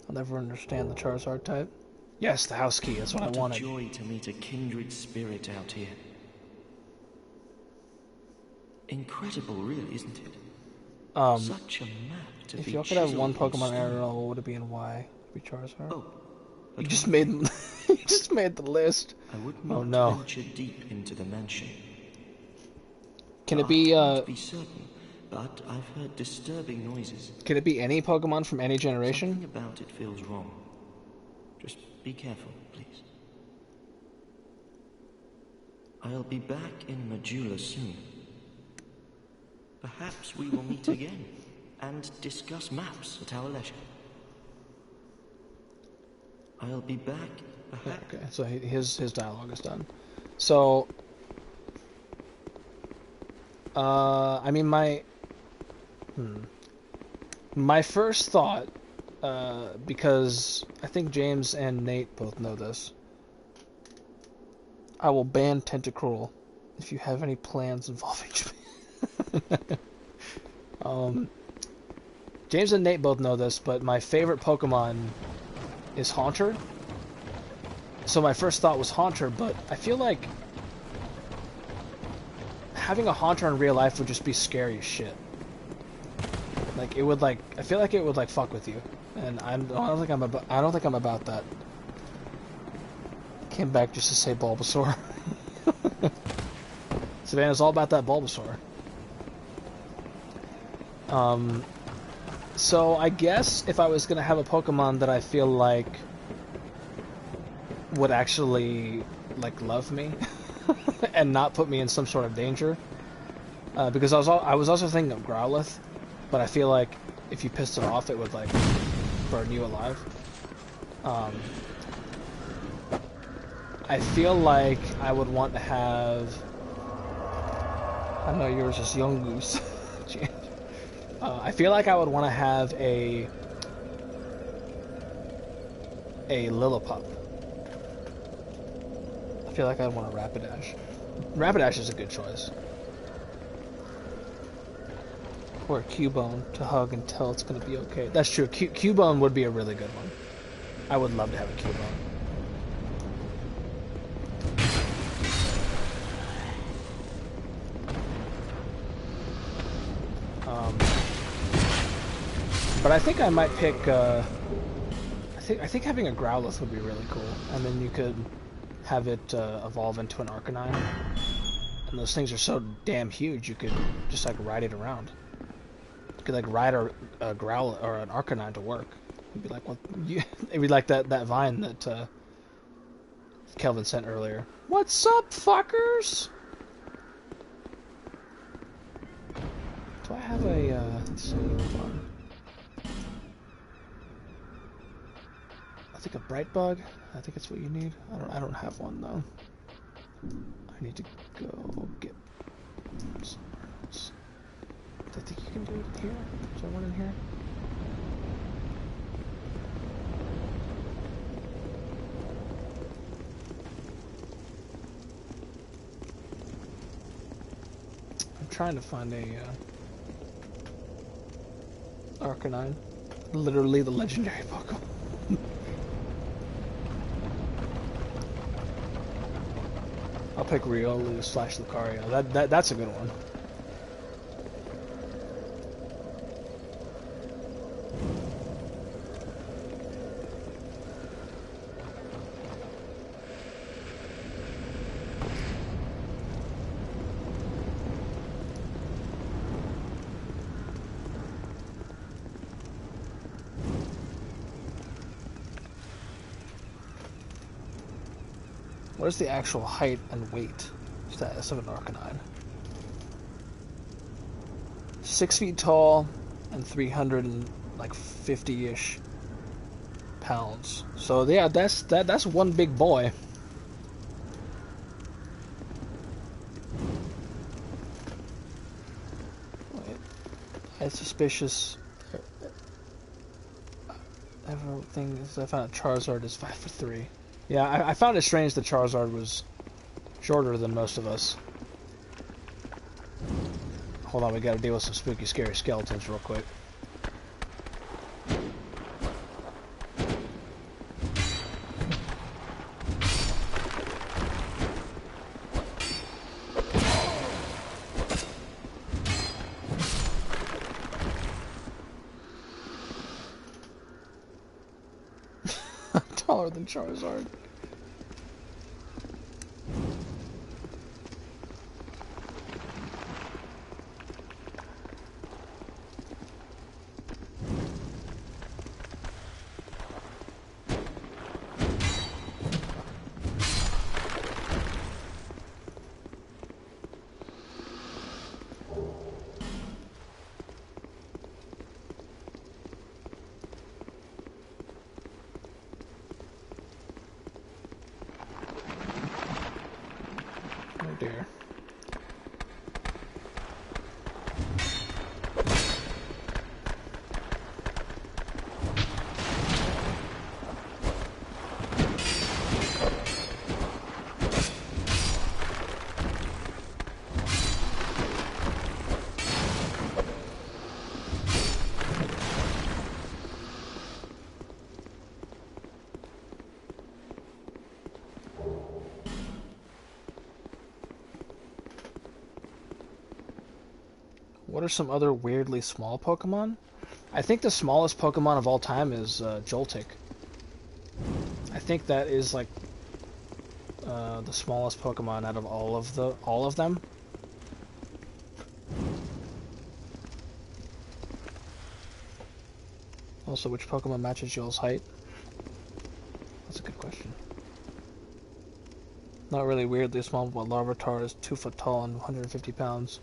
I'll never understand the Charizard type. Yes, the house key, that's what I What wanted. a joy to meet a kindred spirit out here. Incredible, really, isn't it? Such a map to If be y'all could have one chiseled in Pokemon stone. IRL, what would it be and why? It'd be Charizard. Oh, You but just one made thing, you just made the list. I would Oh not no. venture deep into the mansion. Can it be I can't be certain, but I've heard disturbing noises. can it be any Pokemon from any generation? Something about it feels wrong. Just be careful, please. I'll be back in Majula soon. Perhaps we will meet again and discuss maps at our leisure. I'll be back. Perhaps. Okay, so his dialogue is done. So, I mean my first thought, because I think James and Nate both know this, I will ban Tentacruel if you have any plans involving Japan. James and Nate both know this, but my favorite Pokemon is Haunter. So my first thought was Haunter, but I feel like having a Haunter in real life would just be scary as shit. Like it would I feel like it would fuck with you, and I don't think I'm about that. Came back just to say Bulbasaur. Savannah's all about that Bulbasaur. So I guess if I was gonna have a Pokemon that I feel like would actually love me and not put me in some sort of danger, because I was also thinking of Growlithe, but I feel like if you pissed it off, it would burn you alive. I feel like I would want to have. I know yours is Young Goose. I feel like I would want to have a Lillipup. I feel like I'd want a Rapidash. Rapidash is a good choice. Or a Cubone to hug and tell it's going to be okay. That's true. Cubone would be a really good one. I would love to have a Cubone. But I think I might pick. I think having a Growlithe would be really cool, and then you could have it evolve into an Arcanine. And those things are so damn huge, you could just ride it around. You could ride a Growlithe or an Arcanine to work. It'd be like what? It'd be like that vine that Kelvin sent earlier. What's up, fuckers? Do I have a? Let's see. Hold on. I think a Bright Bug. I think it's what you need. I don't have one though. I need to go get somewhere else. I think you can do it here. Is there one in here? I'm trying to find a Arcanine. Literally the legendary Pokemon. I'll pick Riolu / Lucario. That's a good one. What is the actual height and weight status of an Arcanine? 6 feet tall and 350-ish pounds. So yeah, that's one big boy. Wait, I'm suspicious. Everything I found a Charizard is 5'3". Yeah, I found it strange that Charizard was shorter than most of us. Hold on, we gotta deal with some spooky, scary skeletons real quick. Taller than Charizard. Dear. What are some other weirdly small Pokemon? I think the smallest Pokemon of all time is Joltik. I think that is like the smallest Pokemon out of all of them. Also, which Pokemon matches Joel's height? That's a good question. Not really weirdly small, but Larvitar is 2 foot tall and 150 pounds.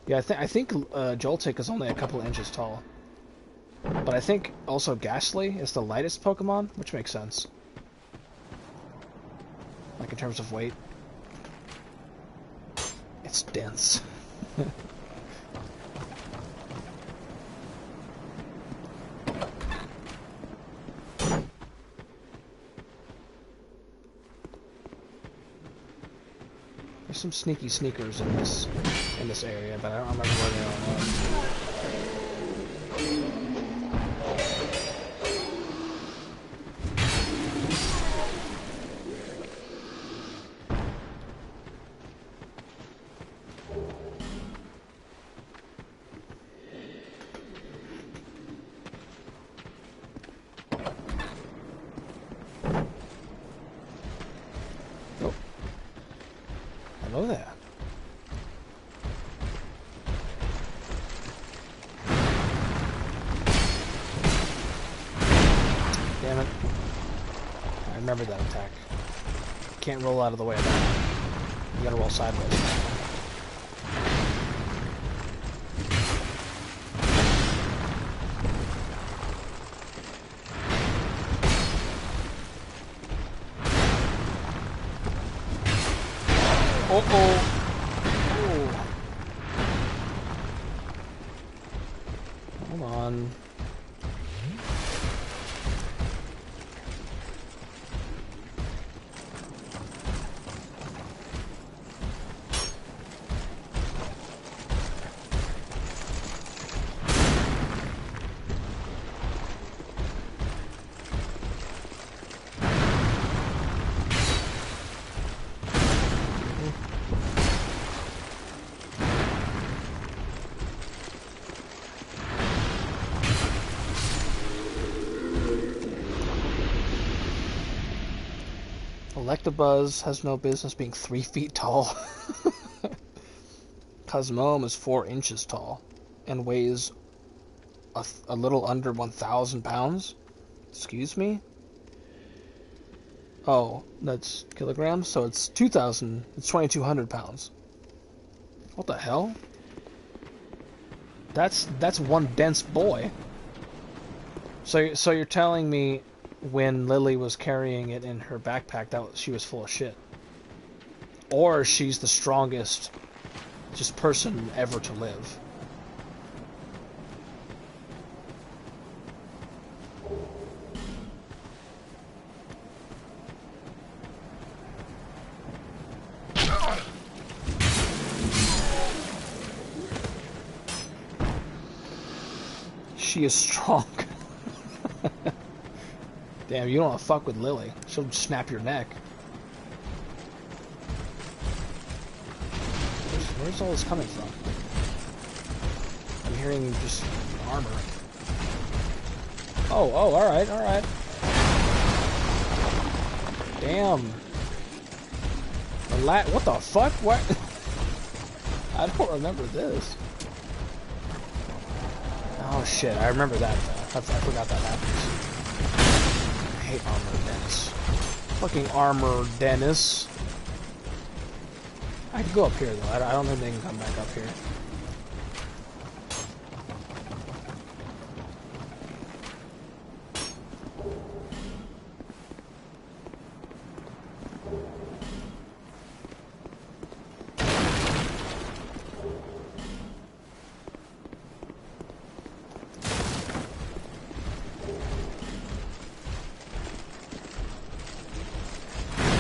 Yeah, I think Joltik is only a couple inches tall. But I think also Ghastly is the lightest Pokemon, which makes sense. Like in terms of weight. It's dense. There's some sneaky sneakers in this area, but I don't remember where they all are. Hello there. Damn it. I remember that attack. Can't roll out of the way of that. You gotta roll sideways. Uh-oh. Hold on. Electabuzz has no business being 3 feet tall. Cosmoem is 4 inches tall and weighs a little under 1,000 pounds. Excuse me? Oh, that's kilograms, so it's 2,000. It's 2,200 pounds. What the hell? That's one dense boy. So you're telling me when Lily was carrying it in her backpack she was full of shit, or she's the strongest just person ever to live? She is strong. Damn, you don't want to fuck with Lily. She'll snap your neck. Where's all this coming from? I'm hearing just armor. Oh, alright. Damn. What the fuck? What? I don't remember this. Oh shit, I remember that though. I forgot that happens. I hate Armor Dennis. Fucking Armor Dennis. I could go up here though. I don't think they can come back up here.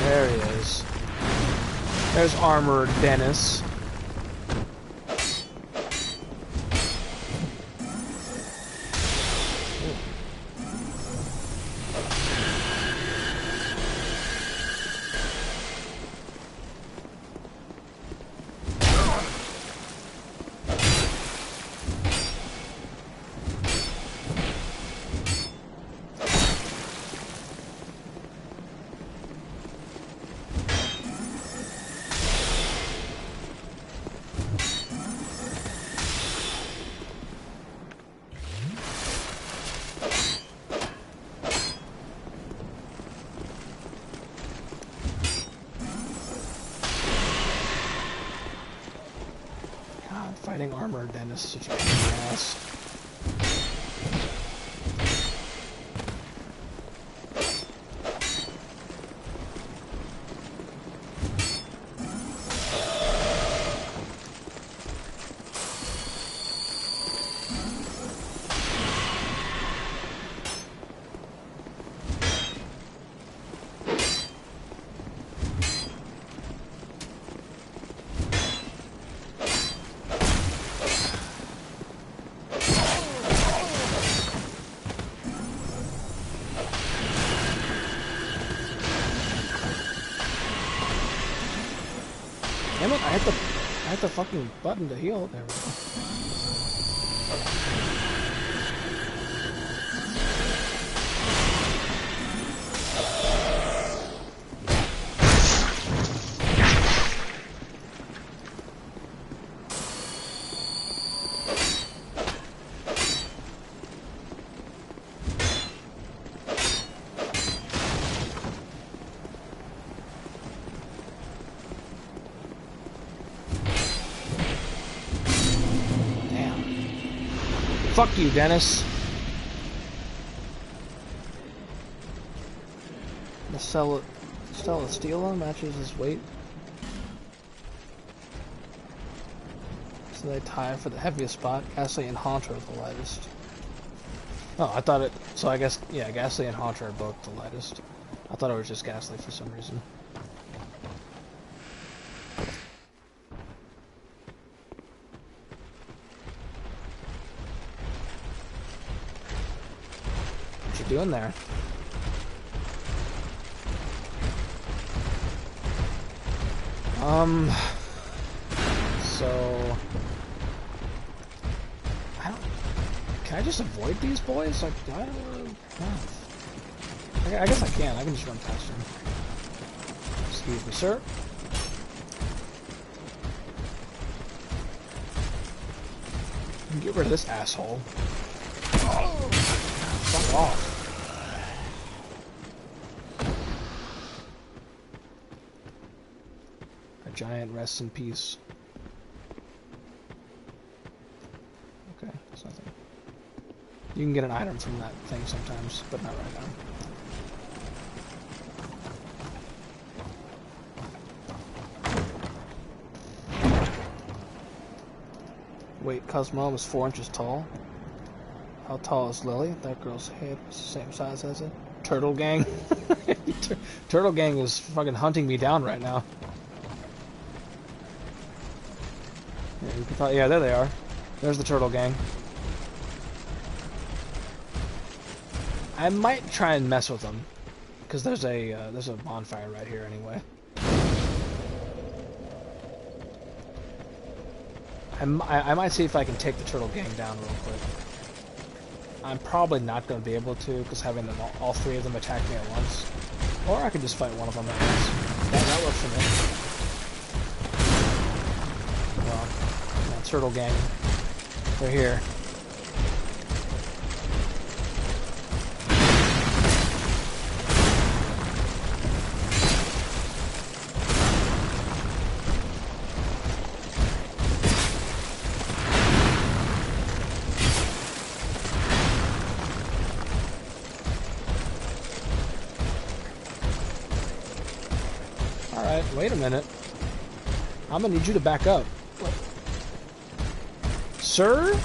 There he is. There's Armor Dennis. Fighting Armor Dennis is such a pain in the ass. Damn it, I hit the fucking button to heal. There we go. Fuck you, Dennis. The Celesteela matches his weight. So they tie for the heaviest spot. Ghastly and Haunter are the lightest. Oh, I thought it... So I guess... Yeah, Ghastly and Haunter are both the lightest. I thought it was just Ghastly for some reason. Doing there? So can I just avoid these boys? Like, I don't know. I guess I can. I can just run past them. Excuse me, sir. Get rid of this asshole. Oh, fuck off. A giant rests in peace. Okay, that's nothing. You can get an item from that thing sometimes, but not right now. Wait, Cosmo is 4 inches tall? How tall is Lily? That girl's head is the same size as it. Turtle Gang? Turtle Gang is fucking hunting me down right now. Yeah, you can probably, yeah, there they are. There's the Turtle Gang. I might try and mess with them, because there's a bonfire right here anyway. I might see if I can take the Turtle Gang down real quick. I'm probably not going to be able to, because having them all 3 of them attack me at once. Or I could just fight one of them at once. That works for me. Well, no, Turtle Gang. They're here. Wait a minute. I'm gonna need you to back up. What? Sir?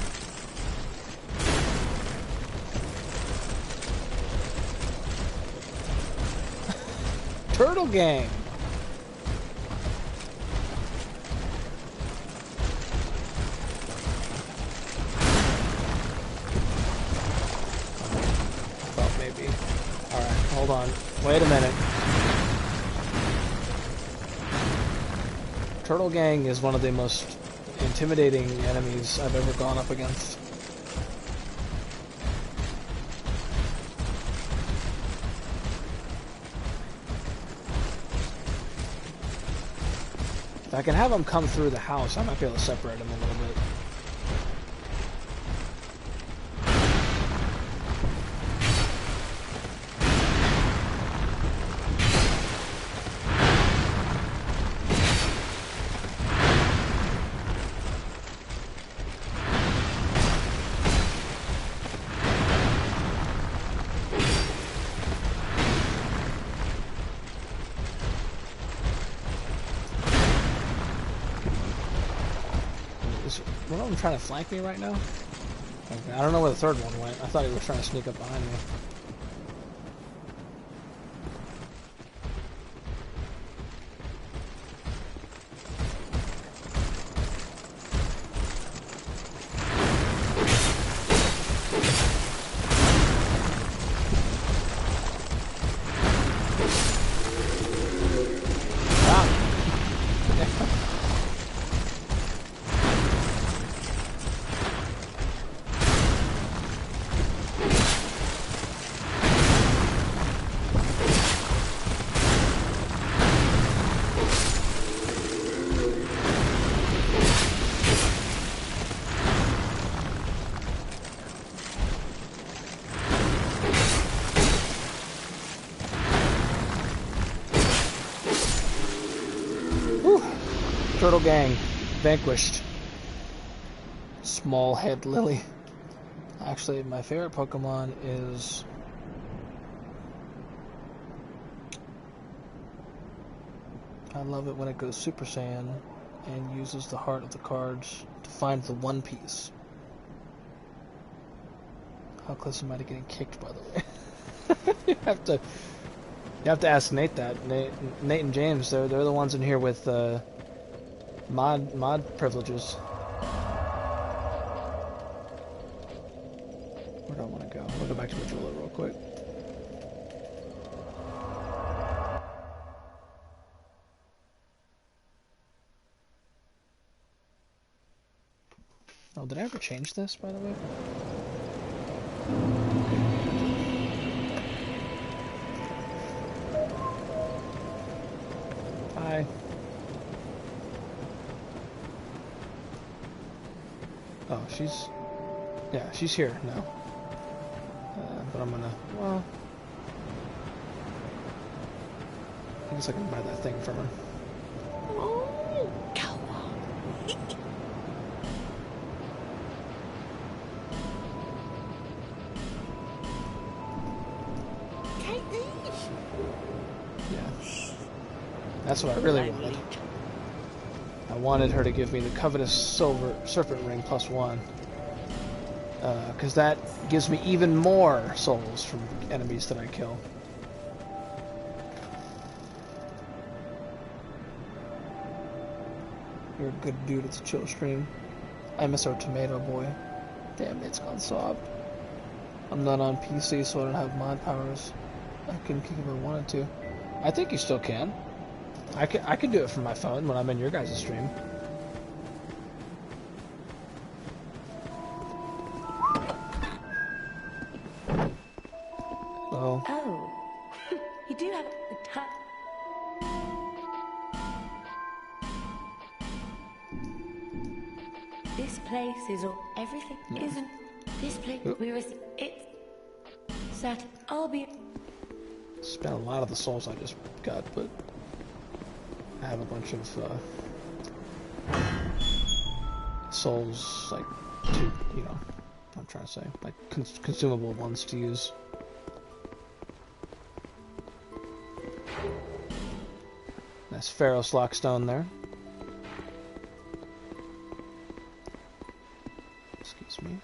Turtle Gang. Thought maybe. Alright, hold on. Wait a minute. Turtle Gang is one of the most intimidating enemies I've ever gone up against. If I can have them come through the house, I might be able to separate them a little bit. One of them trying to flank me right now? Okay, I don't know where the third one went. I thought he was trying to sneak up behind me. Turtle Gang vanquished. Small Head Lily. Actually, my favorite Pokemon is... I love it when it goes Super Saiyan and uses the heart of the cards to find the One Piece. How close am I to getting kicked, by the way? you have to ask Nate that. Nate and James, they're the ones in here with mod privileges. Where do I want to go? I'll go back to Majula real quick. Oh, did I ever change this, by the way? Oh, yeah, she's here now. But I'm gonna, well, I guess I can buy that thing from her. Oh, go on. Take these. Yeah. That's what I really wanted. I wanted her to give me the covetous silver serpent ring +1. Because that gives me even more souls from enemies that I kill. You're a good dude, it's a chill stream. I miss our tomato boy. Damn, it's gone soft. I'm not on PC, so I don't have mod powers. I couldn't kick if I wanted to. I think you still can. I can do it from my phone when I'm in your guys' stream. Oh. Oh, you do have a ton. This place is all everything, Yeah. isn't this place? Oop. It's that I'll be. Spent a lot of the souls I just got, but I have a bunch of souls, like, to, you know, what I'm trying to say, like consumable ones to use. Nice Pharos Lockstone there. Excuse me.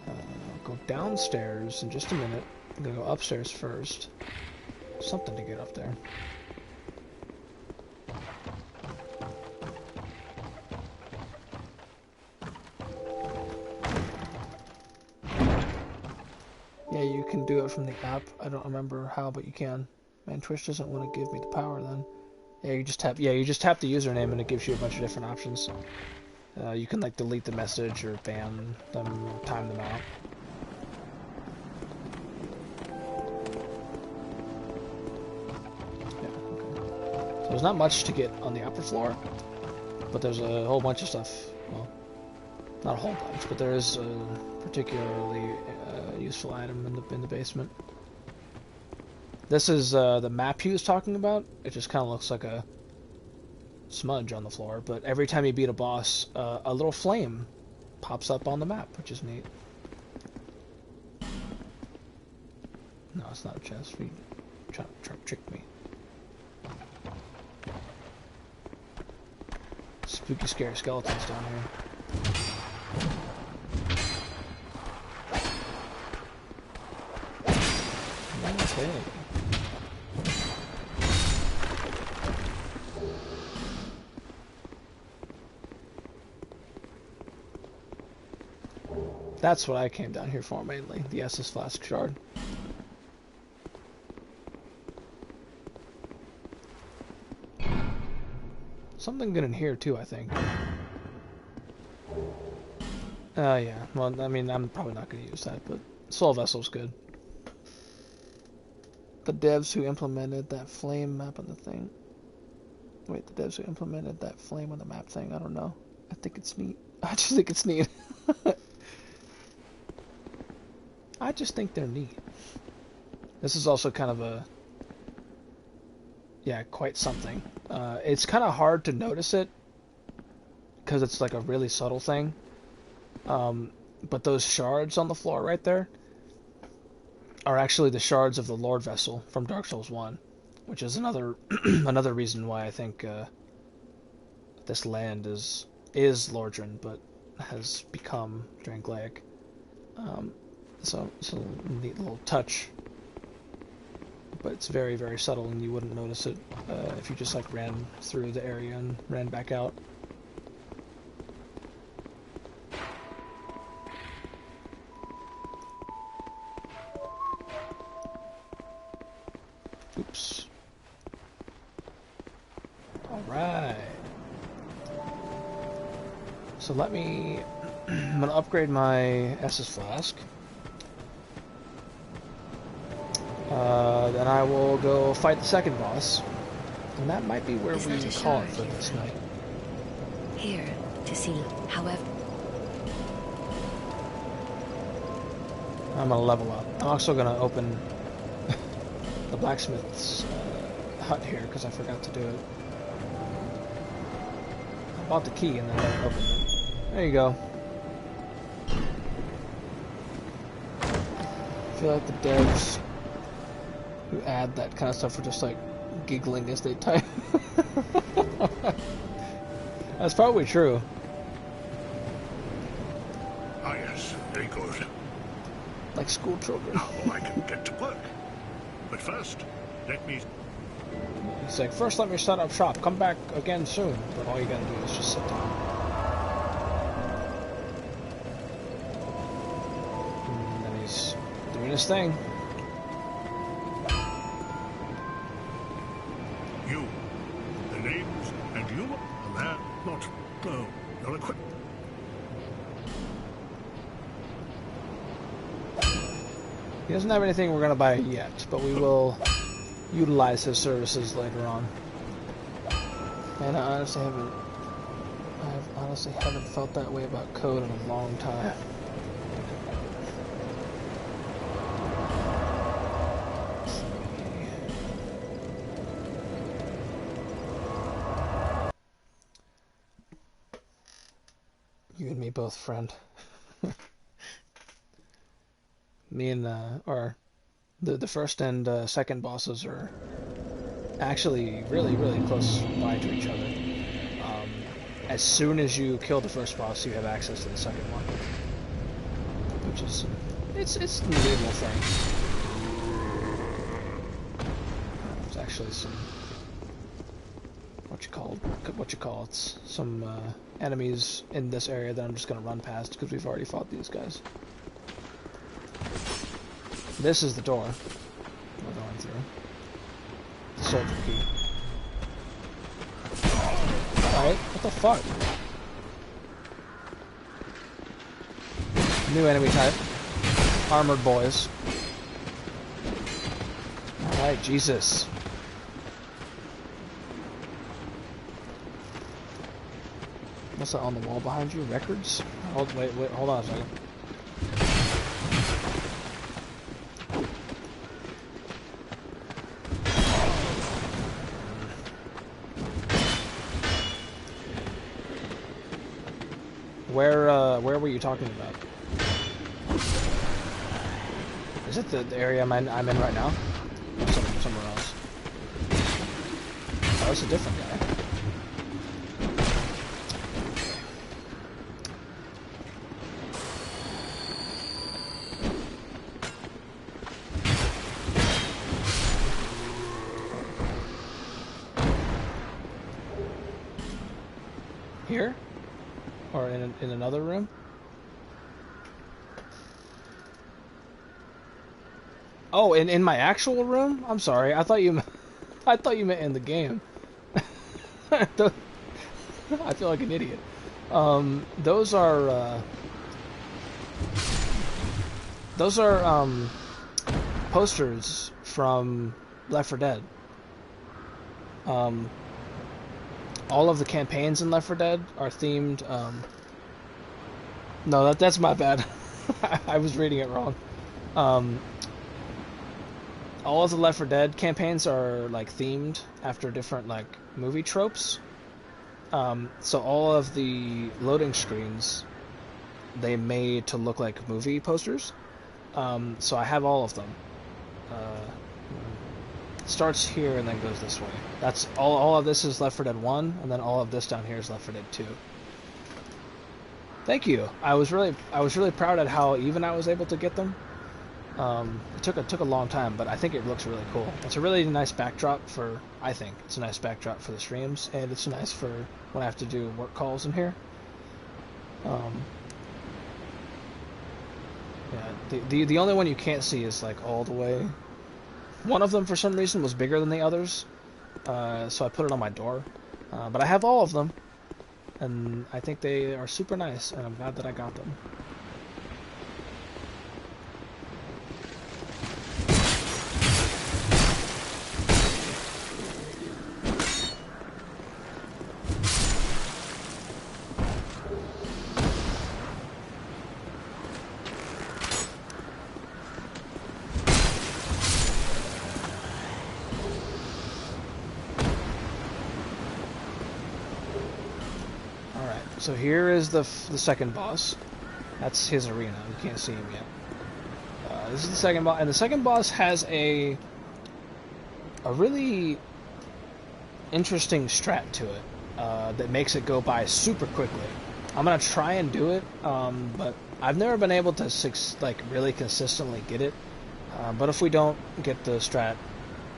I'll go downstairs in just a minute. I'm gonna go upstairs first. Something to get up there. Yeah, you can do it from the app. I don't remember how, but you can. Man, Twitch doesn't want to give me the power then. Yeah, you just tap. Yeah, you just tap the username and it gives you a bunch of different options. You can like delete the message or ban them or time them out. Yeah, okay. So there's not much to get on the upper floor, but there's a whole bunch of stuff. Well, not a whole bunch, but there is a particularly useful item in the basement. This is the map he was talking about. It just kind of looks like a smudge on the floor, but every time you beat a boss, a little flame pops up on the map, which is neat. No, it's not a chest. You try to trick me. Spooky, scary skeletons down here. Okay. That's what I came down here for mainly, the Estus Flask Shard. Something good in here too, I think. Yeah, well, I mean, I'm probably not going to use that, but Soul Vessel's good. The devs who implemented that flame map on the thing. Wait, the devs who implemented that flame on the map thing, I don't know. I think it's neat. I just think it's neat. I just think they're neat. This is also kind of a... yeah, quite something. It's kind of hard to notice it, because it's like a really subtle thing. But those shards on the floor right there are actually the shards of the Lord Vessel from Dark Souls 1, which is another another reason why I think this land is Lordran, but has become Drangleic. So it's a neat little touch, but it's very, very subtle, and you wouldn't notice it if you just like ran through the area and ran back out. Oops. Alright. So let me... I'm going to upgrade my Estus Flask. Then I will go fight the second boss. And that might be where we call it for this night. Here, to see, however... I'm gonna level up. I'm also gonna open the blacksmith's hut here because I forgot to do it. I bought the key and then I opened it. There you go. I feel like the devs who add that kind of stuff are just like giggling as they type. That's probably true. Ah, yes, very good. Like school children. Now I can get to work. But first, let me... He's like, first let me set up shop. Come back again soon. But all you gotta do is just sit down. And then he's doing his thing. You. The names and you are there. Not... No, you're equipped. He doesn't have anything we're gonna buy yet, but we will utilize his services later on. And I honestly haven't felt that way about code in a long time. You and me both, friend. Me and the first and second bosses are actually really close by to each other. As soon as you kill the first boss, you have access to the second one, which is it's an unbelievable thing. There's actually some what you call it, some enemies in this area that I'm just gonna run past because we've already fought these guys. This is the door we're going through. The soldier key. Alright, what the fuck? New enemy type. Armored boys. Alright, Jesus. What's that on the wall behind you? Records? Wait, hold on a second. Where were you talking about? Is it the area I'm in right now? Or somewhere else? Oh, it's a different guy. Here? Or in another room? Oh, in my actual room? I'm sorry. I thought you meant in the game. I feel like an idiot. Those are posters from Left 4 Dead. All of the campaigns in Left 4 Dead are themed. No, that's my bad. I was reading it wrong. All of the Left 4 Dead campaigns are like themed after different like movie tropes. So all of the loading screens they made to look like movie posters. So I have all of them. Starts here and then goes this way. That's all of this is Left 4 Dead 1, and then all of this down here is Left 4 Dead 2. Thank you. I was really proud at how even I was able to get them. It took a long time, but I think it looks really cool. It's a really nice backdrop for I think it's a nice backdrop for the streams, and it's nice for when I have to do work calls in here. Yeah, the only one you can't see is like all the way. One of them, for some reason, was bigger than the others, so I put it on my door. But I have all of them, and I think they are super nice, and I'm glad that I got them. Alright, so here is the second boss. That's his arena. You can't see him yet. This is the second boss, and the second boss has a really interesting strat to it that makes it go by super quickly. I'm gonna try and do it, but I've never been able to really consistently get it. But if we don't get the strat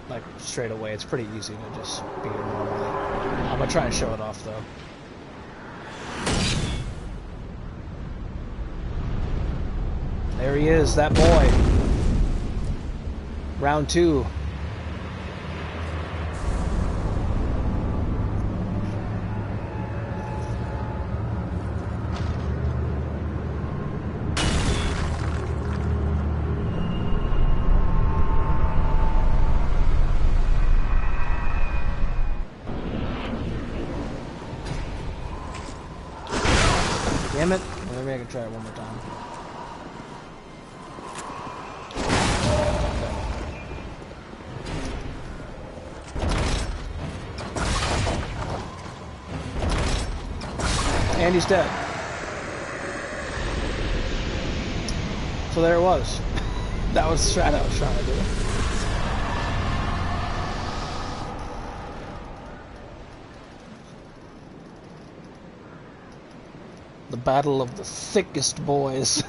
like straight away, it's pretty easy to just beat it normally. I'm gonna try and show it off though. There he is, that boy. Round 2. Damn it. Well, maybe I can try it one more time. And he's dead. So there it was. That was the strat I was trying to do. The battle of the thickest boys.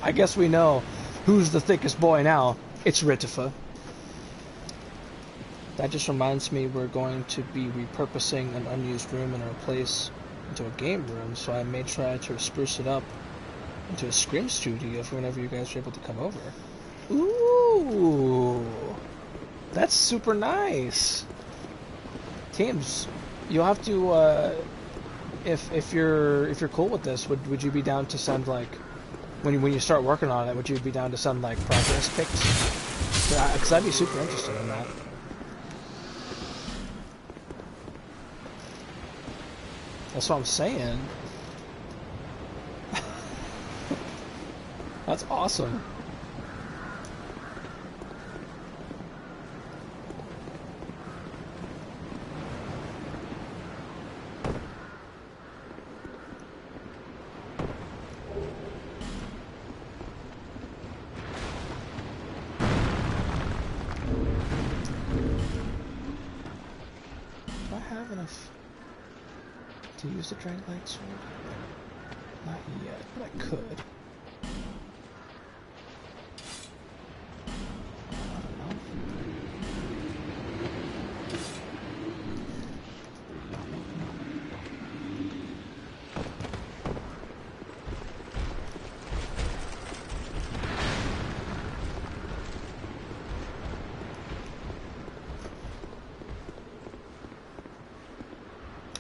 I guess we know who's the thickest boy now. It's RITAFA. That just reminds me we're going to be repurposing an unused room in our place into a game room, so I may try to spruce it up into a scrim studio for whenever you guys are able to come over. Ooh! That's super nice! Teams, you'll have to, if you're cool with this, would you be down to send, like, when you start working on it, would you be down to send, like, progress pics? Because I'd be super interested in that. That's what I'm saying. That's awesome. Do I have enough to use the Dragonlight sword? Not yet, but I could.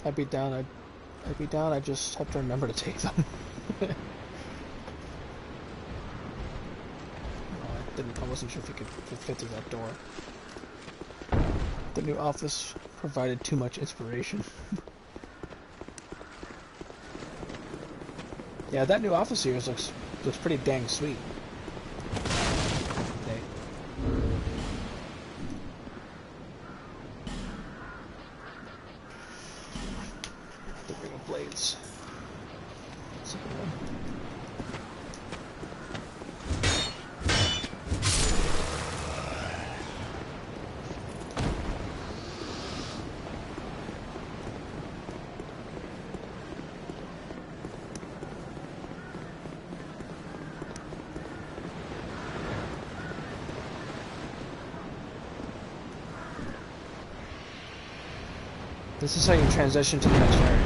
I'd be down. I just have to remember to take them. I wasn't sure if you could fit through that door. The new office provided too much inspiration. Yeah, that new office here looks pretty dang sweet. Okay. The ring of blades. That's a good one. This is how you transition to the next area.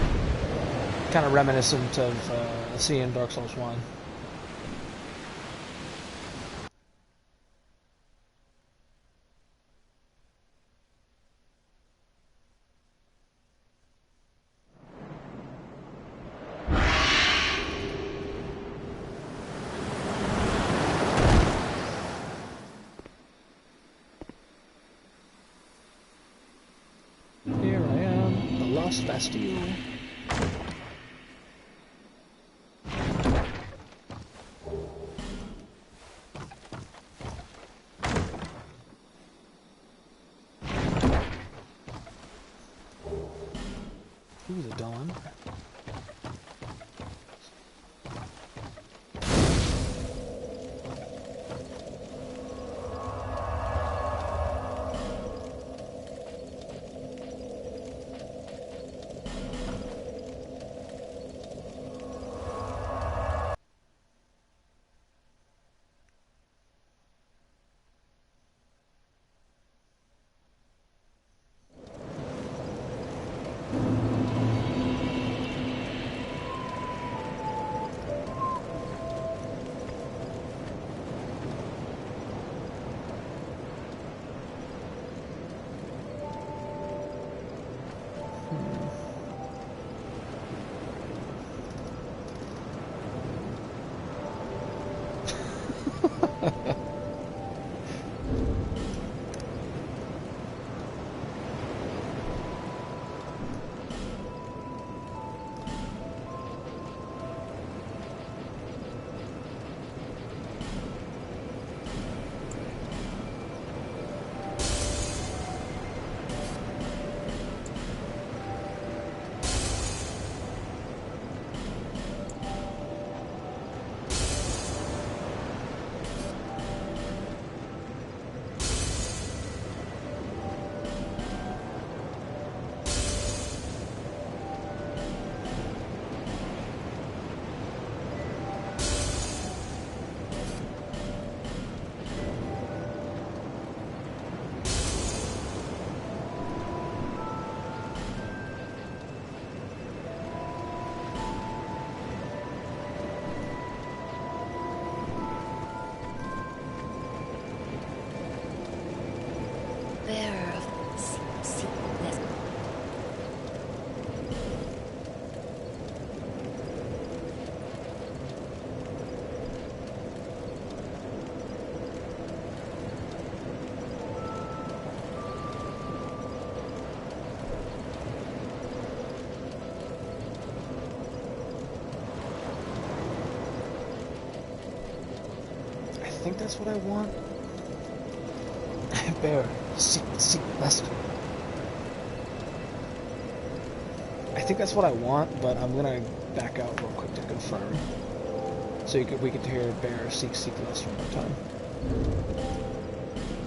Kind of reminiscent of a scene in Dark Souls 1. Bastille. Ooh, the dawn. think that's what I want. Bear, seek, Lester. I think that's what I want, but I'm gonna back out real quick to confirm. So we get to hear Bear, seek, Lester one more time.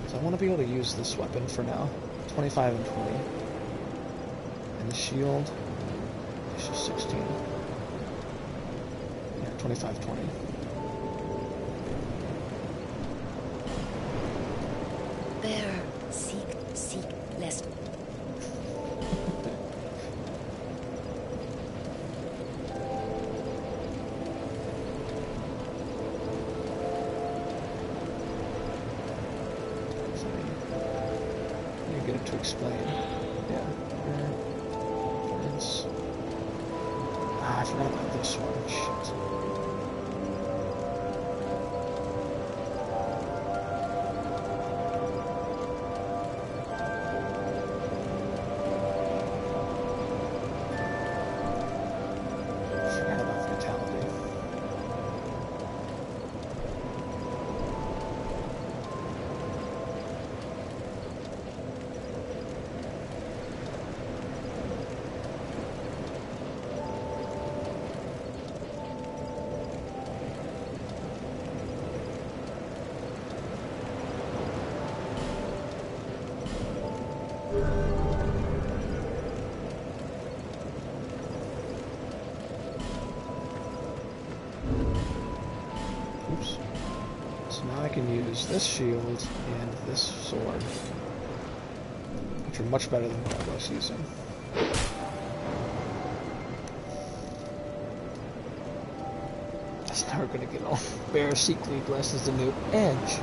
So I want to be able to use this weapon for now. 25 and 20. And the shield, it's just 16. Yeah, 25, 20. Bear, seek, Lester. Get it to explain. Yeah. It's... I forgot about this one. Shit. Forgot about vitality. Oops. So now I can use this shield and this sword, which are much better than what I was using. That's never gonna get off. Bear secretly blesses the new edge.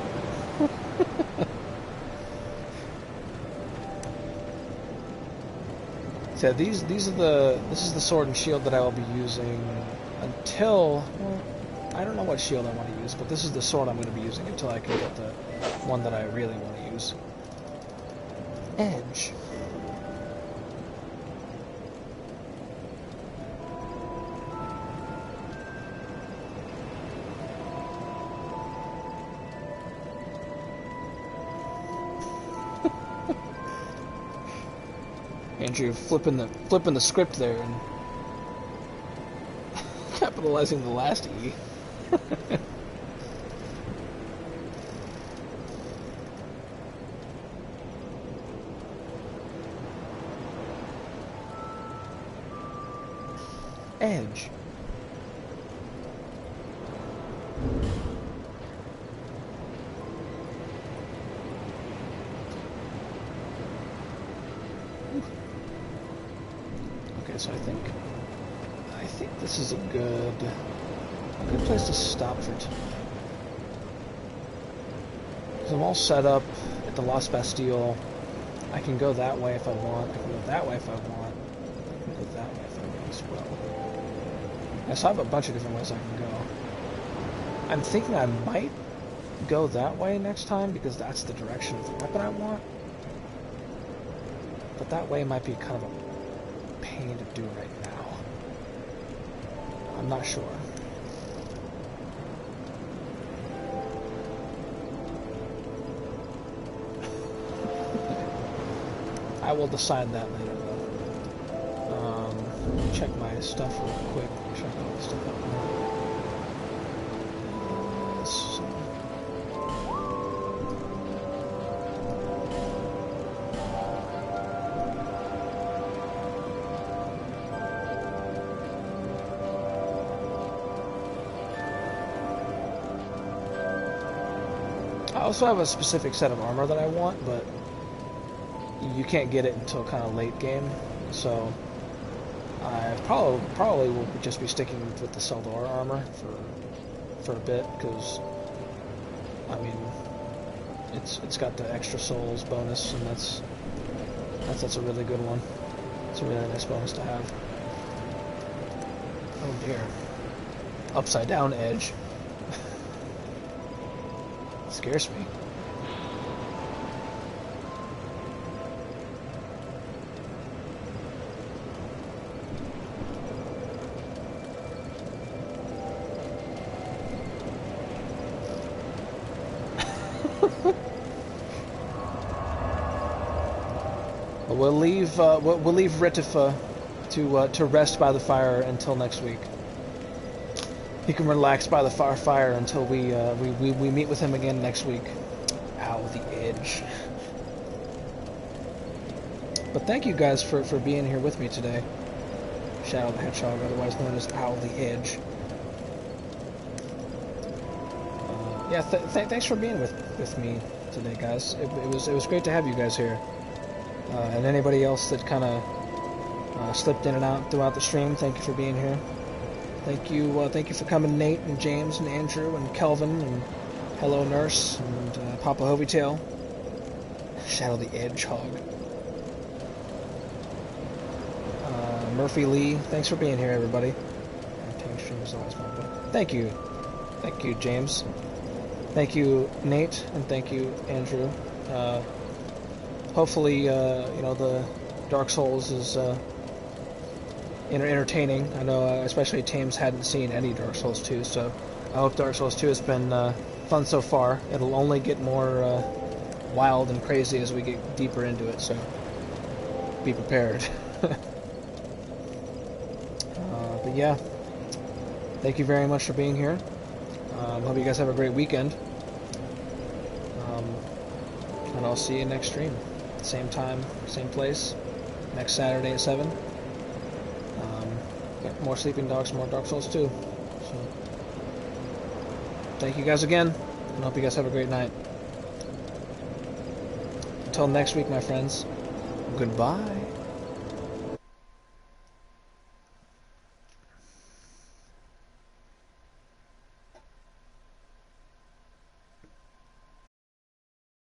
So this is the sword and shield that I will be using until, well, I don't know what shield I want to use, but this is the sword I'm going to be using until I can get the one that I really want to use. Edge. Andrew flipping the script there and capitalizing the last E. Edge. Okay, so I think this is a good place to stop for tonight. Because I'm all set up at the Lost Bastille. I can go that way if I want. I can go that way if I want. I can go that way if I want as well. Yeah, so I have a bunch of different ways I can go. I'm thinking I might go that way next time because that's the direction of the weapon I want. But that way might be kind of a pain to do right now. I'm not sure. I will decide that later, though. Check my stuff real quick. Make sure I got all the stuff up there. I also have a specific set of armor that I want, but you can't get it until kind of late game, so I probably will just be sticking with the Seldor armor for a bit, because I mean it's got the extra souls bonus, and that's a really good one. It's a really nice bonus to have. Oh dear. Upside down edge. Scares me. we'll leave RITAFA to rest by the fire until next week. He can relax by the fire until we meet with him again next week. Ow, the edge. But thank you guys for being here with me today. Shadow the Hedgehog, otherwise known as Owl the Edge. Yeah, thanks for being with me today, guys. It was great to have you guys here. And anybody else that kind of slipped in and out throughout the stream, thank you for being here. Thank you for coming, Nate and James and Andrew and Kelvin and Hello Nurse and Papa Hovytail. Shadow the Edgehog. Murphy Lee, thanks for being here, everybody. Thank you, James. Thank you, Nate, and thank you, Andrew. Hopefully, the Dark Souls is entertaining. I know, especially Tames hadn't seen any Dark Souls 2, so I hope Dark Souls 2 has been fun so far. It'll only get more wild and crazy as we get deeper into it, so be prepared. But yeah, thank you very much for being here. Hope you guys have a great weekend. And I'll see you next stream. Same time, same place. Next Saturday at 7. More Sleeping Dogs, more Dark Souls 2. So, thank you guys again, and hope you guys have a great night. Until next week, my friends, goodbye.